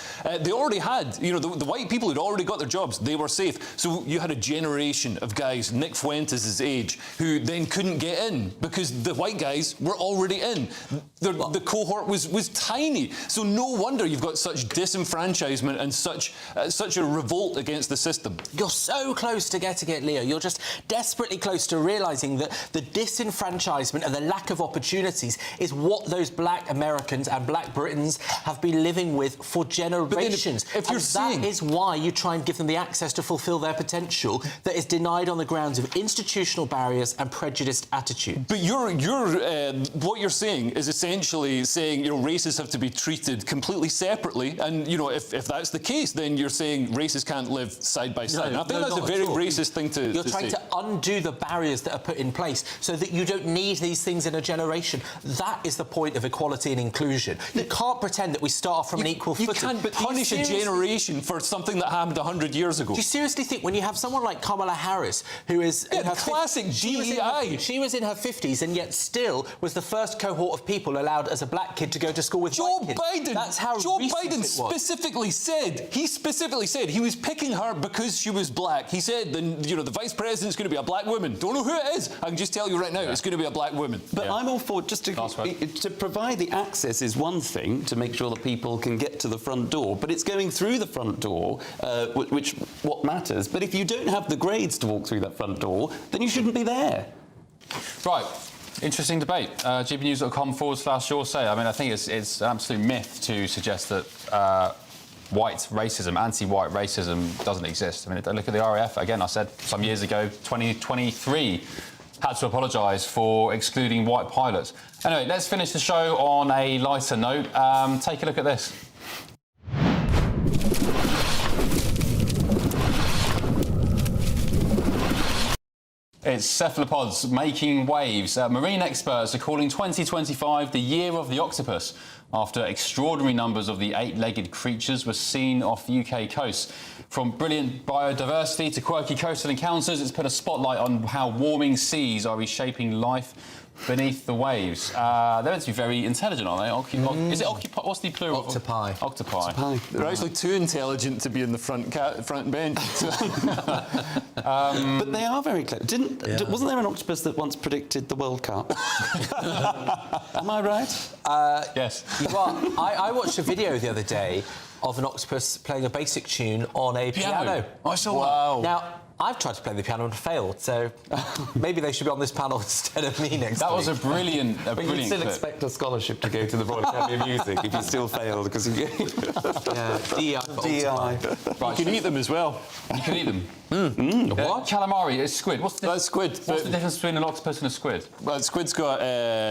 they already had, you know, the white people who'd already got their jobs, they were safe. So you had a generation of guys, Nick Fuentes' age, who then couldn't get in because the white guys were already in. The cohort was tiny. So no wonder you've got such disenfranchisement and such a revolt against the system. You're so close to getting it, Leo. You're just desperately close to realising that the disenfranchisement and the lack of opportunities is what those black Americans and black Britons have been living with for generations. If you're that is why you try and give them the access to fulfil their potential that is denied on the grounds of institutional barriers and prejudiced attitudes. But what you're saying is essentially saying, you know, races have to be treated completely separately, and, you know, if that's the case, then you're saying races can't live side by side. And I think that's a very racist thing to say. You're trying to undo the barriers that are put in place so that you don't need these things in a generation. That is the point of equality and inclusion. You can't pretend that we start off from an equal footing. You can't punish a generation for something that happened 100 years ago. Do you seriously think when you have someone like Kamala Harris, who is in her classic DEI. She was in her 50s and yet still was the first cohort of people allowed as a black kid to go to school with white kids. Biden. That's how Joe recent Biden it was. specifically said he was picking her because she was black. He said, the vice president's going to be a black woman. Don't know who it is. I can just tell you right now, it's going to be a black woman. But I'm all for just to provide the access is one thing to make sure that people can get to the front door, but it's going through the front door what matters. But if you don't have the grades to walk through that front door, then you shouldn't be there. Right. Interesting debate. gbnews.com/Your Say. I mean, I think it's an absolute myth to suggest that white racism, anti-white racism doesn't exist. I mean, look at the RAF. Again, I said some years ago, 2023, had to apologise for excluding white pilots. Anyway, let's finish the show on a lighter note. Take a look at this. It's cephalopods making waves. Marine experts are calling 2025 the year of the octopus, after extraordinary numbers of the 8-legged creatures were seen off UK coasts. From brilliant biodiversity to quirky coastal encounters, it's put a spotlight on how warming seas are reshaping life beneath the waves. They're meant to be very intelligent, aren't they? Is it occupy? What's the plural? Octopi. Octopi. They're actually too intelligent to be in the front bench. But they are very clever. Wasn't there an octopus that once predicted the World Cup? Am I right? Yes. Well, I watched a video the other day of an octopus playing a basic tune on a piano. I saw that. Now, I've tried to play the piano and failed, so maybe they should be on this panel instead of me next That week. was a brilliant But you still clip. expect a scholarship to go to the Royal Academy of Music if you still failed, because you DEI. DEI. Right, You can eat them as well. You can eat them. What? Calamari is squid. That's squid. What's the difference between an octopus and a squid? Well, squid's got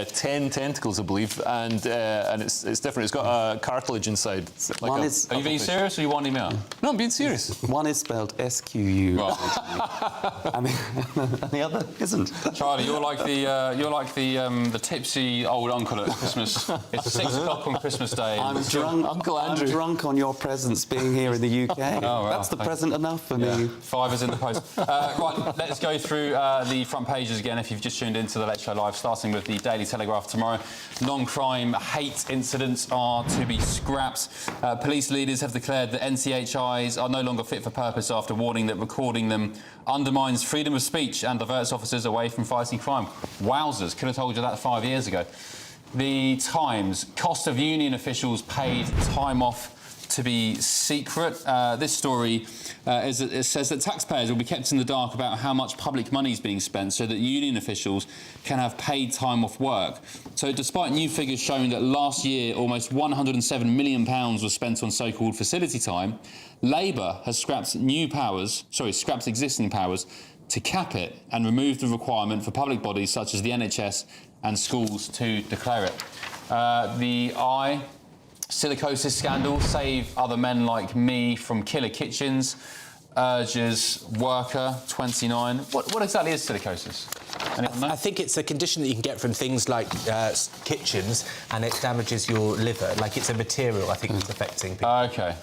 10 tentacles, I believe, and it's different. It's got a cartilage inside. One Are you being serious or are you winding me up? No, I'm being serious. One is spelled SQU, Right. and the other isn't. Charlie, you're like the tipsy old uncle at Christmas. It's 6 o'clock on Christmas Day. I'm drunk, Uncle Andrew. I'm drunk on your presence being here in the UK. Oh, That's the present enough for me. 5 is in the post. Right, let's go through the front pages again if you've just tuned into the Late Show Live, starting with the Daily Telegraph tomorrow. Non-crime hate incidents are to be scrapped. Police leaders have declared that NCHIs are no longer fit for purpose after warning that recording them undermines freedom of speech and diverts officers away from fighting crime. Wowzers, could have told you that 5 years ago. The Times, cost of union officials paid time off to be secret. This story it says that taxpayers will be kept in the dark about how much public money is being spent so that union officials can have paid time off work. So despite new figures showing that last year almost £107 million was spent on so-called facility time, Labour has scrapped existing powers to cap it and remove the requirement for public bodies such as the NHS and schools to declare it. The Eye, silicosis scandal, save other men like me from killer kitchens, urges worker 29. What exactly is silicosis? I think it's a condition that you can get from things like kitchens, and it damages your liver. Like, it's a material, I think, that's affecting people. OK.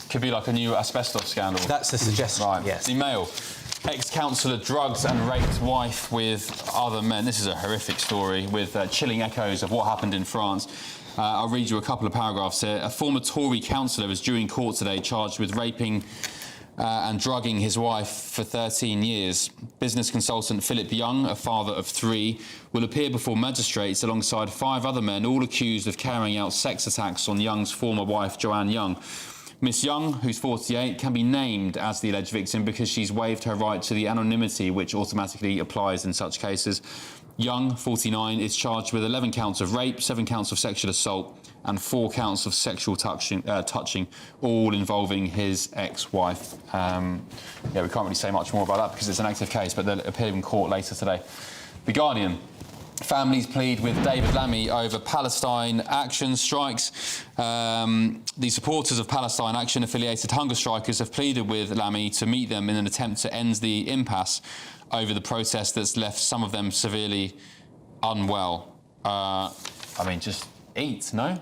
Could be like a new asbestos scandal. That's the suggestion, right. yes. The Mail. Ex-councillor drugged and raped wife with other men. This is a horrific story with chilling echoes of what happened in France. I'll read you a couple of paragraphs here. A former Tory councillor was due in court today charged with raping and drugging his wife for 13 years. Business consultant Philip Young, a father of 3, will appear before magistrates alongside 5 other men, all accused of carrying out sex attacks on Young's former wife, Joanne Young. Miss Young, who's 48, can be named as the alleged victim because she's waived her right to the anonymity which automatically applies in such cases. Young, 49, is charged with 11 counts of rape, 7 counts of sexual assault and 4 counts of sexual touching, all involving his ex-wife. We can't really say much more about that because it's an active case, but they'll appear in court later today. The Guardian. Families plead with David Lammy over Palestine Action strikes. The supporters of Palestine Action-affiliated hunger strikers have pleaded with Lammy to meet them in an attempt to end the impasse over the protest that's left some of them severely unwell. Just eat, no?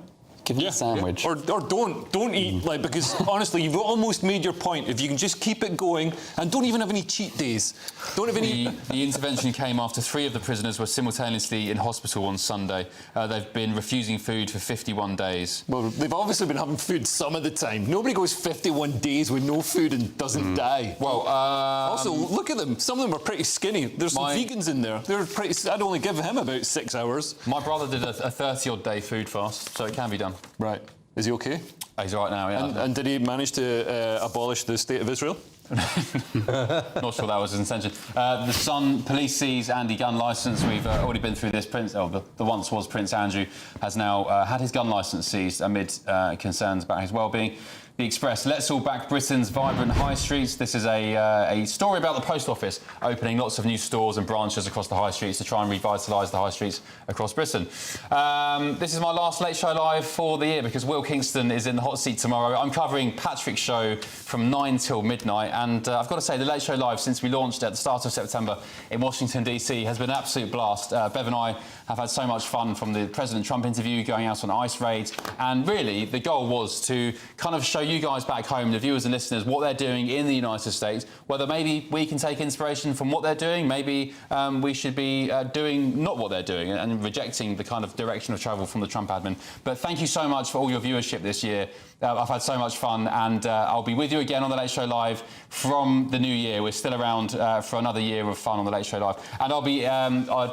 Give me a sandwich. Or don't eat, because honestly, you've almost made your point. If you can just keep it going and don't even have any cheat days. Don't have any... The intervention came after 3 of the prisoners were simultaneously in hospital on Sunday. They've been refusing food for 51 days. Well, they've obviously been having food some of the time. Nobody goes 51 days with no food and doesn't die. Well, also, look at them. Some of them are pretty skinny. There's some vegans in there. They're pretty... I'd only give him about 6 hours. My brother did a 30-odd day food fast, so it can be done. Right. Is he OK? He's all right now, yeah. And did he manage to abolish the State of Israel? Not sure that was his intention. The Sun, police seize anti-gun licence. We've already been through this. The once was Prince Andrew has now had his gun licence seized amid concerns about his well-being. The Express, let's all back Britain's vibrant high streets. This is a story about the post office opening lots of new stores and branches across the high streets to try and revitalise the high streets across Britain. This is my last Late Show Live for the year because Will Kingston is in the hot seat tomorrow. I'm covering Patrick's show from 9 till midnight and I've got to say, The Late Show Live, since we launched at the start of September in Washington, D.C., has been an absolute blast. Bev and I have had so much fun, from the President Trump interview, going out on ice raids, and really the goal was to kind of show you guys back home, the viewers and listeners, what they're doing in the United States, whether maybe we can take inspiration from what they're doing, maybe we should be doing not what they're doing and rejecting the kind of direction of travel from the Trump admin. But thank you so much for all your viewership this year. I've had so much fun, and I'll be with you again on The Late Show Live from the new year. We're still around for another year of fun on The Late Show Live. And I'll be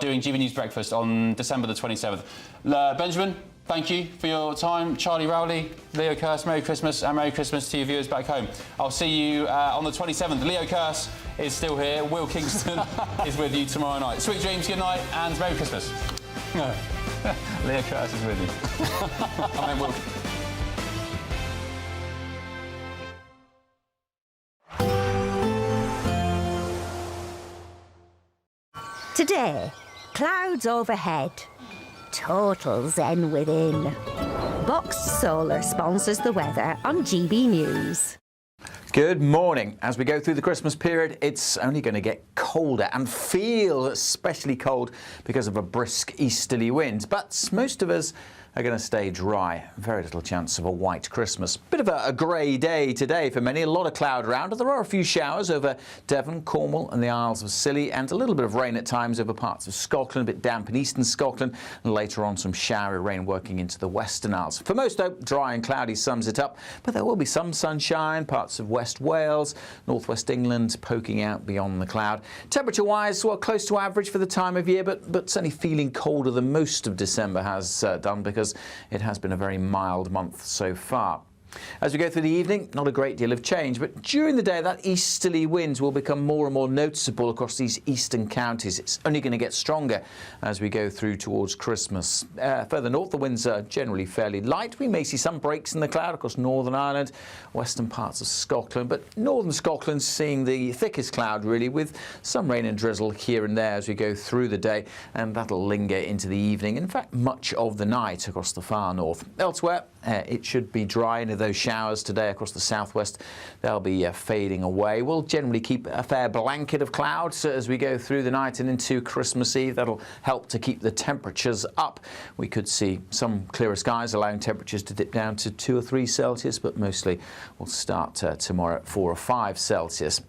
doing GB News Breakfast on December the 27th. Benjamin, thank you for your time. Charlie Rowley, Leo Kearse, Merry Christmas, and Merry Christmas to your viewers back home. I'll see you on the 27th. Leo Kearse is still here. Will Kingston is with you tomorrow night. Sweet dreams, good night, and Merry Christmas. Leo Kearse is with you. I mean, Will. Today, clouds overhead. Total zen within. Boxed Solar sponsors the weather on GB News. Good morning. As we go through the Christmas period, it's only going to get colder and feel especially cold because of a brisk easterly wind. But most of us are going to stay dry. Very little chance of a white Christmas. Bit of a grey day today for many. A lot of cloud around. There are a few showers over Devon, Cornwall and the Isles of Scilly, and a little bit of rain at times over parts of Scotland, a bit damp in eastern Scotland, and later on some showery rain working into the Western Isles. For most, though, dry and cloudy sums it up, but there will be some sunshine, parts of West Wales, northwest England poking out beyond the cloud. Temperature-wise, well, close to average for the time of year, but certainly feeling colder than most of December has done, because it has been a very mild month so far. As we go through the evening, not a great deal of change, but during the day that easterly winds will become more and more noticeable across these eastern counties. It's only going to get stronger as we go through towards Christmas. Further north, the winds are generally fairly light. We may see some breaks in the cloud across Northern Ireland, western parts of Scotland, but northern Scotland's seeing the thickest cloud really, with some rain and drizzle here and there as we go through the day, and that'll linger into the evening, in fact much of the night across the far north. Elsewhere, it should be dry, and those showers today across the southwest, they'll be fading away. We'll generally keep a fair blanket of clouds as we go through the night and into Christmas Eve. That'll help to keep the temperatures up. We could see some clearer skies, allowing temperatures to dip down to 2 or 3 Celsius, but mostly we'll start tomorrow at 4 or 5 Celsius.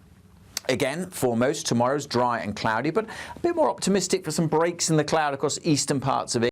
Again, for most, tomorrow's dry and cloudy, but a bit more optimistic for some breaks in the cloud across eastern parts of it.